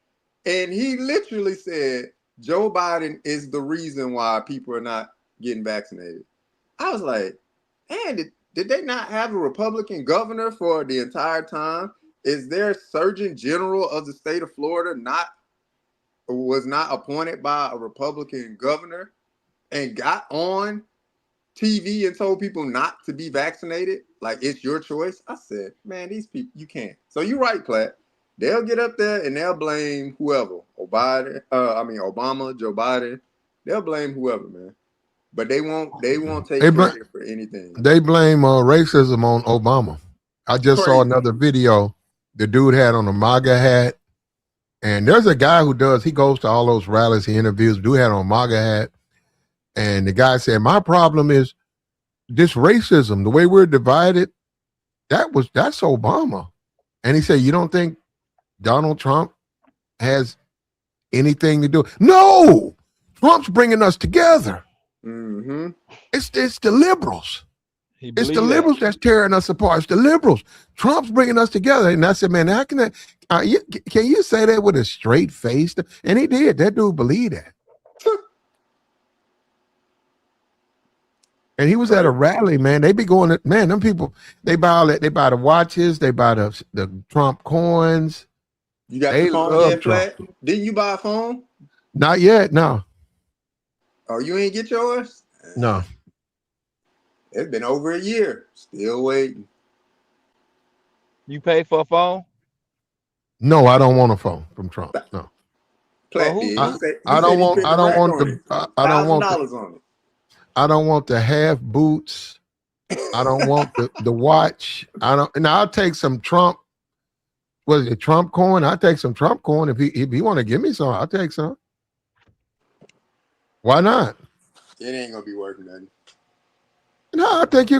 And he literally said, Joe Biden is the reason why people are not getting vaccinated. I was like, man, did they not have a Republican governor for the entire time? Is their Surgeon General of the state of Florida was not appointed by a Republican governor and got on TV and told people not to be vaccinated? Like, it's your choice. I said, man, these people, you can't. So you're right, Platt. They'll get up there and they'll blame whoever. Obama, Joe Biden. They'll blame whoever, man. But they won't take credit for anything. They blame racism on Obama. I just saw another video. The dude had on a MAGA hat. And there's a guy he goes to all those rallies, he interviews, dude had on a MAGA hat. And the guy said, my problem is this racism, the way we're divided, that's Obama. And he said, you don't think Donald Trump has anything to do? No, Trump's bringing us together. Mm-hmm. It's the liberals. It's the liberals that's tearing us apart. It's the liberals. Trump's bringing us together. And I said, man, how can that? Can you say that with a straight face? And he did. That dude believed that. And he was at a rally, man. They be going to, man, them people, they buy the watches, they buy the Trump coins. You got the phone yet, Platt? Didn't you buy a phone? Not yet, no. Oh, you ain't get yours? No. It's been over a year. Still waiting. You paid for a phone? No, I don't want a phone from Trump. No. Platt, I don't want the half boots. I don't want the watch. I'll take some Trump. Was it Trump coin? I'll take some Trump coin. If he want to give me some, I'll take some. Why not? It ain't gonna be worth nothing. No, I think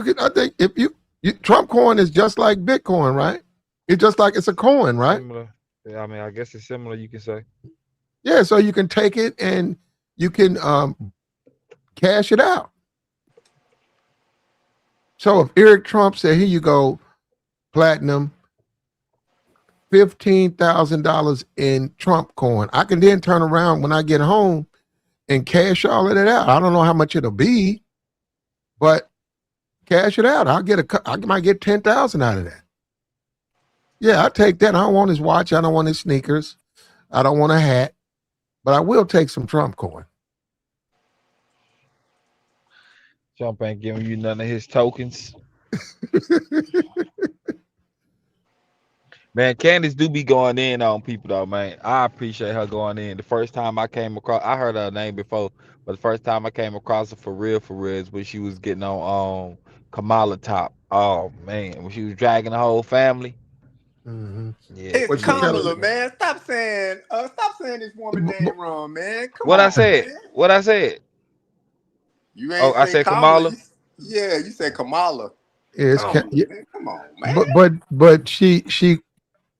if you Trump coin is just like Bitcoin, right? It's just like it's a coin, right? Similar. Yeah, I mean, I guess it's similar, you can say. Yeah, so you can take it and you can cash it out. So if Eric Trump said, here you go, platinum, $15,000 in Trump coin, I can then turn around when I get home and cash all of it out. I don't know how much it'll be, but cash it out. I might get 10,000 out of that. Yeah, I'll take that. I don't want his watch. I don't want his sneakers. I don't want a hat, but I will take some Trump coin. Trump ain't giving you none of his tokens. Man, Candace do be going in on people though, man. I appreciate her going in. The first time I came across, I heard her name before, but the first time I came across her for real is when she was getting on Kamala top. Oh man, when she was dragging the whole family. Mm-hmm. Yeah, it's Kamala, man. Stop saying this woman name wrong, man. I said? You ain't I said Kamala. You said Kamala. Yes, come on, man. But she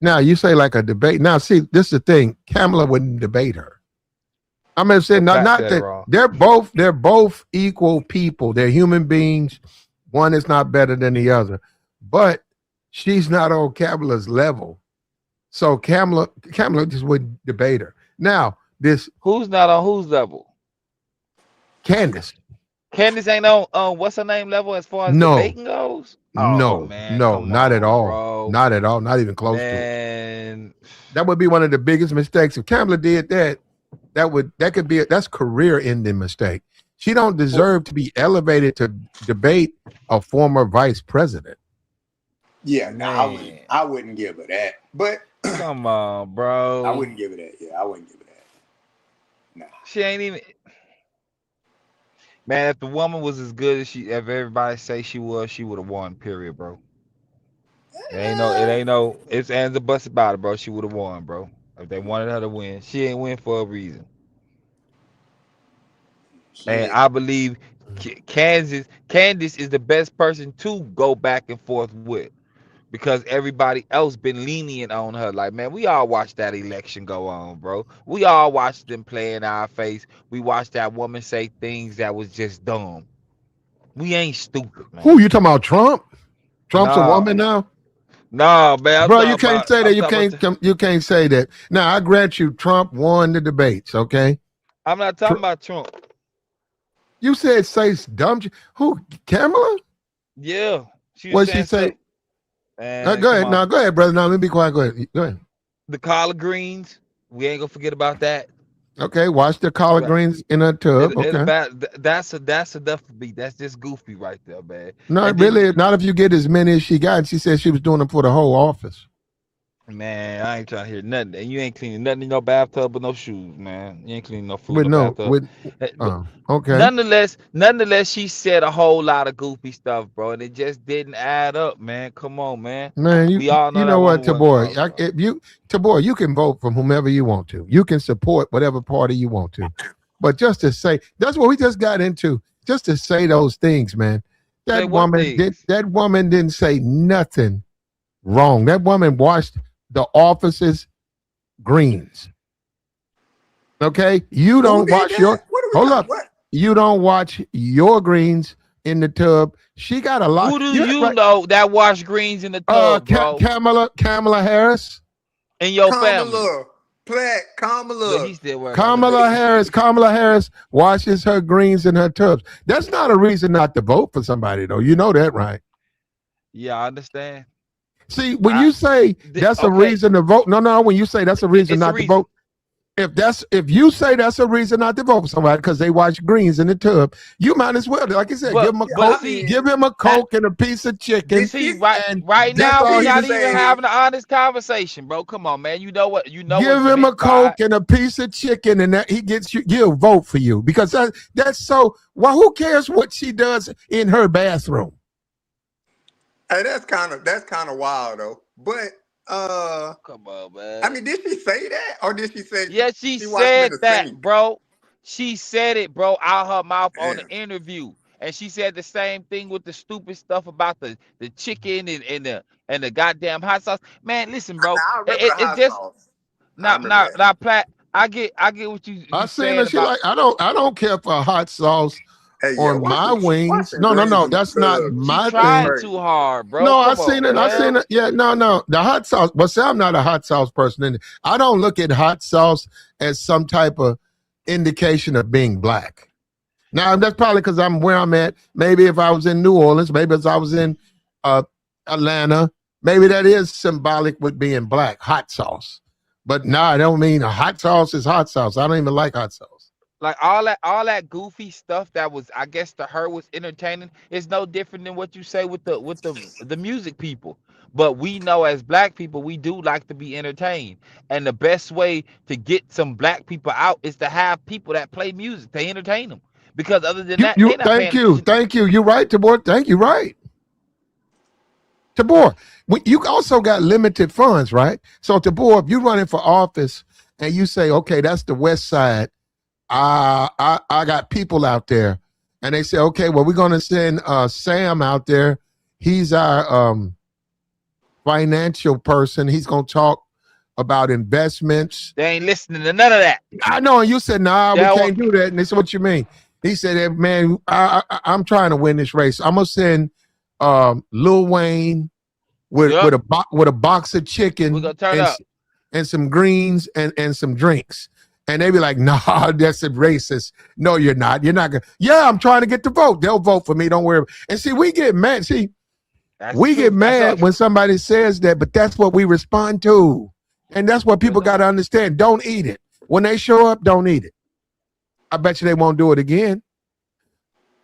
now you say like a debate. Now see, this is the thing. Kamala wouldn't debate her. I'm gonna say not that they're both equal people. They're human beings. One is not better than the other, but she's not on Kamala's level. So Kamala just wouldn't debate her. Now who's not on whose level? Candace. Candace ain't on what's her name level as far as debating goes? No, not at all. Bro. Not at all. Not even close to it. That would be one of the biggest mistakes. If Kamala did that, that's career-ending mistake. She don't deserve to be elevated to debate a former vice president. Yeah, no, I wouldn't give her that. But come on, bro. I wouldn't give her that. Yeah, I wouldn't give her that. Nah. She ain't even. Man, if the woman was as good as if everybody say she was, she would have won. Period, bro. It ain't no ifs, ands, or buts about it, bro. She would have won, bro. If they wanted her to win, she ain't win for a reason. And I believe Candace is the best person to go back and forth with, because everybody else been lenient on her. Like, man, we all watched that election go on, bro. We all watched them play in our face. We watched that woman say things that was just dumb. We ain't stupid, man. Who you talking about? Trump? Trump's a woman now? No, man. Bro, you can't say that. You can't say that. Now, I grant you Trump won the debates, okay? I'm not talking about Trump. You said say dumb. Who? Kamala? Yeah, she was What she saying say? and Go come ahead. on, Now go ahead, brother. Now let me be quiet. Go ahead. Go ahead. the collard greens. We ain't gonna forget about that. Okay. Wash the collard Right. greens in a tub. It Okay. about that's enough for me. That's just goofy right there, man. Not And then, really. Not if you get as many as she got. She said she was doing them for the whole office. man, I ain't trying to hear nothing. And you ain't cleaning nothing in your bathtub but no shoes, man. You ain't cleaning no food in With the no, bathtub. with But okay. nonetheless, she said a whole lot of goofy stuff, bro, and it just didn't add up, man. Come on, man. Man, We all know you that know what, woman wasn't Tabor? qualified. Tabor, you can vote from whomever you want to. You can support whatever party you want to. But just to say, that's what we just got into. Just to say those things, man. Say what things? That woman didn't say nothing wrong. That woman washed the office's greens. Okay? You Who don't did wash that? What are we hold talking? up. What? You don't watch your greens in the tub. She got a lot. Who do you know that wash greens in the tub, bro? Kamala Harris. In your family? Kamala, Platt, Look, Kamala. he's still working on it. Kamala Harris washes her greens in her tubs. That's not a reason not to vote for somebody, though. You know that, right? Yeah, I understand. See, when you say that's a reason to vote, no. When you say that's a reason not to vote, if you say that's a reason not to vote for somebody because they wash greens in the tub, you might as well, like I said, give him a Coke, give him a Coke and a piece of chicken. See, right now we're not even having an honest conversation, bro. Come on, man. You know what? You know give him a Coke and a piece of chicken, and that he gets you. He'll vote for you because that's so. Well, who cares what she does in her bathroom? Hey, that's kind of wild though. But come on, man. I mean, did she say that, or did she say? Yeah, she said that, sink? bro. She said it, bro, out her mouth on the interview, and she said the same thing with the stupid stuff about the chicken and the goddamn hot sauce. Man, listen, bro. I remember the hot sauce. Now, Platt. I get what you saying She about. I don't care for hot sauce. Hey, on my wings. No. That's not my she thing. tried too hard, bro. No, I seen it. Yeah, no. The hot sauce. But see, I'm not a hot sauce person. I don't look at hot sauce as some type of indication of being black. Now, that's probably because I'm where I'm at. Maybe if I was in New Orleans, maybe if I was in Atlanta, maybe that is symbolic with being black, hot sauce. But no, I don't mean a hot sauce is hot sauce. I don't even like hot sauce. Like all that goofy stuff that was, I guess, to her was entertaining. It's no different than what you say with the music people. But we know as black people, we do like to be entertained, and the best way to get some black people out is to have people that play music to entertain them. Because other than that, they're not thank you. You're right, Tabor. Thank you. Right, Tabor. You also got limited funds, right? So Tabor, if you're running for office and you say, okay, that's the West Side. I got people out there, and they say, okay, well, we're going to send Sam out there. He's our financial person. He's going to talk about investments. They ain't listening to none of that. I know. And you said, nah, we can't do that. And they said, what you mean? He said, hey, man, I'm trying to win this race. I'm going to send Lil Wayne with a box of chicken and some greens and some drinks. And they be like, nah, that's a racist. No, you're not. You're not going to. Yeah, I'm trying to get the vote. They'll vote for me. Don't worry. And see, we get mad. Get mad when somebody says that, but that's what we respond to. And that's what people got to understand. Don't eat it. When they show up, don't eat it. I bet you they won't do it again.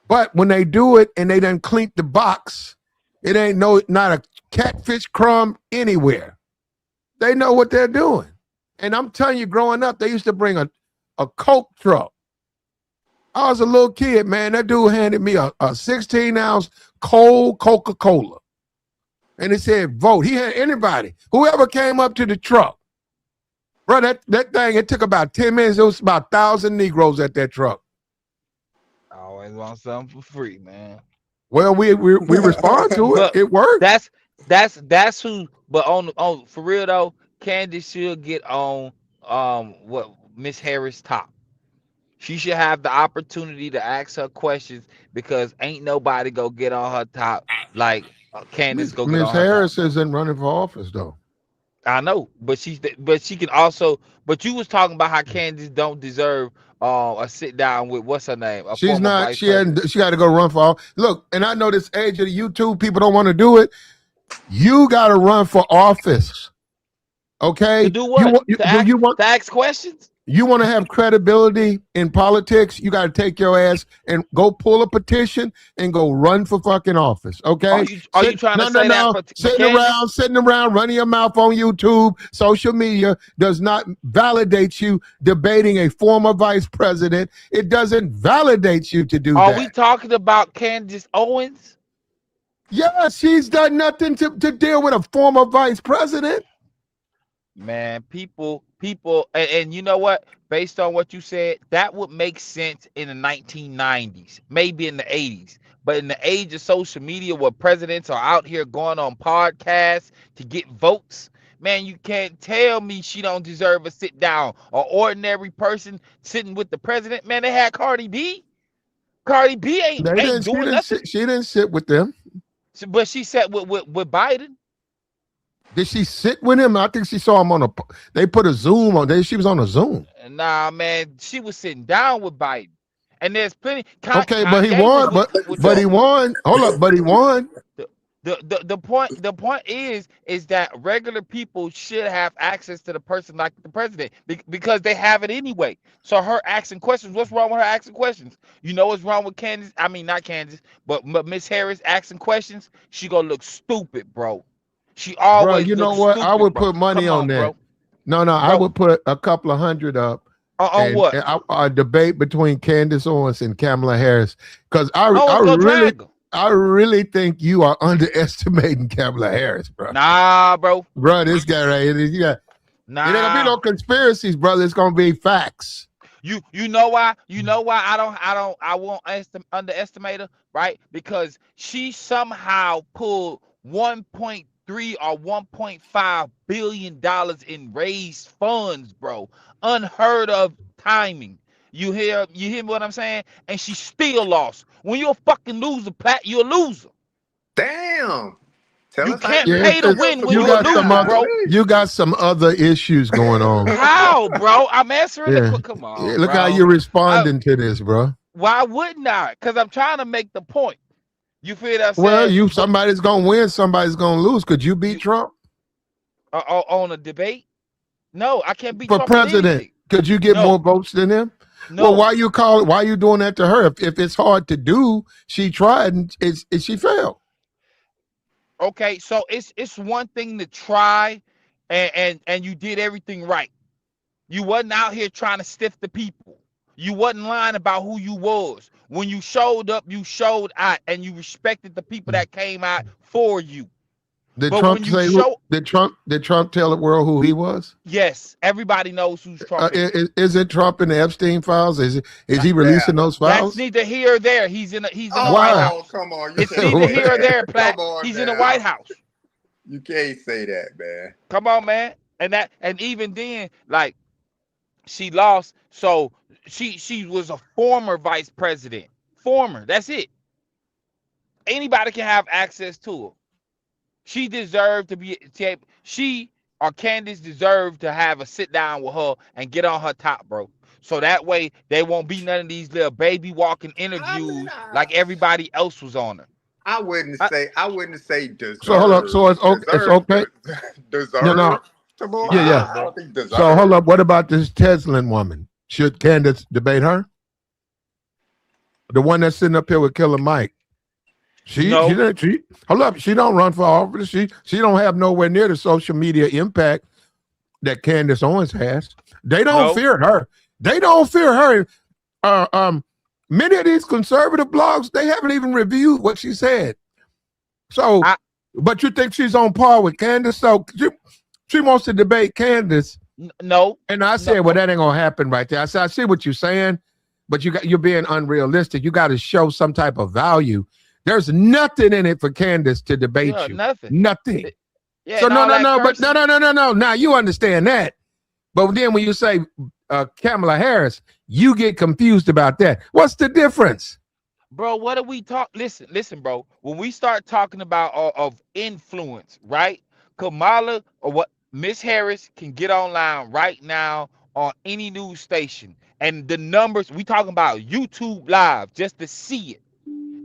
But when they do it and they done clean the box, it ain't not a catfish crumb anywhere. They know what they're doing. And I'm telling you, growing up, they used to bring a Coke truck. I was a little kid, man. That dude handed me a 16-ounce cold Coca-Cola. And he said, vote. He had anybody, whoever came up to the truck. Bro, that thing, it took about 10 minutes. It was about 1,000 Negroes at that truck. I always want something for free, man. Well, we respond to it. It worked. That's who, but on for real though, Candace should get on what Miss Harris top. She should have the opportunity to ask her questions because ain't nobody go get on her top like Candace go get on her top. Miss Harris isn't running for office though. I know, but she can also. But you was talking about how Candace don't deserve a sit down with what's her name, a She's former not. vice She hadn't. president. She got to go run for all. Look, and I know this age of the YouTube people don't want to do it. You got to run for office. Okay. To do what? To ask questions. You want to have credibility in politics, you got to take your ass and go pull a petition and go run for fucking office. Okay. Are you trying to say that for sitting around running your mouth on YouTube, social media does not validate you debating a former vice president. It doesn't validate you to do that. Are we talking about Candace Owens? Yeah, she's done nothing to deal with a former vice president. Man, people, and you know what? Based on what you said, that would make sense in the 1990s, maybe in the 80s. But in the age of social media, where presidents are out here going on podcasts to get votes, man, you can't tell me she don't deserve a sit down. An ordinary person sitting with the president, man, they had Cardi B. Cardi B ain't doing nothing. She didn't sit with them. But she sat with Biden. Did she sit with him? I think she saw him on they put a Zoom on there. She was on a Zoom. Nah, man, she was sitting down with Biden. And there's plenty. Okay, but he won. But he won. Hold up, but he won. The point is that regular people should have access to the person like the president because they have it anyway. So her asking questions, what's wrong with her asking questions? You know what's wrong with Candace? I mean, not Candace, but Miss Harris asking questions. She gonna look stupid, bro. She always. Bro, you know what? I would put money on that. Bro. No, I would put a couple of $100 up. On what? A debate between Candace Owens and Kamala Harris, because I really think you are underestimating Kamala Harris, bro. Nah, bro. Bro, this guy right here, you got. Nah. It ain't gonna be no conspiracies, brother. It's gonna be facts. You know why? You know why I won't underestimate her, right? Because she somehow pulled 1.3 or 1.5 billion dollars in raised funds, bro. Unheard of timing. You hear what I'm saying? And she still lost. When you're a fucking loser, Platt, you're a loser. Damn. You can't pay to win when you're a loser, bro. You got some other issues going on. How, bro? I'm answering the come on. Look how you're responding to this, bro. Why wouldn't I? Because I'm trying to make the point. You feel that? Well, somebody's gonna win, somebody's gonna lose. Could you beat Trump? On a debate? No, I can't beat for Trump president. Could you get more votes than him? No. Well, why you doing that to her? If it's hard to do, she tried and she failed. Okay, so it's one thing to try and you did everything right. You wasn't out here trying to stiff the people. You wasn't lying about who you was. When you showed up, you showed out and you respected the people that came out for you. Did Trump tell the world who he was? Yes, everybody knows who's Trump is. Is it Trump in the Epstein files? Is he releasing those files? That's neither here or there. He's in the White House. Come on, it's neither here or there, Platt. He's in the White House. You can't say that, man. Come on, man. And even then, like, she lost. So she was a former vice president. Former. That's it. Anybody can have access to her. She deserved to be. She or Candace deserved to have a sit down with her and get on her top, bro. So that way they won't be none of these little baby walking interviews like everybody else was on her. I wouldn't say deserve. So hold up. So it's okay. Deserve. No. Yeah. I don't think deserve. So hold up. What about this Tezlyn woman? Should Candace debate her? The one that's sitting up here with Killer Mike. She hold up. She don't run for office. She don't have nowhere near the social media impact that Candace Owens has. They don't fear her. They don't fear her. Many of these conservative blogs, they haven't even reviewed what she said. So, but you think she's on par with Candace? So she wants to debate Candace. No. And I said, well, that ain't gonna happen right there. I said, I see what you're saying, but you're being unrealistic. You got to show some type of value. There's nothing in it for Candace to debate you. Nothing. Yeah, so no. Now you understand that. But then when you say Kamala Harris, you get confused about that. What's the difference? Bro, what do we talk? Listen, bro. When we start talking about of influence, right? Kamala or what? Miss Harris can get online right now on any news station, and the numbers we talking about YouTube Live just to see it.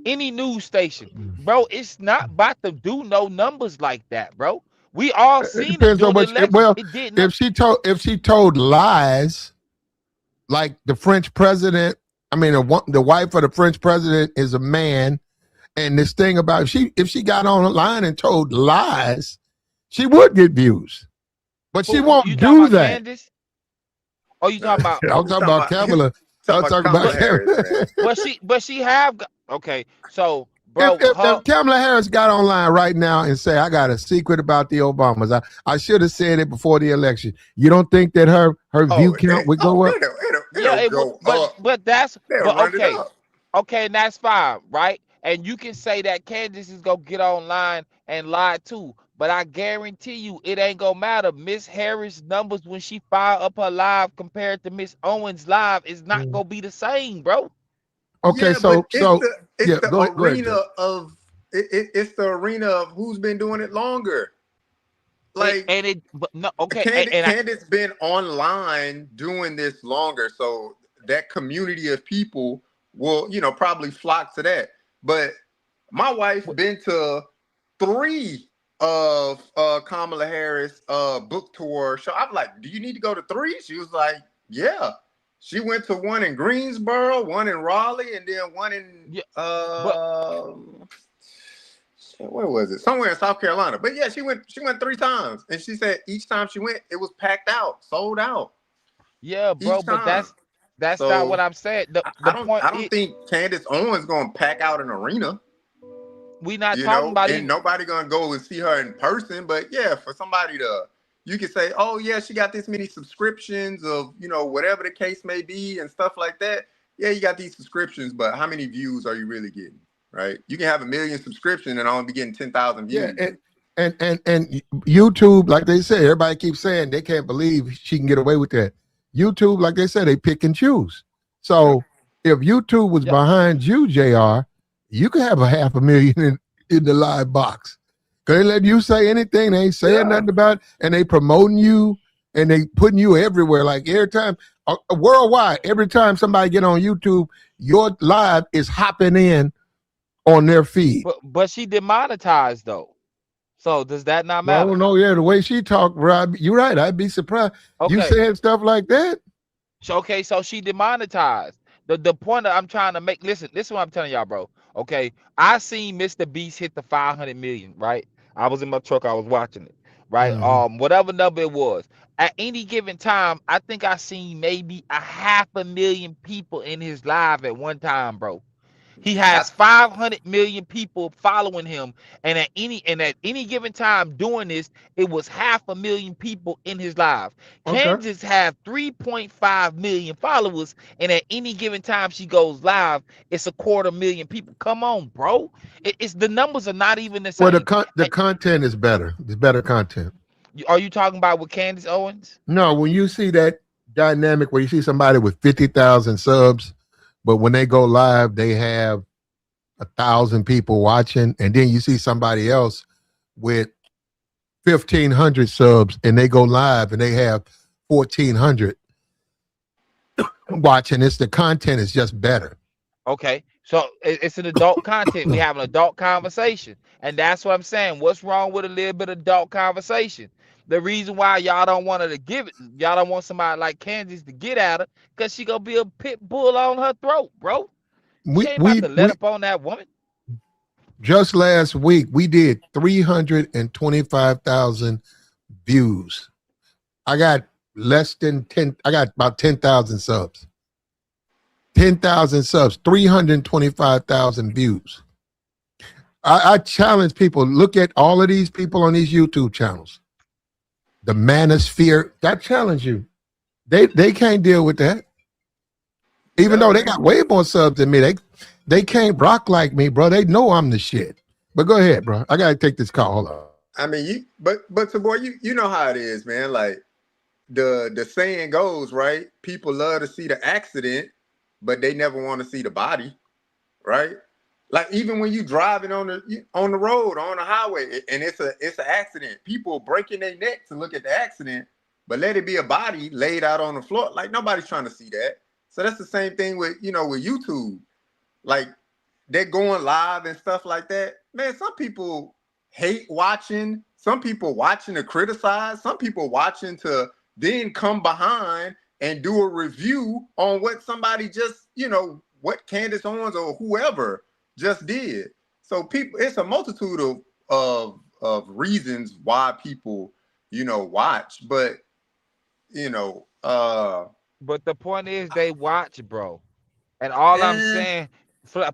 Any news station, bro, it's not about to do no numbers like that, bro. We all It seen it depends on during the what. election. Well, It did not. if she told lies, like the French president. I mean, the wife of the French president is a man, and this thing about if she got online and told lies, she would get views, but she Who you won't talking do about, that. Candace? Or you talking about? I'm talking about Kamala. I'm talking about Harris, man. But she have okay. So, If, bro, if, her if Kamala Harris got online right now and say, I got a secret about the Obamas, I should have said it before the election. You don't think that her view count would go up? yeah, it would, but that's They'll but run it okay. up. Okay, and that's fine, right? And you can say that Candace is gonna get online and lie too, but I guarantee you it ain't gonna matter. Miss Harris' numbers when she fire up her live compared to Miss Owens' live is not gonna be the same, bro. Okay, Yeah, but it's yeah, the go ahead, arena Jay. of it's the arena of who's been doing it longer. Like But no, okay, Candace been online doing this longer, so that community of people will, probably flock to that. But my wife been to 3 of Kamala Harris book tour show. I'm like, do you need to go to 3? She was like, yeah. She went to one in Greensboro, one in Raleigh, and then one in where was it? Somewhere in South Carolina. But yeah, she went 3 times, and she said each time she went, it was packed out, sold out. yeah, bro, Each but time. that's not So what I'm saying. I The don't point I don't think Candace Owens gonna pack out an arena. We not talking about and nobody gonna go and see her in person. But yeah, for somebody you can say, oh yeah, she got this many subscriptions of, whatever the case may be and stuff like that. Yeah, you got these subscriptions, but how many views are you really getting? Right? You can have 1 million subscriptions and only be getting 10,000 views. Yeah, and YouTube, like they say, everybody keeps saying they can't believe she can get away with that. YouTube, like they said, they pick and choose. So if YouTube was behind you, JR, you could have a 500,000 in the live box. Cause they let you say anything, they ain't saying nothing about it, and they promoting you and they putting you everywhere. Like every time, worldwide, every time somebody get on YouTube, your live is hopping in on their feed. But she demonetized though. So does that not matter? I don't know. Yeah, the way she talked, Rob, you're right. I'd be surprised. Okay. You saying stuff like that? Okay, so she demonetized. The point that I'm trying to make, listen what I'm telling y'all, bro. Okay, I seen Mr. Beast hit the 500 million, right? I was in my truck, I was watching it, right? Whatever number it was. At any given time, I think I seen maybe 500,000 people in his live at one time, bro. He has 500 million people following him, and at any given time doing this, it was 500,000 people in his live. Okay. Kansas have 3.5 million followers, and at any given time she goes live, it's 250,000 people. Come on, bro. It's the numbers are not even the same. Well, the content is better. It's better content. Are you talking about with Candace Owens? No, when you see that dynamic where you see somebody with 50,000 subs, but when they go live, they have 1,000 people watching, and then you see somebody else with 1,500 subs, and they go live and they have 1,400 watching. The content is just better. Okay, so it's an adult content. We have an adult conversation, and that's what I'm saying. What's wrong with a little bit of adult conversation? The reason why y'all don't want her to give it, y'all don't want somebody like Candace to get at her, because she gonna be a pit bull on her throat, bro. She ain't about to let up on that woman. Just last week, we did 325,000 views. I got less than 10. I got about 10,000 subs. 10,000 subs, 325,000 views. I challenge people, look at all of these people on these YouTube channels. The manosphere, I challenge you. They can't deal with that. Even though they got way more subs than me, they can't rock like me, bro. They know I'm the shit. But go ahead, bro. I gotta take this call. Hold on. I mean, but so boy, you know how it is, man. Like the saying goes, right? People love to see the accident, but they never want to see the body, right? Like even when you driving on the road, on the highway, and it's an accident, people breaking their neck to look at the accident, but let it be a body laid out on the floor. Like nobody's trying to see that. So that's the same thing with with YouTube. Like they're going live and stuff like that. Man, some people hate watching. Some people watching to criticize. Some people watching to then come behind and do a review on what somebody just what Candace Owens or whoever just did. So people, it's a multitude of reasons why people watch, but but the point is they watch, bro. And all I'm saying,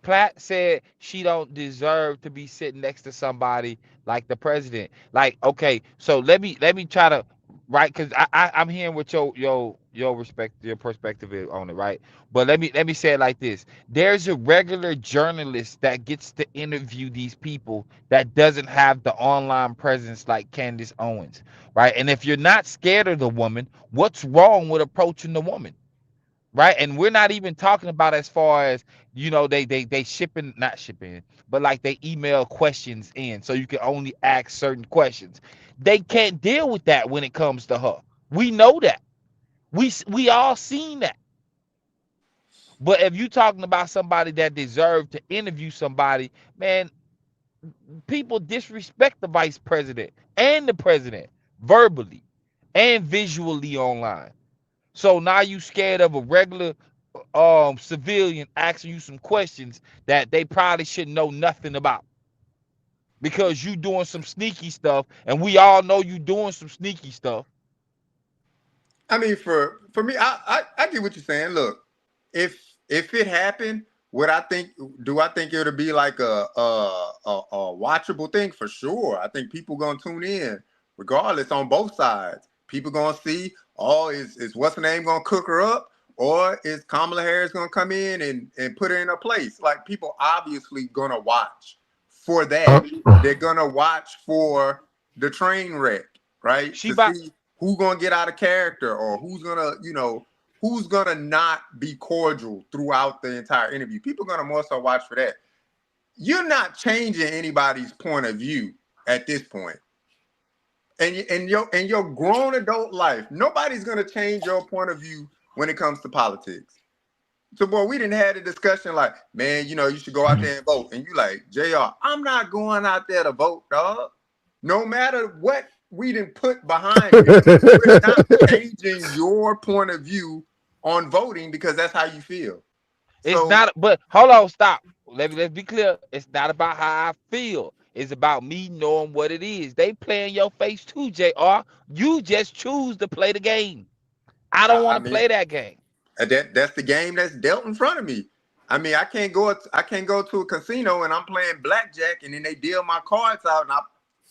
Platt said she don't deserve to be sitting next to somebody like the president. Like, okay, so let me try to because I'm hearing what your perspective is on it, right? But let me say it like this: there's a regular journalist that gets to interview these people that doesn't have the online presence like Candace Owens, right? And if you're not scared of the woman, what's wrong with approaching the woman? Right, and we're not even talking about as far as they shipping, not shipping, but like they email questions in so you can only ask certain questions. They can't deal with that when it comes to her. We know that. We all seen that. But if you talking about somebody that deserved to interview somebody, man, people disrespect the vice president and the president verbally and visually online. So now you scared of a regular civilian asking you some questions that they probably should know nothing about because you doing some sneaky stuff, and we all know you doing some sneaky stuff. I mean, for me, I get what you're saying. Look, if it happened, do I think it'll be like a watchable thing? For sure. I think people gonna tune in regardless on both sides. People gonna see, oh, is what's her name gonna cook her up, or is Kamala Harris gonna come in and put her in her place? Like people obviously gonna watch for that. They're gonna watch for the train wreck, right? See who's gonna get out of character, or who's gonna not be cordial throughout the entire interview. People are gonna more so watch for that. You're not changing anybody's point of view at this point. And in your grown adult life, nobody's gonna change your point of view when it comes to politics. So, boy, we didn't have a discussion like, man, you should go out there and vote. And you like, JR, I'm not going out there to vote, dog. No matter what we didn't put behind it, we're not changing your point of view on voting because that's how you feel. It's not, but hold on, stop. Let's be clear. It's not about how I feel. It's about me knowing what it is. They play in your face too, JR. You just choose to play the game. I don't want to play that game. That's the game that's dealt in front of me. I mean, I can't go to a casino and I'm playing blackjack and then they deal my cards out and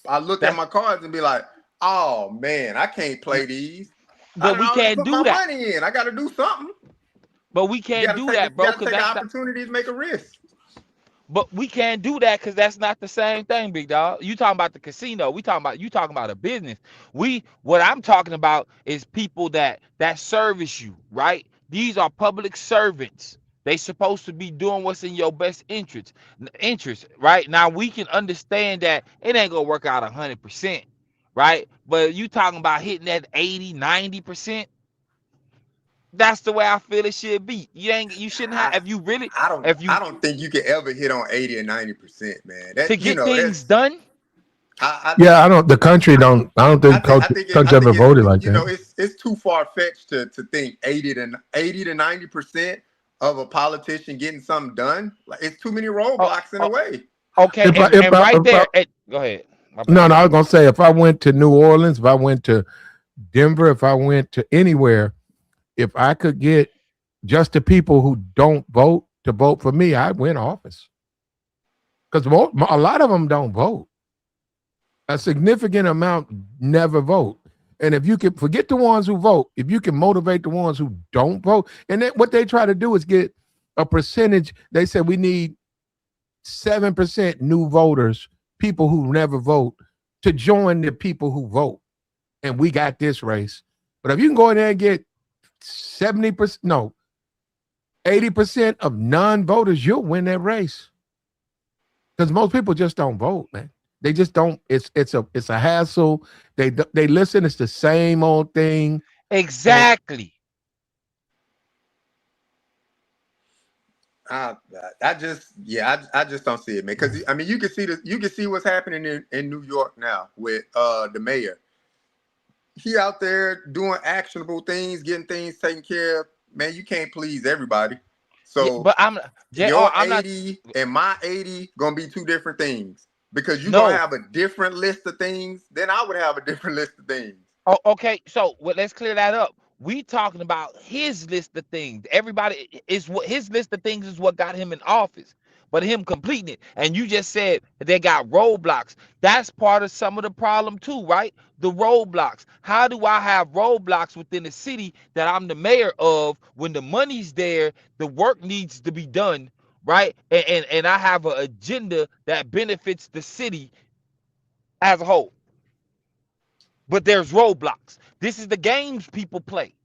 I look at my cards and be like, oh man, I can't play these. But we can't do that. Money in. I got to do something. But we can't do that, bro. You got to take the opportunity to make a risk. But we can't do that because that's not the same thing, big dog. You talking about the casino? You talking about a business. What I'm talking about is people that service you, right? These are public servants. They supposed to be doing what's in your best interest, right? Now we can understand that it ain't gonna work out 100%, right? But you talking about hitting that 80, 90%. That's the way I feel it should be. You shouldn't have. If you really, I don't think you can ever hit on 80 or 90%, man. To get things done. I don't. The country don't. I don't think country ever voted like that. It's too far fetched to think 80 to 90% of a politician getting something done. Like it's too many roadblocks in the way. Okay, go ahead. No, I was gonna say if I went to New Orleans, if I went to Denver, if I went to anywhere. If I could get just the people who don't vote to vote for me, I'd win office. Because a lot of them don't vote. A significant amount never vote. And if you can forget the ones who vote, if you can motivate the ones who don't vote, and then what they try to do is get a percentage. They say we need 7% new voters, people who never vote, to join the people who vote. And we got this race. But if you can go in there and get 80% of non-voters, you'll win that race. Because most people just don't vote, man. They just don't. It's a hassle. They listen. It's the same old thing. Exactly. I just don't see it, man. Because I mean, you can see what's happening in New York now with the mayor. He out there doing actionable things, getting things taken care of. Man, you can't please everybody. So, yeah, but your I'm 80 and my 80 gonna be two different things, because you're No. gonna have a different list of things than I would have a different list of things. Oh, okay. So let's clear that up. We talking about his list of things. Everybody is what his list of things is what got him in office, but him completing it. And you just said they got roadblocks. That's part of some of the problem too, right? The roadblocks. How do I have roadblocks within the city that I'm the mayor of when the money's there, the work needs to be done, right? And I have an agenda that benefits the city as a whole. But there's roadblocks. This is the games people play.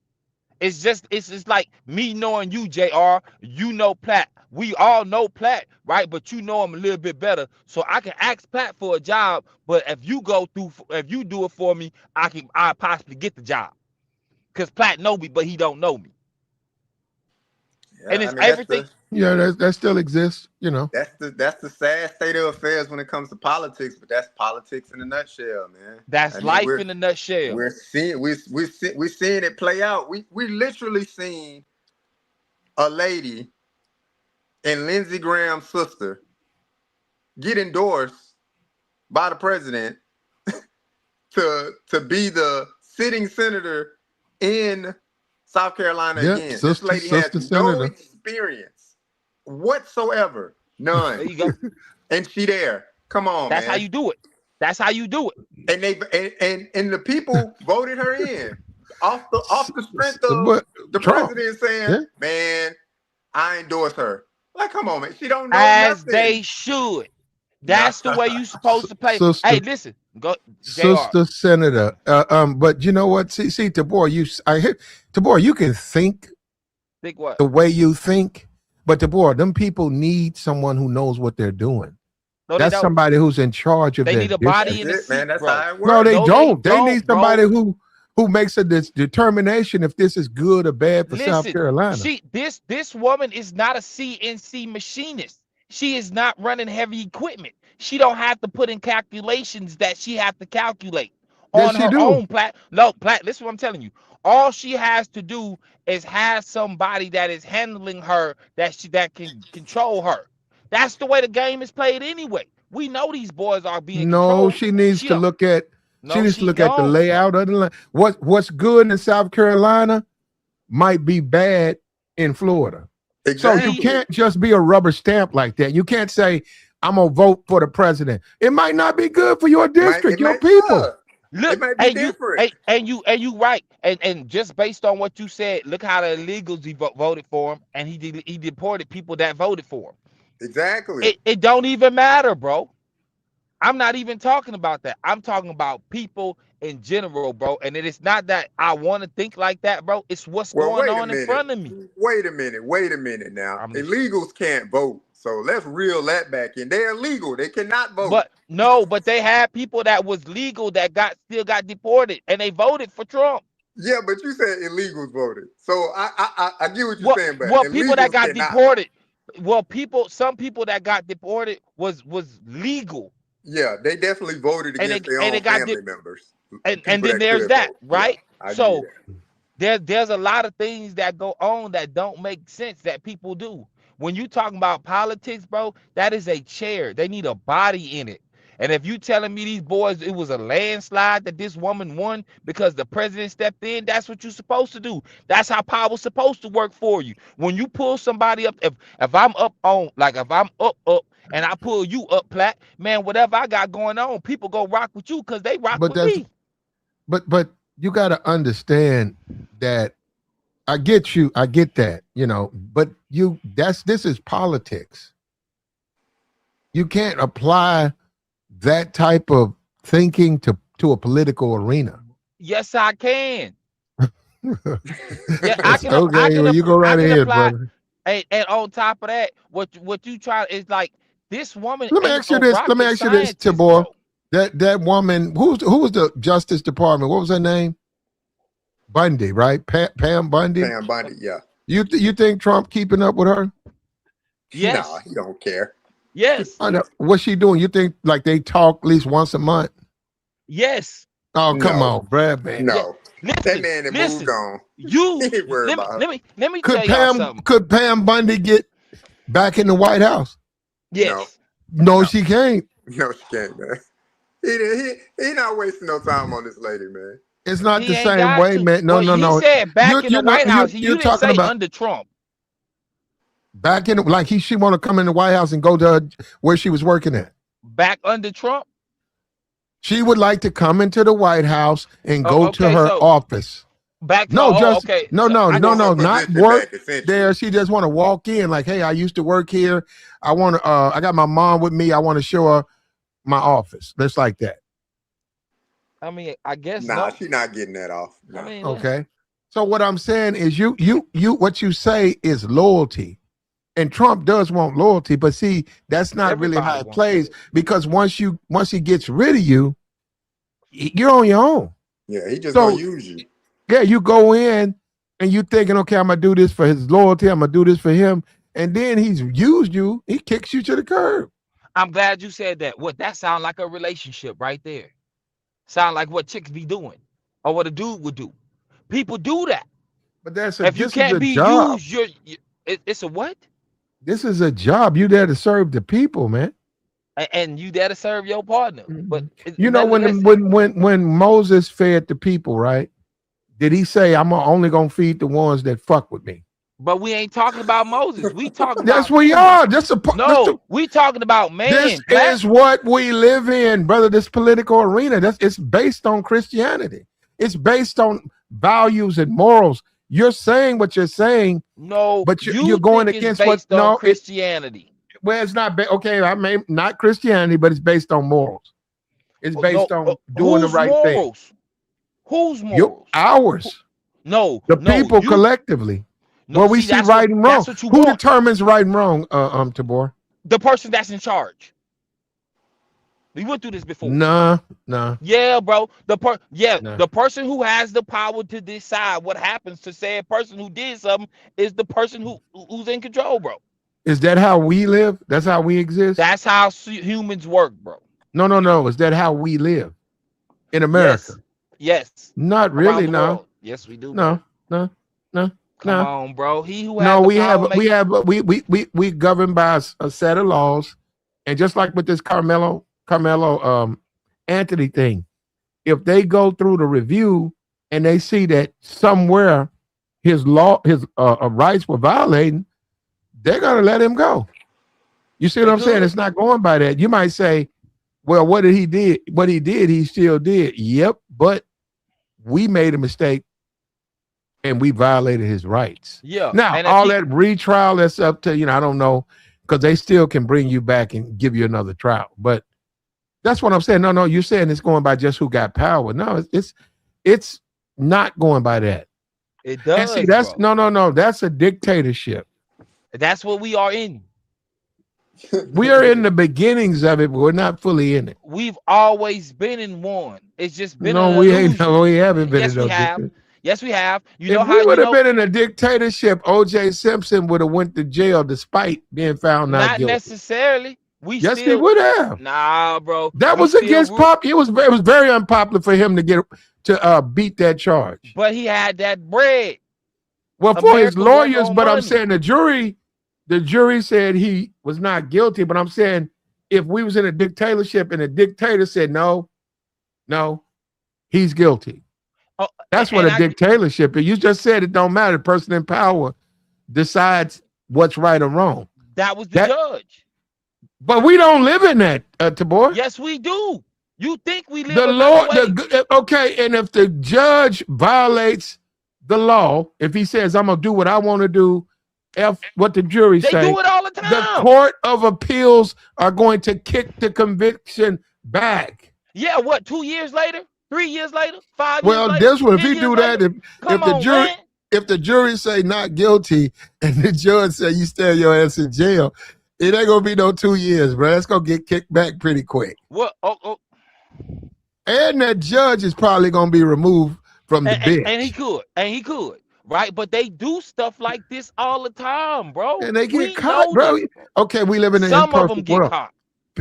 It's just like me knowing you, JR. You know Platt. We all know Platt, right? But you know him a little bit better. So I can ask Platt for a job, but if you do it for me, I possibly get the job. Because Platt know me, but he don't know me. Yeah, and it's everything. That still exists, you know. That's the sad state of affairs when it comes to politics, but that's politics in a nutshell, man. That's life in a nutshell. We're seeing it play out. We literally seen a lady and Lindsey Graham's sister get endorsed by the president to be the sitting senator in South Carolina again. This lady has no experience whatsoever. None. There you go. And she there. Come on, That's man. how you do it. That's how you do it. And the people voted her in off the strength of the president saying, man, I endorse her. Like, come on, man. She don't know as nothing. They should. That's the way you supposed to play. Hey, listen, go, Sister Senator. But you know what? See, Tabor, Tabor, you can think what? The way you think, but Tabor, them people need someone who knows what they're doing. No, that's somebody who's in charge of. They need a body in the seat, man. That's bro. how it works. No, they don't. They need somebody who makes a determination if this is good or bad for South Carolina. This woman is not a CNC machinist. She is not running heavy equipment. She don't have to put in calculations that she have to calculate on her own. Platt, listen what I'm telling you. All she has to do is have somebody that is handling her that can control her. That's the way the game is played anyway. We know these boys are being controlled. She needs to look at the layout of the line. What's good in South Carolina might be bad in Florida. Exactly. So you can't just be a rubber stamp like that. You can't say, I'm gonna vote for the president. It might not be good for your district, your people. Look, it might be different. And you right. And just based on what you said, look how the illegals voted for him, and he deported people that voted for him. Exactly. It don't even matter, bro. I'm not even talking about that. I'm talking about people in general, bro. And it is not that I want to think like that, bro. It's what's going on in front of me. Wait a minute now. Illegals can't vote. So let's reel that back in. They're illegal. They cannot vote. But they had people that was legal that still got deported, and they voted for Trump. Yeah, but you said illegals voted. So I get what you're saying, but people that got deported. Some people that got deported was legal. Yeah, they definitely voted against their own family members. And then there's that, right? Yeah, so there's a lot of things that go on that don't make sense that people do. When you talking about politics, bro, that is a chair. They need a body in it. And if you telling me these boys, it was a landslide that this woman won because the president stepped in, that's what you're supposed to do. That's how power's supposed to work for you. When you pull somebody up, if I'm up on, like if I'm up, and I pull you up, Platt, man, whatever I got going on, people go rock with you because they rock with me. But you got to understand that I get you. I get that, but this is politics. You can't apply that type of thinking to a political arena. Yes, I can. I can. You go right ahead, brother. And on top of that, what you try is like This woman. Let me ask you this. Let me ask you this, Tibor. That woman, who was the Justice Department? What was her name? Bundy, right? Pam Bundy. Pam Bundy, yeah. You think Trump keeping up with her? Yes. No, he don't care. Yes. What's she doing? You think like they talk at least once a month? Yes. Oh, come on, Brad, man. No. Yeah. That man that moved on. Let me could tell y'all something. Could Pam Bundy get back in the White House? Yes. No, she can't. No, she can't, man. He not wasting no time on this lady, man. It's not the same way, man. No. He said back in the White House. You didn't say under Trump. Back in, like she want to come in the White House and go to where she was working at. Back under Trump? She would like to come into the White House and go to her office. Back to no, not work there. She just want to walk in like, hey, I used to work here. I want to. I got my mom with me. I want to show her my office. Just like that. I mean, I guess she's not getting that off. No. I mean, okay. So what I'm saying is, you what you say is loyalty, and Trump does want loyalty, but see, that's not really how it plays, because once he gets rid of you, you're on your own. Yeah, he just gonna use you. Yeah, you go in and you thinking, okay, I'm gonna do this for his loyalty, I'm gonna do this for him, and then he's used you, he kicks you to the curb. I'm glad you said that. What that sound like a relationship right there. Sound like what chicks be doing, or what a dude would do. People do that. But if you can't be used, it's a what? This is a job. You there to serve the people, man. And you there to serve your partner. But you know, when Moses fed the people, right? Did he say, I'm only gonna feed the ones that fuck with me? But we ain't talking about Moses. We talking yes, about we are. We talking about man. This is what we live in, brother. This political arena. It's based on Christianity. It's based on values and morals. You're saying what you're saying. No, but you're going against what Christianity. Well, it's not okay. I mean, not Christianity, but it's based on morals. It's based on doing the right thing. Whose morals? Ours. The people collectively. No, we see right and wrong. Who determines right and wrong, Tabor? The person that's in charge. We went through this before. Nah. Yeah, bro. The person who has the power to decide what happens to said person who did something is the person who's in control, bro. Is that how we live? That's how we exist? That's how humans work, bro. No. Is that how we live in America? Yes. Not really, no. Yes, we do. No. Come on, bro. He who has we governed by a set of laws, and just like with this Carmelo Anthony thing, if they go through the review and they see that somewhere his rights were violating, they're gonna let him go. You see what I'm saying? It's not going by that. You might say, well, what he did, he still did. Yep, but we made a mistake and we violated his rights. Yeah. Now, all that retrial, that's up to, I don't know, because they still can bring you back and give you another trial. But that's what I'm saying. No, you're saying it's going by just who got power. No, it's not going by that. It does. And see, that's no. That's a dictatorship. That's what we are in. We are in the beginnings of it, but we're not fully in it. We've always been in one. It's just been we haven't been in no dictatorship. Yes, we have. If we would have been in a dictatorship, O.J. Simpson would have went to jail despite being found not guilty. Not necessarily. He would have. Nah, bro. That was against pop. It was very unpopular for him to beat that charge. But he had that bread. Well, for his lawyers, but I'm saying the jury said he was not guilty. But I'm saying if we was in a dictatorship and the dictator said no, he's guilty. That's what a dictatorship is. You just said it don't matter. The person in power decides what's right or wrong. That was the judge. But we don't live in that, Tabor. Yes, we do. You think we live okay, and if the judge violates the law, if he says, I'm going to do what I want to do, what the jury say. They do it all the time. The court of appeals are going to kick the conviction back. Yeah, what, 2 years later? 3 years later? 5 years later? Well, this one, if you do that, if the jury say not guilty and the judge say you stay your ass in jail, It ain't gonna be no 2 years, bro. That's gonna get kicked back pretty quick. What? Oh. And that judge is probably gonna be removed from the bench. And he could, right? But they do stuff like this all the time, bro. And they get caught, bro. Okay, we live in an Some of them imperfect get world. caught.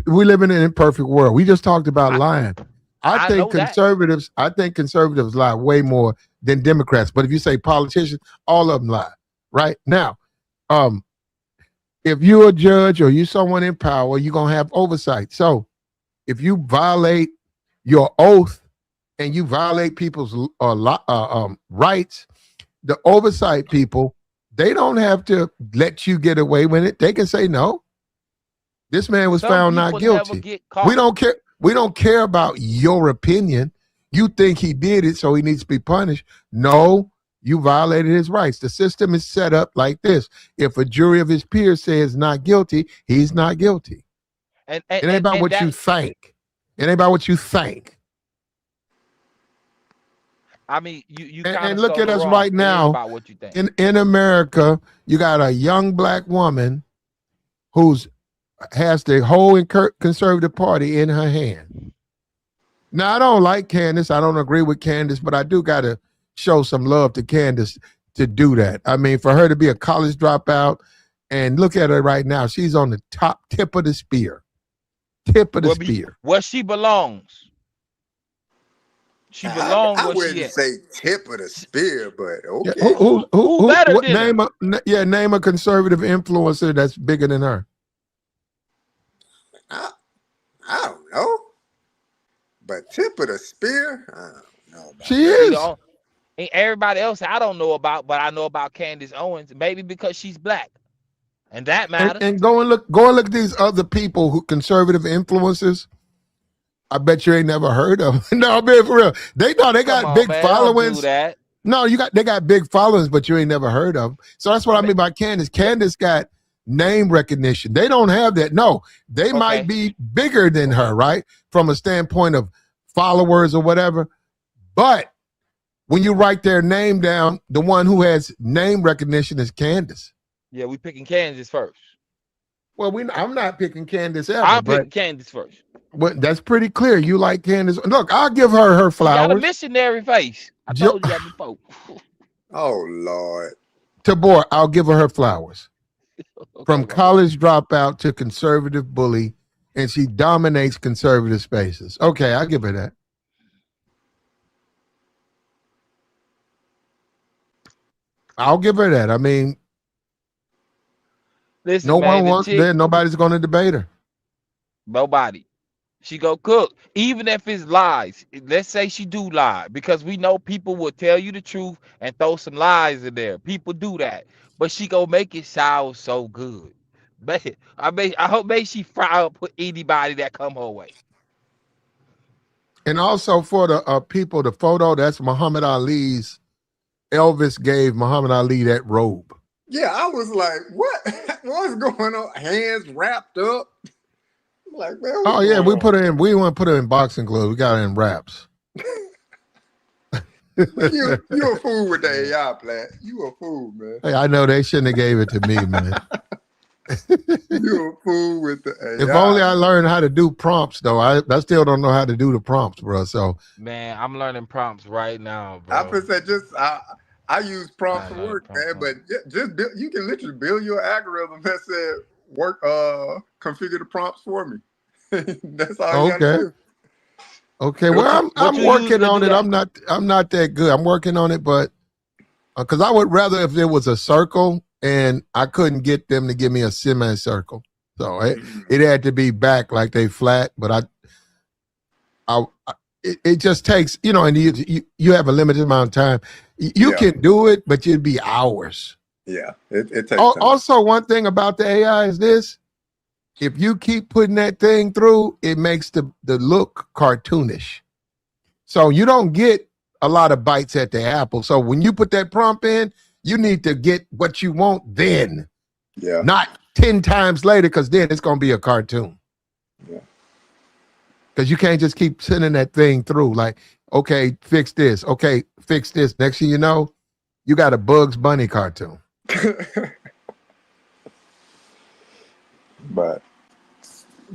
We live in an imperfect world. We just talked about lying. I think conservatives lie way more than Democrats. But if you say politicians, all of them lie. Right now, if you're a judge or you're someone in power, you're gonna have oversight. So if you violate your oath and you violate people's rights, the oversight people, they don't have to let you get away with it. They can say no. This man was found not guilty. We don't care. We don't care about your opinion. You think he did it, so he needs to be punished. No, you violated his rights. The system is set up like this. If a jury of his peers says not guilty, he's not guilty. It ain't about what you think. It ain't about what you think. I mean, you and look at us right now. About what you think. In America, you got a young black woman who's has the whole conservative party in her hand. Now, I don't like Candace. I don't agree with Candace, but I do got to show some love to Candace to do that. I mean, for her to be a college dropout, and look at her right now. She's on the tip of the spear. Tip of the spear. Where she belongs. She belongs where she I wouldn't say tip of the spear, but okay. Yeah, who better than her? Name a conservative influencer that's bigger than her. I don't know. But tip of the spear? I don't know. She is. And everybody else I don't know about, but I know about Candace Owens, maybe because she's black. And that matters. And go and look at these other people who conservative influencers. I bet you ain't never heard of them. No, man, for real. They got big followings. No, they got big followings, but you ain't never heard of them. So that's what I mean by Candace. Candace got name recognition. They don't have that. No, they might be bigger than her, right? From a standpoint of followers or whatever. But when you write their name down, the one who has name recognition is Candace. Yeah, we picking Candace first. Well, I'm not picking Candace ever. I'm picking Candace first. But that's pretty clear. You like Candace. Look, I'll give her flowers. You got a missionary face. I told you that before. Oh, Lord. Tabor, I'll give her flowers. Okay, from college dropout to conservative bully, and she dominates conservative spaces. Okay, I'll give her that. I'll give her that. I mean, listen, nobody's going to debate her. Nobody. She go cook, even if it's lies. Let's say she do lie, because we know people will tell you the truth and throw some lies in there. People do that, but she go make it sound so good. I hope she fry up with anybody that come her way. And also for the people, the photo, that's Muhammad Ali's. Elvis gave Muhammad Ali that robe. Yeah, I was like, what? What's going on? Hands wrapped up. Like, man, oh yeah, we put her in. We want to put her in boxing gloves. We got her in wraps. you a fool with the AI, Platt. You a fool, man. Hey, I know they shouldn't have gave it to me, man. You a fool with the AI. If only I learned how to do prompts, though. I still don't know how to do the prompts, bro. So man, I'm learning prompts right now, bro. I use prompts for work, man. But you can literally build your algorithm that said configure the prompts for me. That's all you gotta do. Okay, well, I'm working on it. I'm not that good. I'm working on it, but because I would rather if there was a circle and I couldn't get them to give me a semicircle, so it had to be back like they flat. But it just takes, and you have a limited amount of time. You can do it, but it'd be hours. Yeah, it takes time. Also, one thing about the AI is this. If you keep putting that thing through, it makes the look cartoonish. So you don't get a lot of bites at the apple. So when you put that prompt in, you need to get what you want then. Yeah. Not 10 times later, because then it's going to be a cartoon. Yeah. Because you can't just keep sending that thing through. Like, okay, fix this. Okay, fix this. Next thing you know, you got a Bugs Bunny cartoon. But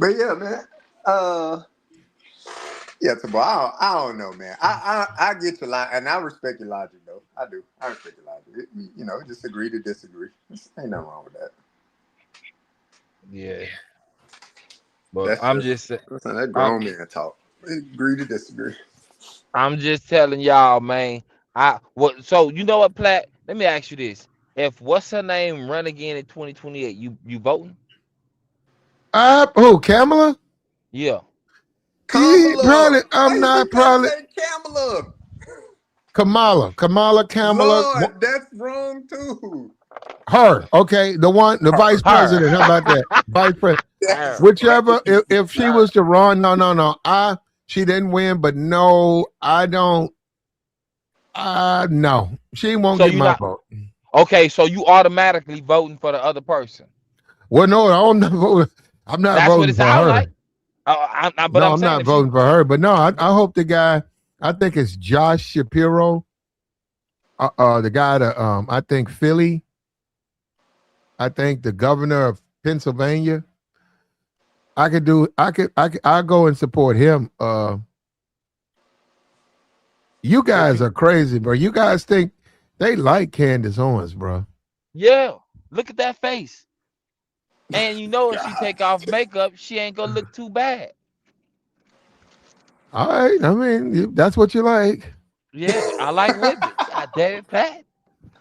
yeah, man. Yeah, so, I don't know, man. I get your line, and I respect your logic, though. I do. I respect your logic. Just agree to disagree. Ain't nothing wrong with that. Yeah. But I'm just that grown man talk. Agree to disagree. I'm just telling y'all, man. So you know what, Platt? Let me ask you this: if what's her name run again in 2028, you voting? Who, Kamala? Yeah. Probably. Why I'm you not keep trying to probably. say Kamala? Kamala. Lord, that's wrong too. Her. Okay, the vice Her. president. How about that? Vice president. That's Whichever. crazy. If she was to run, no. She didn't win, but no, I don't. No, she won't So get you my not vote. okay? So you automatically voting for the other person? Well, no, I'm not voting. I'm not That's what voting it for sounds her. like. But No, I'm I'm saying not if she, voting for her. But no, I hope the guy. I think it's Josh Shapiro. The guy to I think Philly. I think the governor of Pennsylvania. I'll go and support him. You guys are crazy, bro. You guys think they like Candace Owens, bro. yeah, look at that face. And if she God. take off makeup, she ain't gonna look too bad. All right. I mean, that's what you like. Yeah, I like women. God damn it, Pat.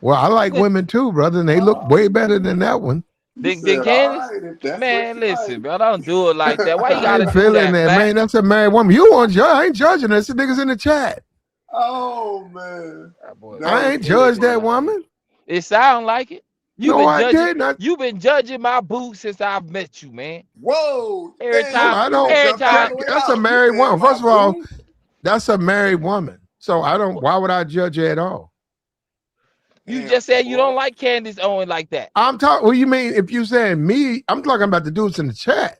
Well, I like women too, brother, and they look way better than that one. You Then said, all Candace, right, if that's what man, you listen, like. bro, don't do it like that. Why you I gotta ain't do feeling that, that, Pat? man. That's a married woman. You want to judge? I ain't judging this. The niggas in the chat. Oh, man. Oh, boy, That I was ain't good, judged that man. woman. it sound like it. You've No, been I judging. didn't. You've been judging my boots since I've met you, man. Whoa, Every man, No, time, I you don't. every jumped all time. the way That's a out. You married said woman. my First of all, boo. that's a married woman. So I don't. Why would I judge her at all? You Damn, just said you boy. don't like Candace Owens like that. I'm talking. What you mean? If you saying me, I'm talking about the dudes in the chat.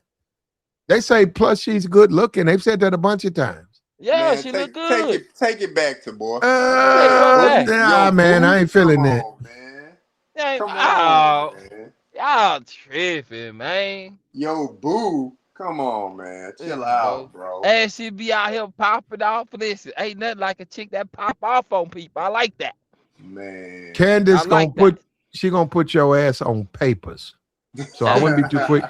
They say plus she's good looking. They've said that a bunch of times. Yeah, Man, she look take good. it back to boy. Take what back? Nah, Yo, man, I boo. ain't Come feeling that. on, man. Hey, Come on, oh, man. y'all tripping, man. Yo, boo. Come on, man. Chill Listen, out, bro. bro. And she be out here popping off. Listen, ain't nothing like a chick that pop off on people. I like that. Man. I Candace like that. gonna put your ass on papers. So I wouldn't be too quick.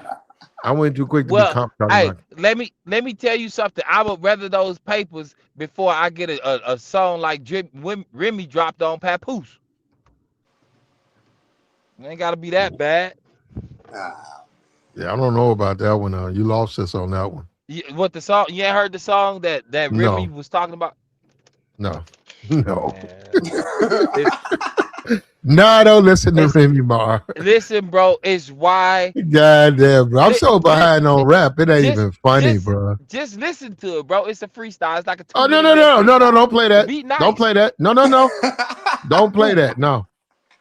I wouldn't too quick to be Well, talking hey, about. let me tell you something. I would rather those papers before I get a song like Remy dropped on Papoose. It ain't gotta be that bad. Ah, Yeah, I don't know about that one. You lost us on that one. What the song? You ain't heard the song that Remy No, was talking about? no, no. Man, it's No, I don't listen to it's Remy Mar. listen, bro. It's why. God damn, bro. I'm Li, so li, behind on rap. It ain't just even funny, just bro. just listen to it, bro. It's a freestyle. It's like a Oh, 2 minute little no. freestyle. Don't play The that. beat Don't nice. play that. No. Don't play that. No.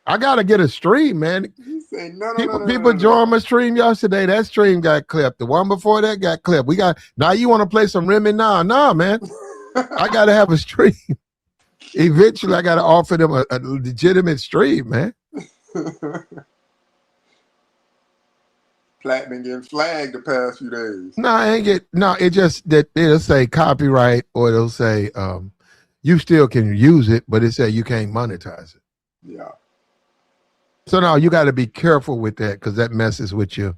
I gotta get a stream, man. you say no, no, no, no, People no, no, joined no. my stream yesterday. That stream got clipped. The one before that got clipped. We got now. You want to play some Remy? Nah, man. I gotta have a stream. Eventually, I gotta offer them a legitimate stream, man. Platt been getting flagged the past few days. No, I ain't get no. It just that it'll say copyright or it'll say you still can use it, but it say you can't monetize it. Yeah. So now you got to be careful with that because that messes with your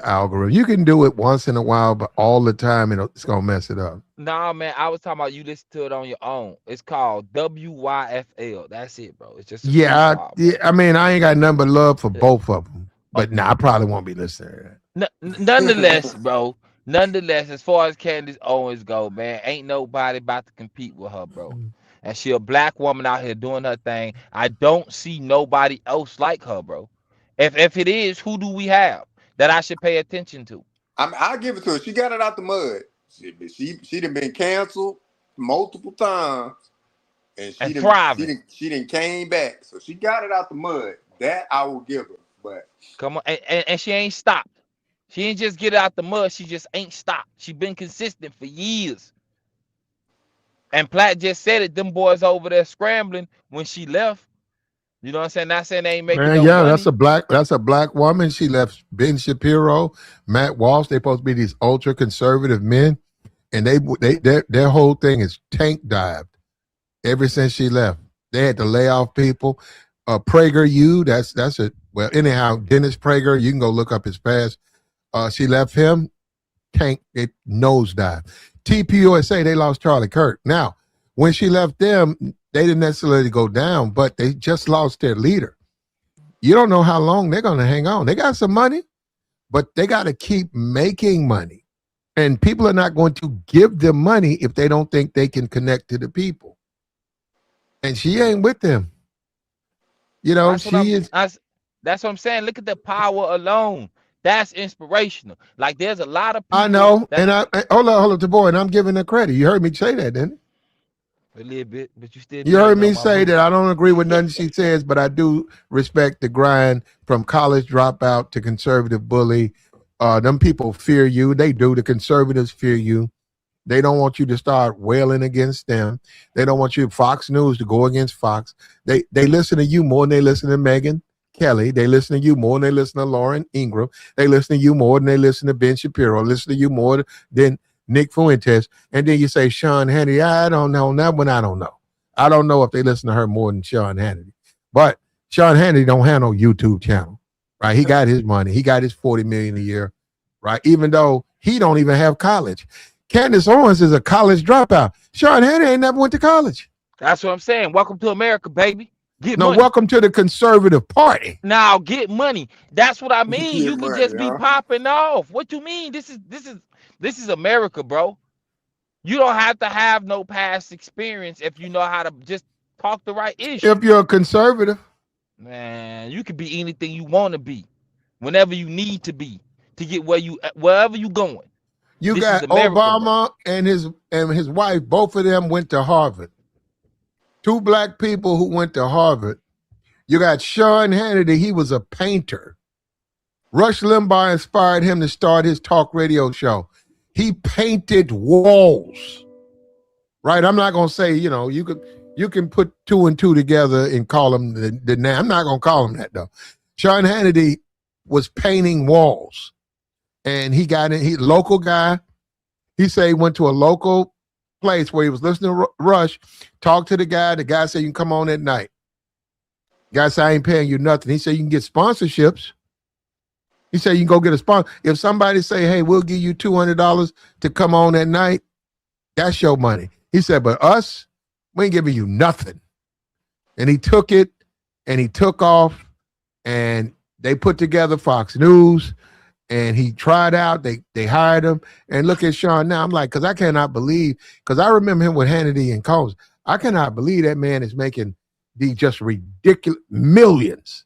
algorithm. You can do it once in a while, but all the time it's gonna mess it up. Nah, man. I was talking about you listen to it on your own. It's called WYFL. That's it, bro. It's just a freestyle, bro. I mean, I ain't got nothing but love for Yeah. both of them. But I probably won't be listening to that. Nonetheless, bro. Nonetheless, as far as Candace Owens go, man, ain't nobody about to compete with her, bro. And she a black woman out here doing her thing. I don't see nobody else like her, bro. If it is, who do we have that I should pay attention to? I'll give it to her. She got it out the mud. She done been canceled multiple times, and And thriving. she done came back. So she got it out the mud. That I will give her. But Come on, and she ain't stopped. She ain't just get it out the mud. She just ain't stopped. She been consistent for years. And Platt just said it. Them boys over there scrambling when she left. You know what I'm saying? Not saying they ain't making Man, no yeah, money. that's a black woman. She left Ben Shapiro, Matt Walsh. They supposed to be these ultra conservative men, and their whole thing is tank dived ever since she left. They had to lay off people. PragerU, that's it. Well, anyhow, Dennis Prager, you can go look up his past. She left him, tank, it nosedive. TPUSA, they lost Charlie Kirk. Now, when she left them, they didn't necessarily go down, but they just lost their leader. You don't know how long they're going to hang on. They got some money, but they got to keep making money. And people are not going to give them money if they don't think they can connect to the people. And she ain't with them. You know, That's what I'm saying. Look at the power alone. That's inspirational. Like there's a lot of people. I know. And I hold up, the boy, and I'm giving her credit. You heard me say that, didn't you? A little bit, but you still. You heard me say that I don't agree with nothing she says, but I do respect the grind from college dropout to conservative bully. Them people fear you. They do. The conservatives fear you. They don't want you to start wailing against them. They don't want you, Fox News, to go against Fox. They listen to you more than they listen to Megyn Kelly. They listen to you more than they listen to Lauren Ingram. They listen to you more than they listen to Ben Shapiro. Listen to you more than Nick Fuentes. And then you say Sean Hannity. I don't know. That one I don't know. I don't know if they listen to her more than Sean Hannity. But Sean Hannity don't have no YouTube channel, right? He got his money. He got his $40 million a year, right? Even though he don't even have college. Candace Owens is a college dropout. Sean Hannity ain't never went to college. That's what I'm saying. Welcome to America, baby. Get no, money. Welcome to the conservative party. Now get money. That's what I mean. Get You can money, just be popping off. What you mean? This is America, bro. You don't have to have no past experience if you know how to just talk the right issue. If you're a conservative, man, you can be anything you want to be, whenever you need to be to get wherever you going. You this got America, Obama and his wife. Both of them went to Harvard. Two black people who went to Harvard. You got Sean Hannity. He was a painter. Rush Limbaugh inspired him to start his talk radio show. He painted walls. Right? I'm not gonna say, you can put two and two together and call him the name. I'm not gonna call him that though. Sean Hannity was painting walls. And he got in, local guy. He said he went to a local place where he was listening to Rush, talked to the guy. The guy said, you can come on at night. Guy said, I ain't paying you nothing. He said, you can get sponsorships. He said, you can go get a sponsor. If somebody say, hey, we'll give you $200 to come on at night, that's your money. He said, but us, we ain't giving you nothing. And he took it and he took off and they put together Fox News. And he tried out, they hired him. And look at Sean now. I'm like, because I cannot believe, because I remember him with Hannity and Combs. I cannot believe that man is making these just ridiculous millions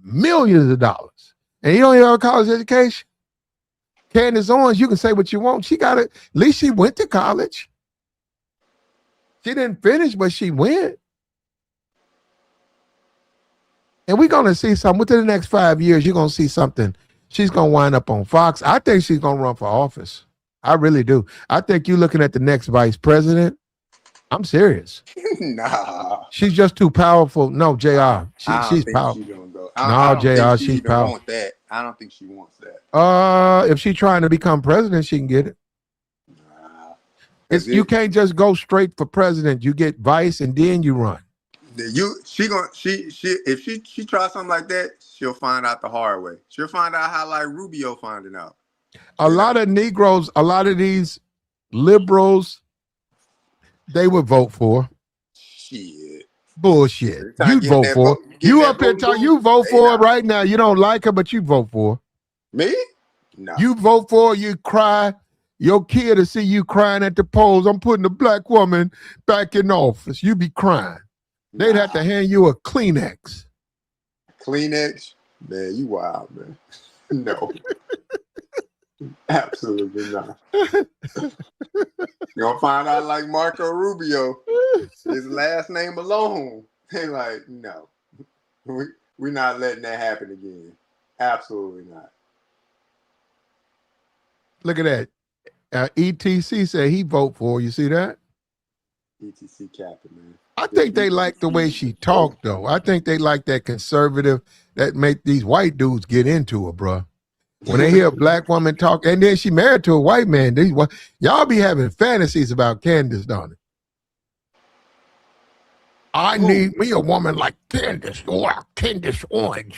of dollars. And he don't even have a college education. Candace Owens, you can say what you want. She got it. At least she went to college. She didn't finish, but she went. And we're going to see something. Within the next 5 years, you're going to see something. She's going to wind up on Fox. I think she's going to run for office. I really do. I think you're looking at the next vice president. I'm serious. Nah. She's just too powerful. No, JR. She's powerful. No, JR, she's powerful. Want that. I don't think she wants that. If she's trying to become president, she can get it. Nah. You can't just go straight for president. You get vice and then you run. If she tries something like that, she'll find out the hard way. She'll find out how like Rubio finding out. A lot of Negroes, a lot of these liberals, they would vote for. Shit. Bullshit. You vote for. You up here talking, you vote for it right now. You don't like her, but you vote for. Me? No. You vote for, you cry. Your kid to see you crying at the polls. I'm putting a black woman back in office. You be crying. They'd have to hand you a Kleenex. Kleenex? Man, you wild, man. No. Absolutely not. You're gonna find out like Marco Rubio, his last name alone. They like, no. We're not letting that happen again. Absolutely not. Look at that. ETC said he vote for. You see that? ETC Captain, man. I think they like the way she talked, though. I think they like that conservative that make these white dudes get into her, bro. When they hear a black woman talk, and then she married to a white man, y'all be having fantasies about Candace, don't it? I need me a woman like Candace, or Candace Owens.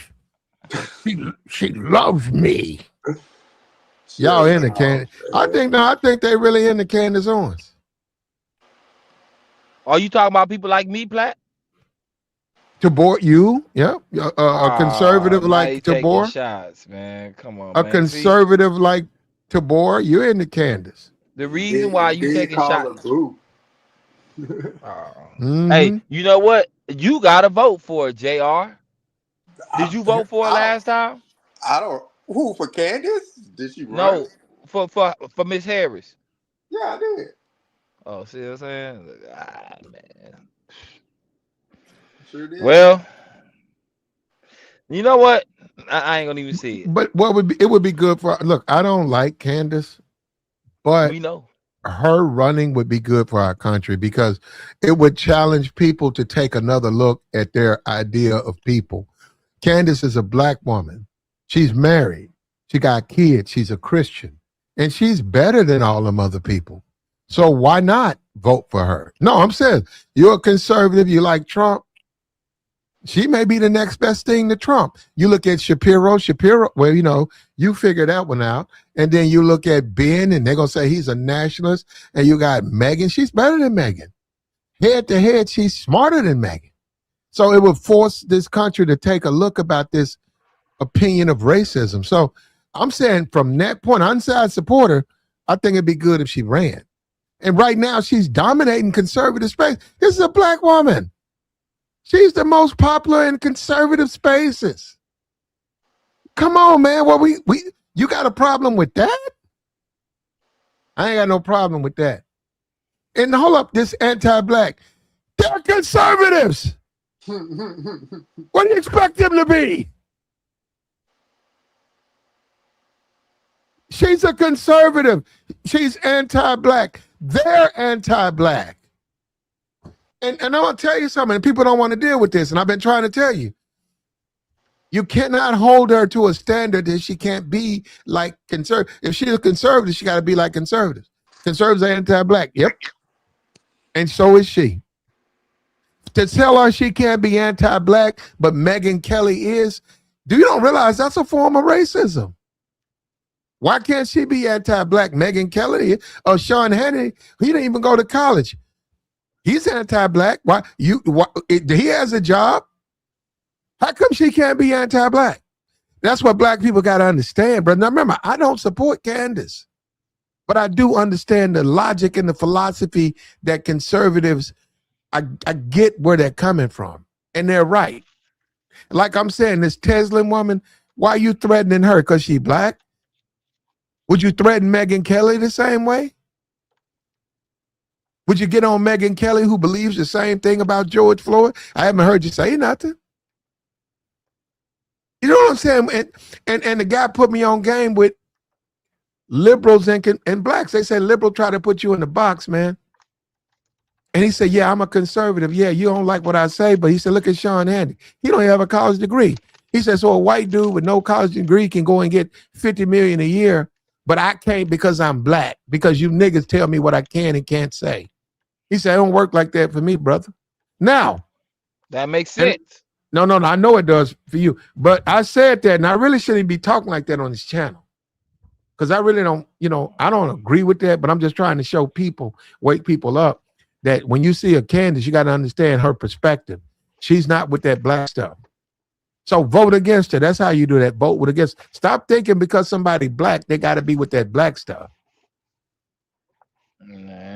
She loves me. Y'all into Candace? I think they really into Candace Owens. Are you talking about people like me, Platt? Tabor, you, yeah, a conservative like Tabor. Shots, man. Come on, a man. conservative like Tabor, you're into Candace. The reason why you taking shots. Mm-hmm. Hey, you know what? You gotta vote for it, JR. Did you vote for it last time? I don't. Who, for Candace? Did she run? No, for Miss Harris. Yeah, I did. Oh, see what I'm saying? Man. Sure did. Well, you know what? I ain't gonna even see it. But it would be good for, look, I don't like Candace, but we know her running would be good for our country because it would challenge people to take another look at their idea of people. Candace is a black woman. She's married. She got kids. She's a Christian. And she's better than all them other people. So why not vote for her? No, I'm saying you're a conservative. You like Trump. She may be the next best thing to Trump. You look at Shapiro, well, you know, you figure that one out. And then you look at Ben, and they're going to say he's a nationalist. And you got Megyn. She's better than Megyn. Head to head, she's smarter than Megyn. So it would force this country to take a look about this opinion of racism. So I'm saying from that point, inside supporter, I think it'd be good if she ran. And right now, she's dominating conservative space. This is a black woman. She's the most popular in conservative spaces. Come on, man. Well, you got a problem with that? I ain't got no problem with that. And hold up, this anti-black. They're conservatives. What do you expect them to be? She's a conservative. She's anti-black. They're anti-black. And I'm going to tell you something, and people don't want to deal with this, and I've been trying to tell you. You cannot hold her to a standard that she can't be like conservative. If she's a conservative, she got to be like conservatives. Conservatives are anti-black. Yep. And so is she. To tell her she can't be anti-black, but Megyn Kelly is, do you don't realize that's a form of racism? Why can't she be anti-black? Megyn Kelly or Sean Hannity, he didn't even go to college. He's anti-black. Why he has a job? How come she can't be anti-black? That's what black people got to understand, bro. Now remember, I don't support Candace, but I do understand the logic and the philosophy that conservatives, I get where they're coming from, and they're right. Like I'm saying, this Tezlyn woman, why are you threatening her? Because she's black? Would you threaten Megyn Kelly the same way? Would you get on Megyn Kelly, who believes the same thing about George Floyd? I haven't heard you say nothing. You know what I'm saying? And the guy put me on game with liberals and blacks. They said liberal try to put you in the box, man. And he said, yeah, I'm a conservative. Yeah, you don't like what I say, but he said, look at Sean Hannity. He don't even have a college degree. He said, so a white dude with no college degree can go and get $50 million a year, but I can't because I'm black, because you niggas tell me what I can and can't say. He said, it don't work like that for me, brother. Now. That makes sense. No, I know it does for you. But I said that, and I really shouldn't be talking like that on this channel. Because I really don't, I don't agree with that, but I'm just trying to show people, wake people up, that when you see a Candace, you got to understand her perspective. She's not with that black stuff. So vote against her. That's how you do that. Vote with against. Stop thinking because somebody black, they got to be with that black stuff.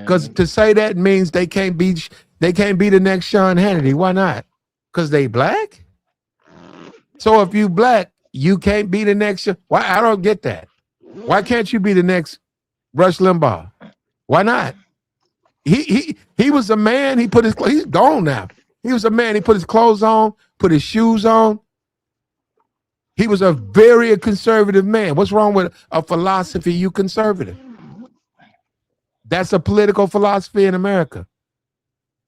Because to say that means they can't be the next Sean Hannity. Why not? Because they black? So if you black, you can't be the next. Why? I don't get that. Why can't you be the next Rush Limbaugh? Why not? He was a man. He's gone now. He was a man. He put his clothes on, put his shoes on. He was a very conservative man. What's wrong with a philosophy? You conservative. That's a political philosophy in America.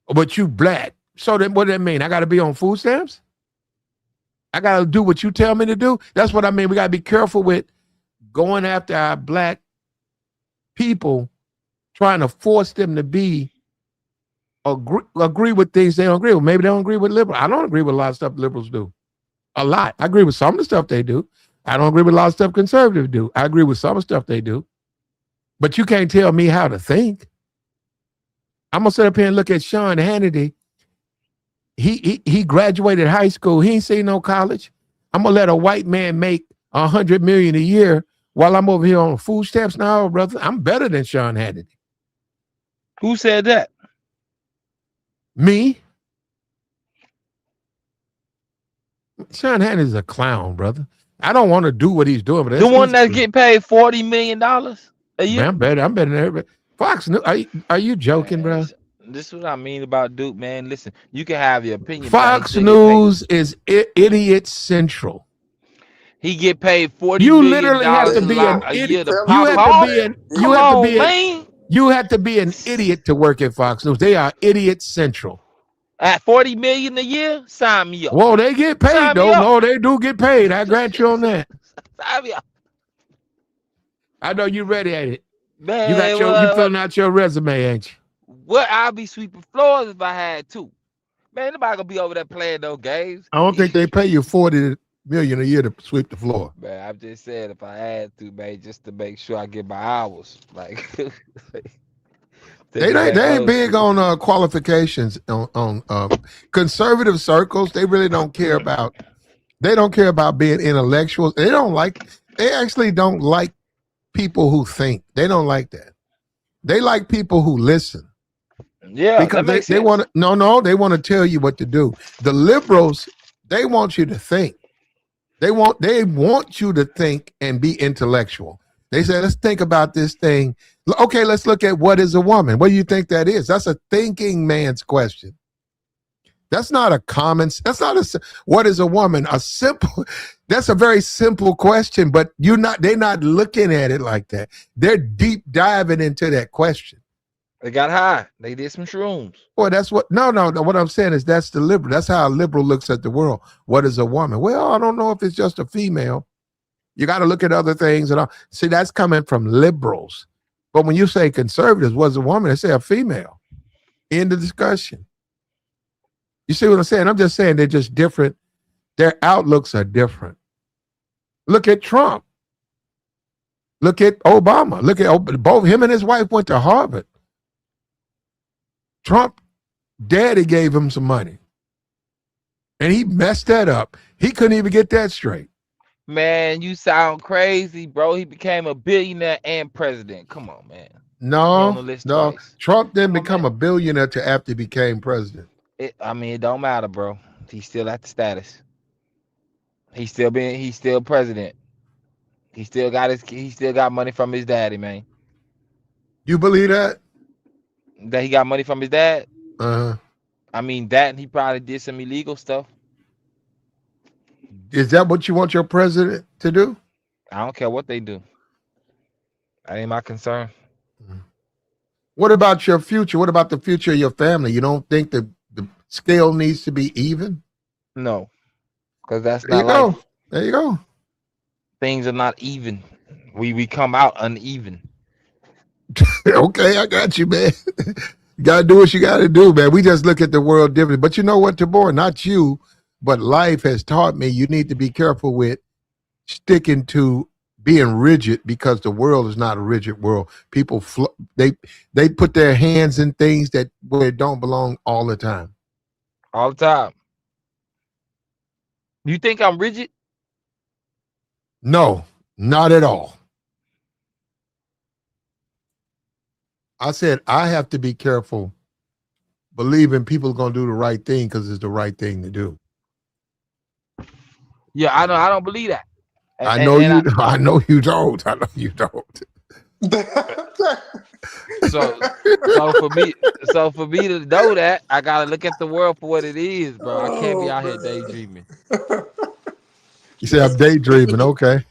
But you black. So then what does that mean? I got to be on food stamps? I got to do what you tell me to do? That's what I mean. We got to be careful with going after our black people, trying to force them to be agree with things they don't agree with. Maybe they don't agree with liberals. I don't agree with a lot of stuff liberals do. A lot. I agree with some of the stuff they do. I don't agree with a lot of stuff conservatives do. I agree with some of the stuff they do. But you can't tell me how to think. I'm gonna sit up here and look at Sean Hannity. He graduated high school. He ain't seen no college. I'm gonna let a white man make $100 million a year while I'm over here on food stamps now, brother. I'm better than Sean Hannity. Who said that? Me? Sean Hannity's a clown, brother. I don't want to do what he's doing, but the one that get paid $40 million a year. Man, I'm better than everybody. Fox News, are you joking, bro? This is what I mean about Duke, man. Listen, you can have your opinion. Fox News is idiot central. He get paid $40 you million literally have to be an idiot. You have to be an idiot to work at Fox News. They are idiot central. At $40 million a year, sign me up. Whoa, they get paid though. No, they do get paid. I grant you on that. Sign me up. I know you ready at it. Man, you filling out your resume, ain't you? Well, I'll be sweeping floors if I had to. Man, nobody gonna be over there playing no games. I don't think they pay you $40 million a year to sweep the floor. Man, I'm just saying if I had to, man, just to make sure I get my hours. Like they ain't big on qualifications on conservative circles. They really don't care about. They don't care about being intellectuals. They actually don't like people who think. They don't like that. They like people who listen. Yeah, because they want to. They want to tell you what to do. The liberals, they want you to think. They want you to think and be intellectual. They say, let's think about this thing. Okay, let's look at what is a woman. What do you think that is? That's a thinking man's question. That's not a common. That's not a. What is a woman? A simple. That's a very simple question, but they're not looking at it like that. They're deep diving into that question. They got high. They did some shrooms. Well, that's what. No. What I'm saying is that's the liberal. That's how a liberal looks at the world. What is a woman? Well, I don't know if it's just a female. You got to look at other things and all. See, that's coming from liberals. But when you say conservatives, what's a woman? They say a female. End of discussion. You see what I'm saying? I'm just saying they're just different. Their outlooks are different. Look at Trump. Look at Obama. Look at both him and his wife went to Harvard. Trump, daddy gave him some money. And he messed that up. He couldn't even get that straight. Man, you sound crazy, bro. He became a billionaire and president. Come on, man. No. Trump didn't become a billionaire till after he became president. It don't matter, bro. He's still at the status. He's still president. He still got money from his daddy, man. You believe that? That he got money from his dad? Uh-huh. I mean, that and he probably did some illegal stuff. Is that what you want your president to do? I don't care what they do. That ain't my concern. What about your future? What about the future of your family? You don't think the scale needs to be even? No, because that's not life. There you go. Things are not even. We come out uneven. Okay, I got you, man. You got to do what you got to do, man. We just look at the world differently. But you know what, Tabor? Not you, but life has taught me you need to be careful with sticking to being rigid, because the world is not a rigid world. People, they put their hands in things where it don't belong all the time. All the time. You think I'm rigid? No, not at all. I said I have to be careful believing people are going to do the right thing because it's the right thing to do. Yeah, I don't believe that. I know you don't. I know you don't. So for me to know that, I gotta look at the world for what it is, bro. I can't be out here daydreaming. You say I'm daydreaming, okay?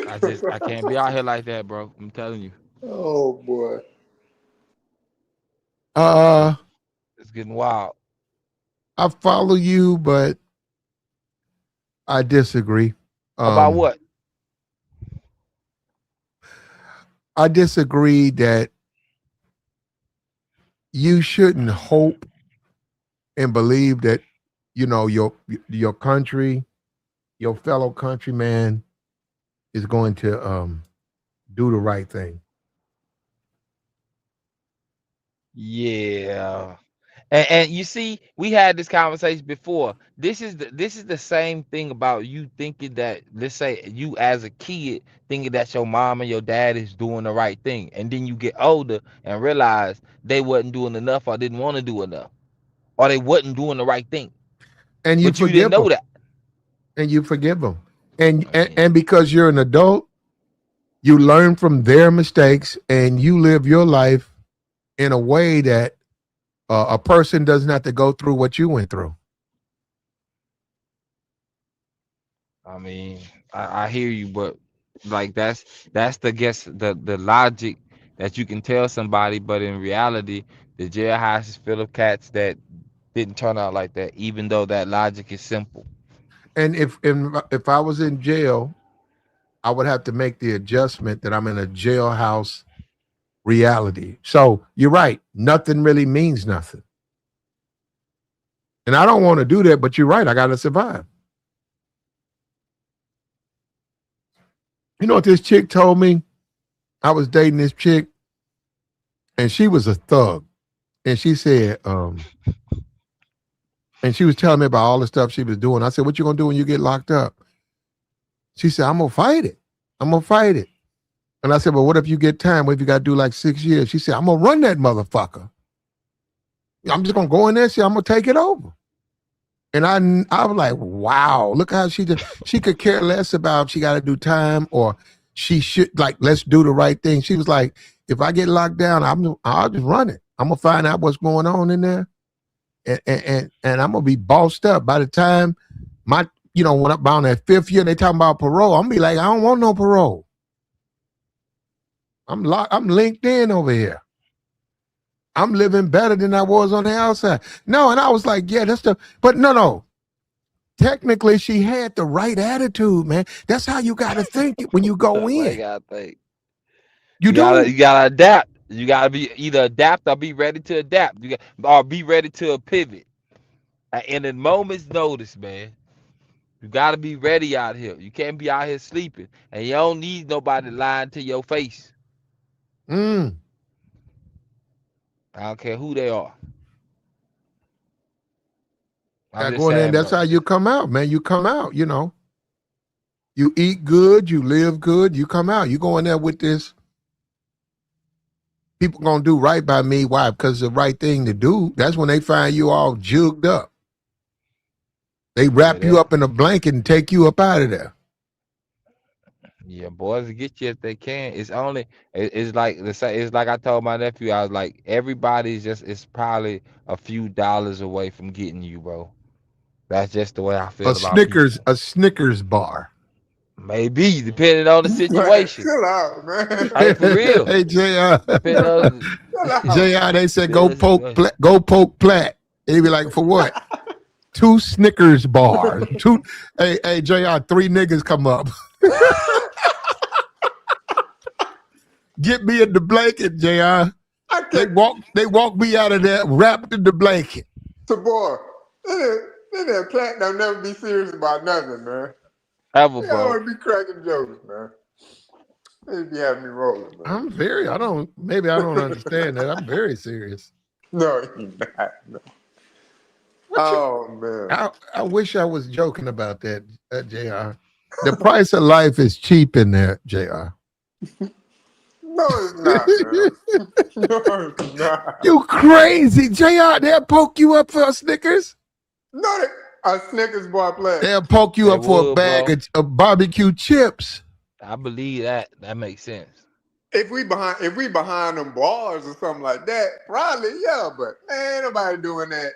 I can't be out here like that, bro. I'm telling you. Oh boy. It's getting wild. I follow you, but I disagree. About what? I disagree that you shouldn't hope and believe that, you know, your country, your fellow countryman is going to do the right thing. Yeah. And you see, we had this conversation before. This is the same thing about you thinking that, let's say you as a kid thinking that your mom and your dad is doing the right thing, and then you get older and realize they wasn't doing enough or didn't want to do enough, or they wasn't doing the right thing. And you But you didn't forgive them. know that. And you forgive them. And because you're an adult, you learn from their mistakes and you live your life in a way that a person doesn't have to go through what you went through. I mean, I hear you, but like that's the logic that you can tell somebody, but in reality, the jailhouse is full of cats that didn't turn out like that, even though that logic is simple. And if I was in jail, I would have to make the adjustment that I'm in a jailhouse reality. So you're right. Nothing really means nothing. And I don't want to do that, but you're right. I got to survive. You know what this chick told me? I was dating this chick and she was a thug. And she said, and she was telling me about all the stuff she was doing. I said, what you going to do when you get locked up? She said, I'm going to fight it. I'm going to fight it. And I said, well, what if you get time? What if you got to do like 6 years? She said, I'm going to run that motherfucker. I'm just going to go in there and say, I'm going to take it over. And I was like, wow, look how she could care less about if she got to do time or she should, like, let's do the right thing. She was like, if I get locked down, I'll just run it. I'm going to find out what's going on in there. And I'm going to be bossed up. By the time when I'm around that 5th year, they talking about parole, I'm going to be like, I don't want no parole. I'm linked in over here. I'm living better than I was on the outside. No, and I was like, yeah, but no. Technically, she had the right attitude, man. That's how you got to think when you go in. You gotta think. You gotta adapt. You gotta be either adapt or be ready to adapt. Or be ready to pivot. And in moments notice, man. You gotta be ready out here. You can't be out here sleeping, and you don't need nobody lying to your face. I don't care who they are. Going in, that's how you come out, man. You come out, you know. You eat good, you live good, you come out. You go in there with this. People gonna do right by me. Why? Because it's the right thing to do. That's when they find you all jugged up. They wrap you up in a blanket and take you up out of there. Yeah, boys will get you if they can. It's like I told my nephew, I was like, everybody's it's probably a few dollars away from getting you, bro. That's just the way I feel about people. A Snickers bar. Maybe, depending on the situation. Chill out, man. Hey, for real. Hey, JR. JR, they said go poke Platt. They be like, for what? 2 Snickers bars. Hey, JR, 3 niggas come up. Get me in the blanket, JR. They walk me out of there wrapped in the blanket. So boy, that Platt don't never be serious about nothing, man. Ever, They bro. always be cracking jokes, man. They be having me rolling, man. Maybe I don't understand that. I'm very serious. No, you're not. No. Man. I wish I was joking about that, JR. The price of life is cheap in there, JR. No, it's not, man. No, it's not. You crazy, JR. They'll poke you up for a Snickers. No, a Snickers bar Platt. They'll poke you up for a bag of barbecue chips. I believe that. That makes sense. If we behind them bars or something like that, probably, yeah, but ain't nobody doing that.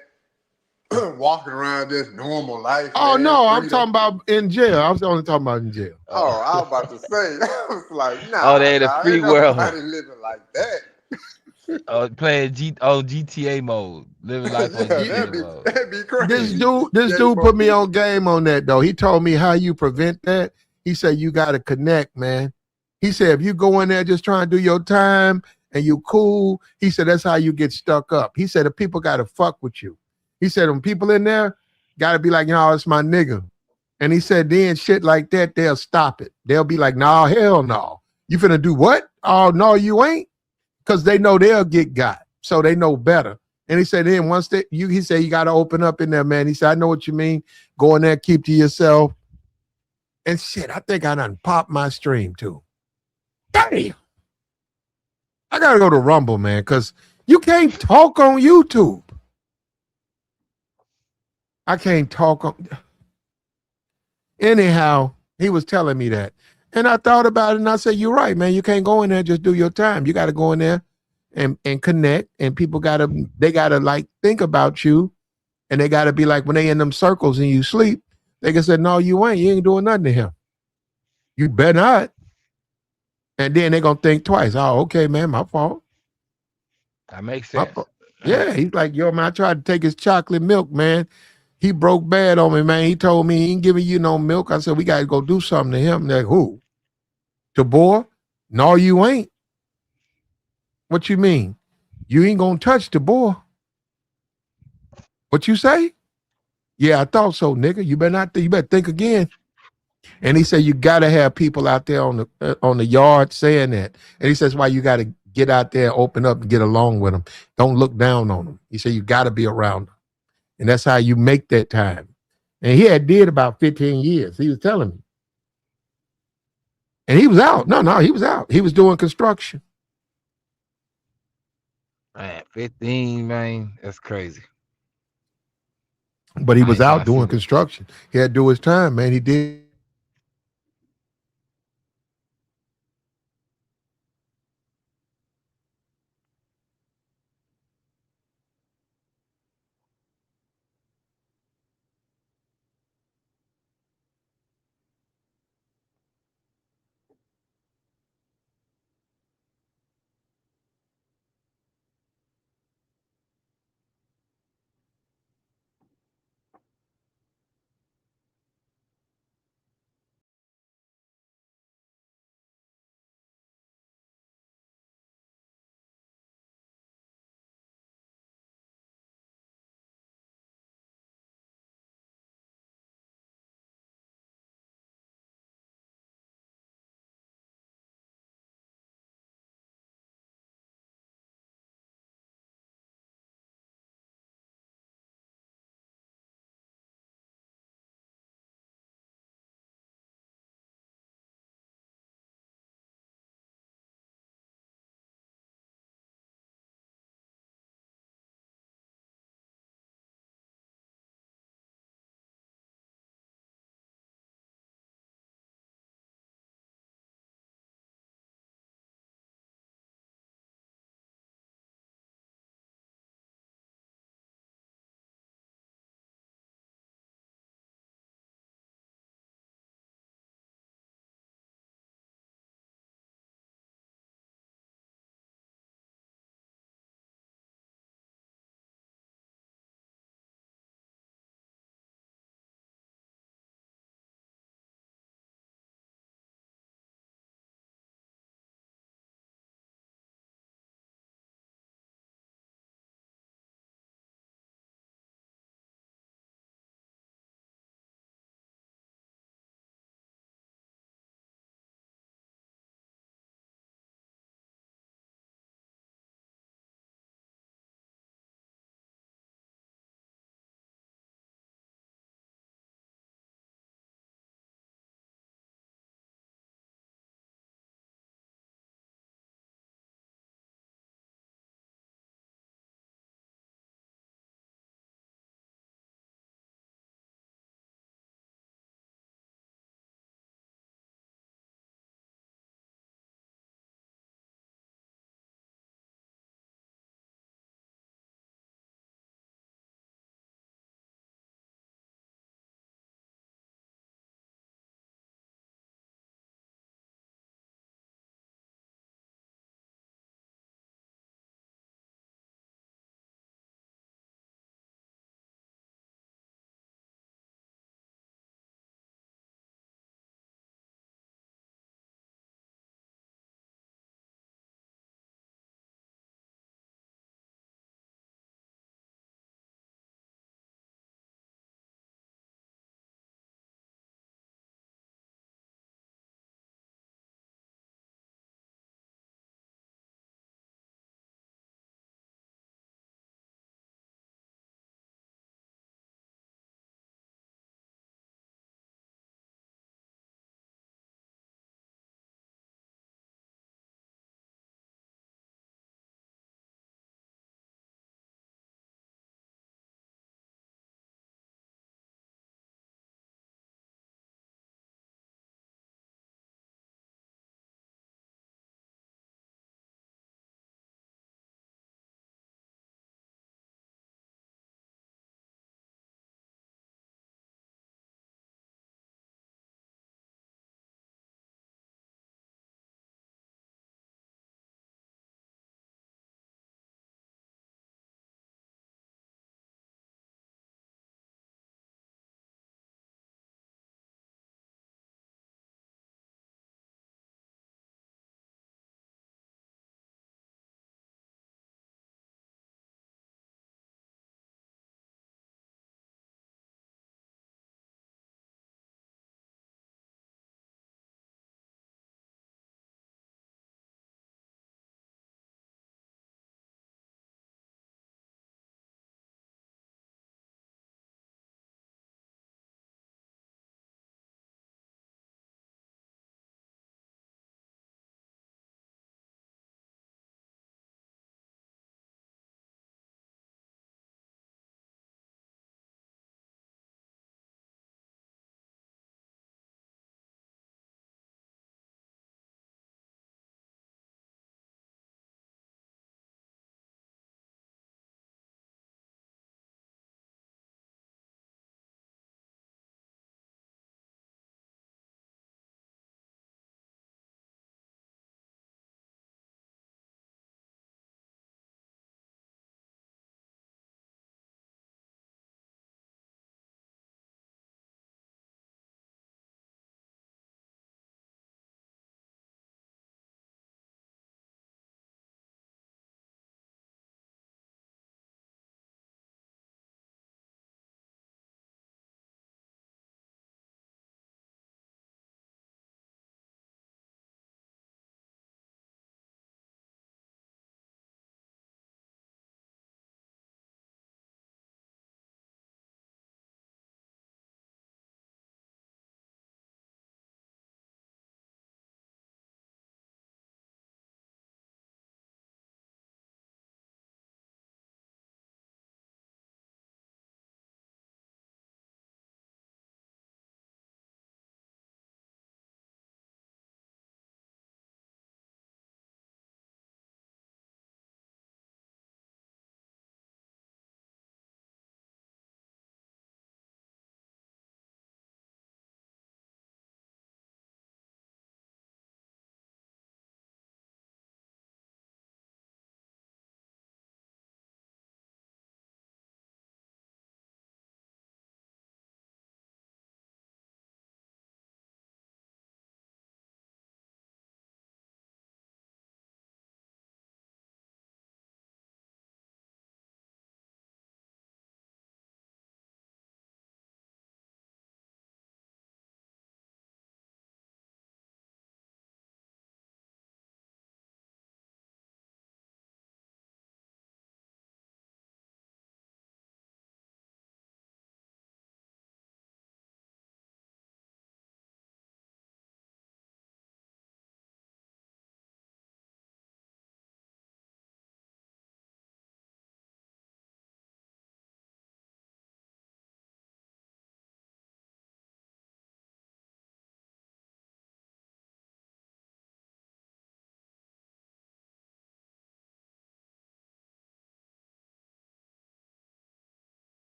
Walking around just normal life. Oh, man, no, freedom. I'm talking about in jail. I was only talking about in jail. Oh, I was about to say, I was like, nah. Oh, they in the free world. Nobody living like that. Playing GTA mode, living life on Yeah, GTA mode. that'd be crazy. This dude put me on game on that though. He told me how you prevent that. He said you got to connect, man. He said if you go in there just trying to do your time and you cool, he said that's how you get stuck up. He said if people got to fuck with you. He said when people in there got to be like, it's my nigga. And he said then shit like that, they'll stop it. They'll be like, nah, hell no. You finna do what? Oh, no, you ain't. Because they know they'll get got. So they know better. And he said, then once he said, you got to open up in there, man. He said, I know what you mean. Go in there, keep to yourself. And shit, I think I done popped my stream too. Damn. I got to go to Rumble, man, because you can't talk on YouTube. I can't talk on. Anyhow, he was telling me that. And I thought about it and I said, you're right, man. You can't go in there and just do your time. You got to go in there and connect. And people they got to like think about you. And they got to be like, when they in them circles and you sleep, they can say, no, you ain't. You ain't doing nothing to him. You better not. And then they going to think twice. Oh, okay, man, my fault. That makes sense. Yeah, he's like, yo, man, I tried to take his chocolate milk, man. He broke bad on me, man. He told me he ain't giving you no milk. I said, we got to go do something to him. Like, who? To boy? No, you ain't. What you mean? You ain't going to touch the boy. What you say? Yeah, I thought so, nigga. You better not. You better think again. And he said, you got to have people out there on the yard saying that. And he says, why you got to get out there, open up and get along with them. Don't look down on them. He said, you got to be around them. And that's how you make that time. And he had did about 15 years. He was telling me. And he was out. No, he was out. He was doing construction. Man, 15, man, that's crazy. But he was out doing construction. He had to do his time, man. He did.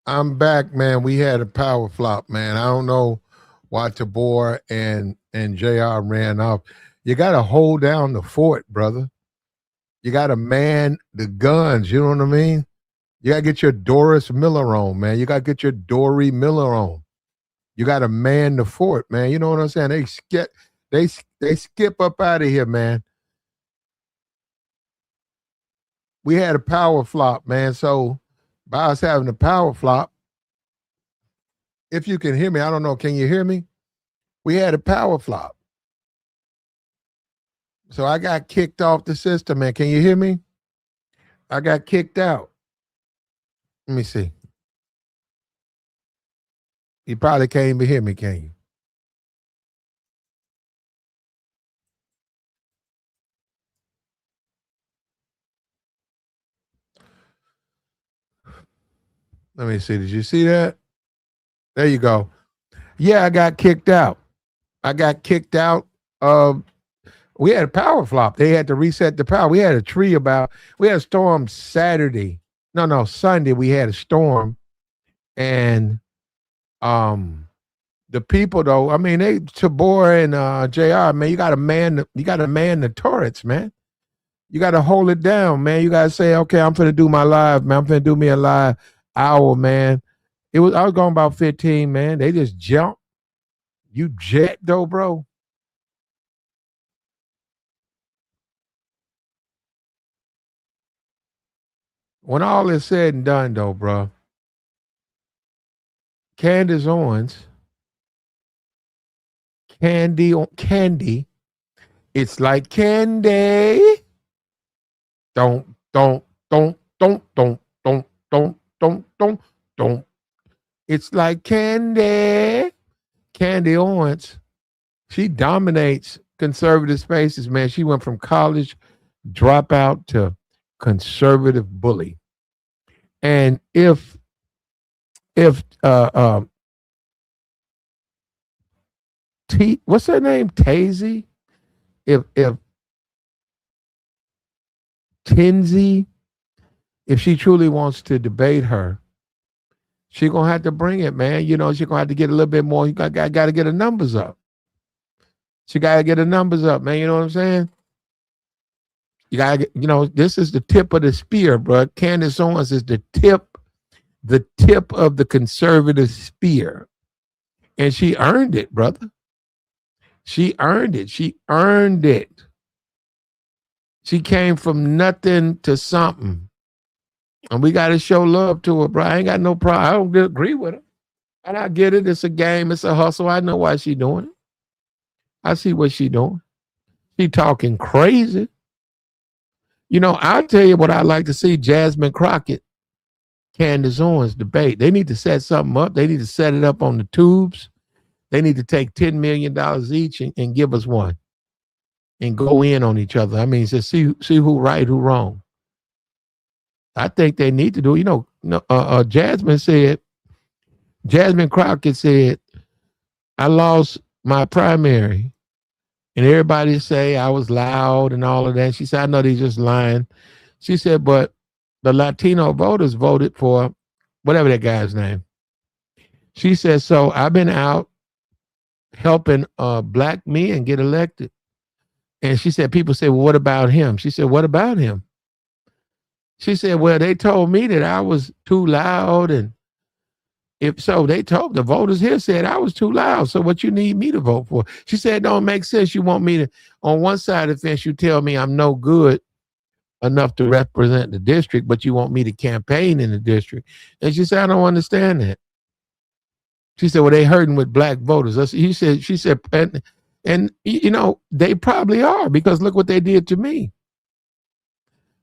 I'm back, man. We had a power flop, man. I don't know why Tabor and JR ran off. You got to hold down the fort, brother. You got to man the guns. You know what I mean? You got to get your Doris Miller on, man. You got to get your Dory Miller on. You got to man the fort, man. You know what I'm saying? They skip up out of here, man. We had a power flop, man. So by us having a power flop, if you can hear me, I don't know. Can you hear me? We had a power flop. So I got kicked off the system, man. Can you hear me? I got kicked out. Let me see. You probably can't even hear me, can you? Let me see. Did you see that? There you go. Yeah, I got kicked out. I got kicked out of. We had a power flop. They had to reset the power. We had a storm Saturday. No, Sunday we had a storm. And the people though, I mean, Tabor and JR, man, you gotta man the turrets, man. You gotta hold it down, man. You gotta say, okay, I'm finna do my live, man. I'm finna do me a live hour, man. I was going about 15, man. They just jumped. You jet though, bro. When all is said and done, though, bro, Candace Owens, Candy, it's like candy. Don't, don't, don't, don't, don't, don't, don't, don't, don't. It's like candy. Candy Owens, she dominates conservative spaces, man. She went from college dropout to conservative bully. And if what's her name? Tazy? If Tinsy, if she truly wants to debate her, she gonna have to bring it, man. You know, she gonna have to get a little bit more. You got to get her numbers up. She gotta get her numbers up, man. You know what I'm saying? You gotta get, this is the tip of the spear, bro. Candace Owens is the tip of the conservative spear. And she earned it, brother. She earned it. She earned it. She came from nothing to something. And we got to show love to her, bro. I ain't got no problem. I don't agree with her. And I get it. It's a game. It's a hustle. I know why she doing it. I see what she doing. She talking crazy. I'll tell you what I like to see. Jasmine Crockett, Candace Owens debate. They need to set something up. They need to set it up on the tubes. They need to take $10 million each and give us one and go in on each other. I mean, just see who right, who wrong. I think they need to do, Jasmine Crockett said, I lost my primary. And everybody say I was loud and all of that. She said, I know they just lying. She said, but the Latino voters voted for whatever that guy's name. She said, so I've been out helping black men get elected. And she said, people say, well, what about him? She said, what about him? She said, well, they told me that I was too loud. And if so, they told the voters here said I was too loud. So what you need me to vote for? She said, it don't make sense. You want me to, on one side of the fence, you tell me I'm no good enough to represent the district, but you want me to campaign in the district. And she said, I don't understand that. She said, well, they hurting with black voters. She said, and they probably are, because look what they did to me.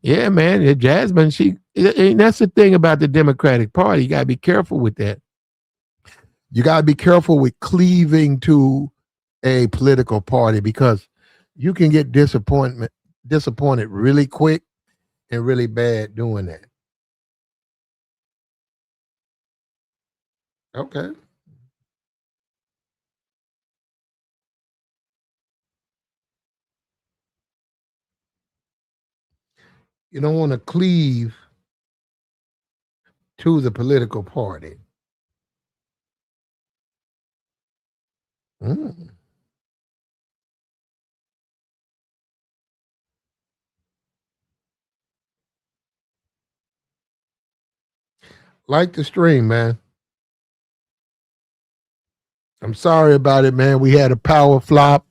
Yeah, man, Jasmine, and that's the thing about the Democratic Party. You got to be careful with that. You got to be careful with cleaving to a political party, because you can get disappointed really quick and really bad doing that. Okay. You don't want to cleave to the political party. Like the stream, man. I'm sorry about it, man. We had a power flop,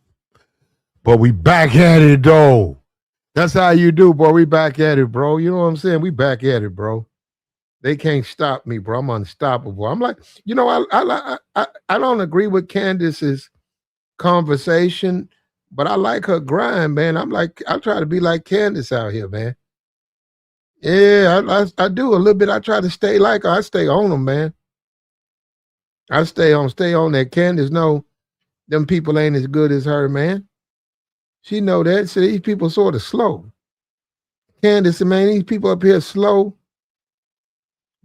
but we back at it, though. That's how you do, boy. We back at it, bro. You know what I'm saying? We back at it, bro. They can't stop me, bro. I'm unstoppable. I'm like, you know, I don't agree with Candace's conversation, but I like her grind, man. I'm like, I try to be like Candace out here, man. Yeah, I do a little bit. I try to stay like her. I stay on them, man. I stay on that. Candace know them people ain't as good as her, man. She know that. So these people sort of slow. Candace, man, these people up here slow.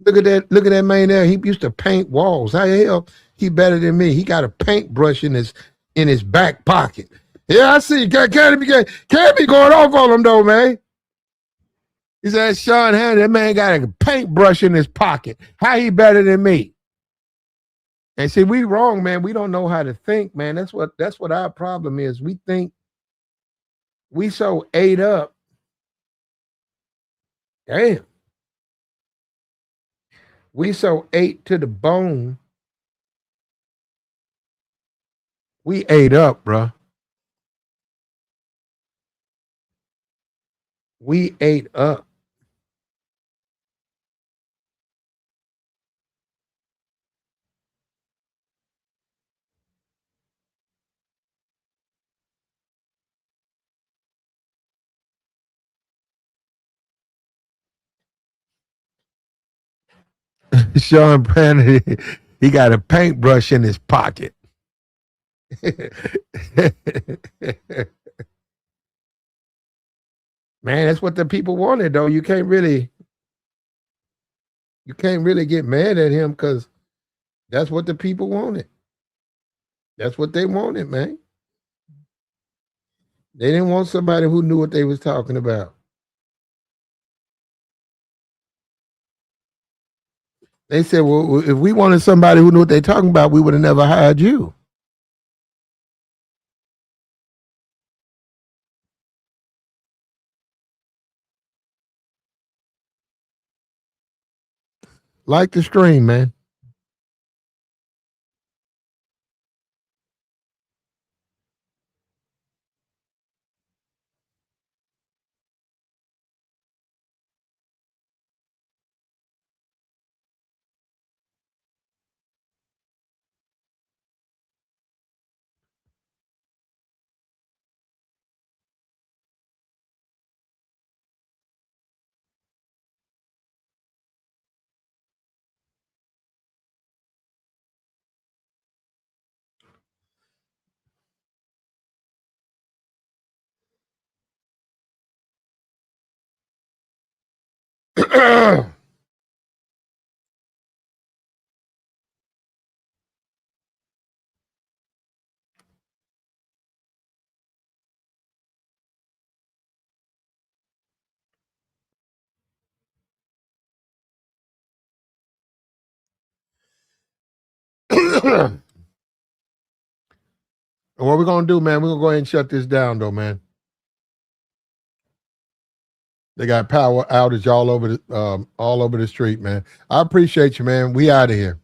Look at that man there. He used to paint walls. How the hell he better than me? He got a paintbrush in his back pocket. Yeah, I see. Can't be going off on him though, man. He said, Sean Hannity, that man got a paintbrush in his pocket. How he better than me? And see, we wrong, man. We don't know how to think, man. That's what our problem is. We think we so ate up. Damn. We so ate to the bone. We ate up, bruh. We ate up. Sean Hannity, he got a paintbrush in his pocket. Man, that's what the people wanted, though. You can't really get mad at him because that's what the people wanted. That's what they wanted, man. They didn't want somebody who knew what they was talking about. They said, well, if we wanted somebody who knew what they talking about, we would have never hired you. Like the stream, man. What we're gonna do, man? We're gonna go ahead and shut this down, though, man. They got power outage all over the street, man. I appreciate you, man. We out of here.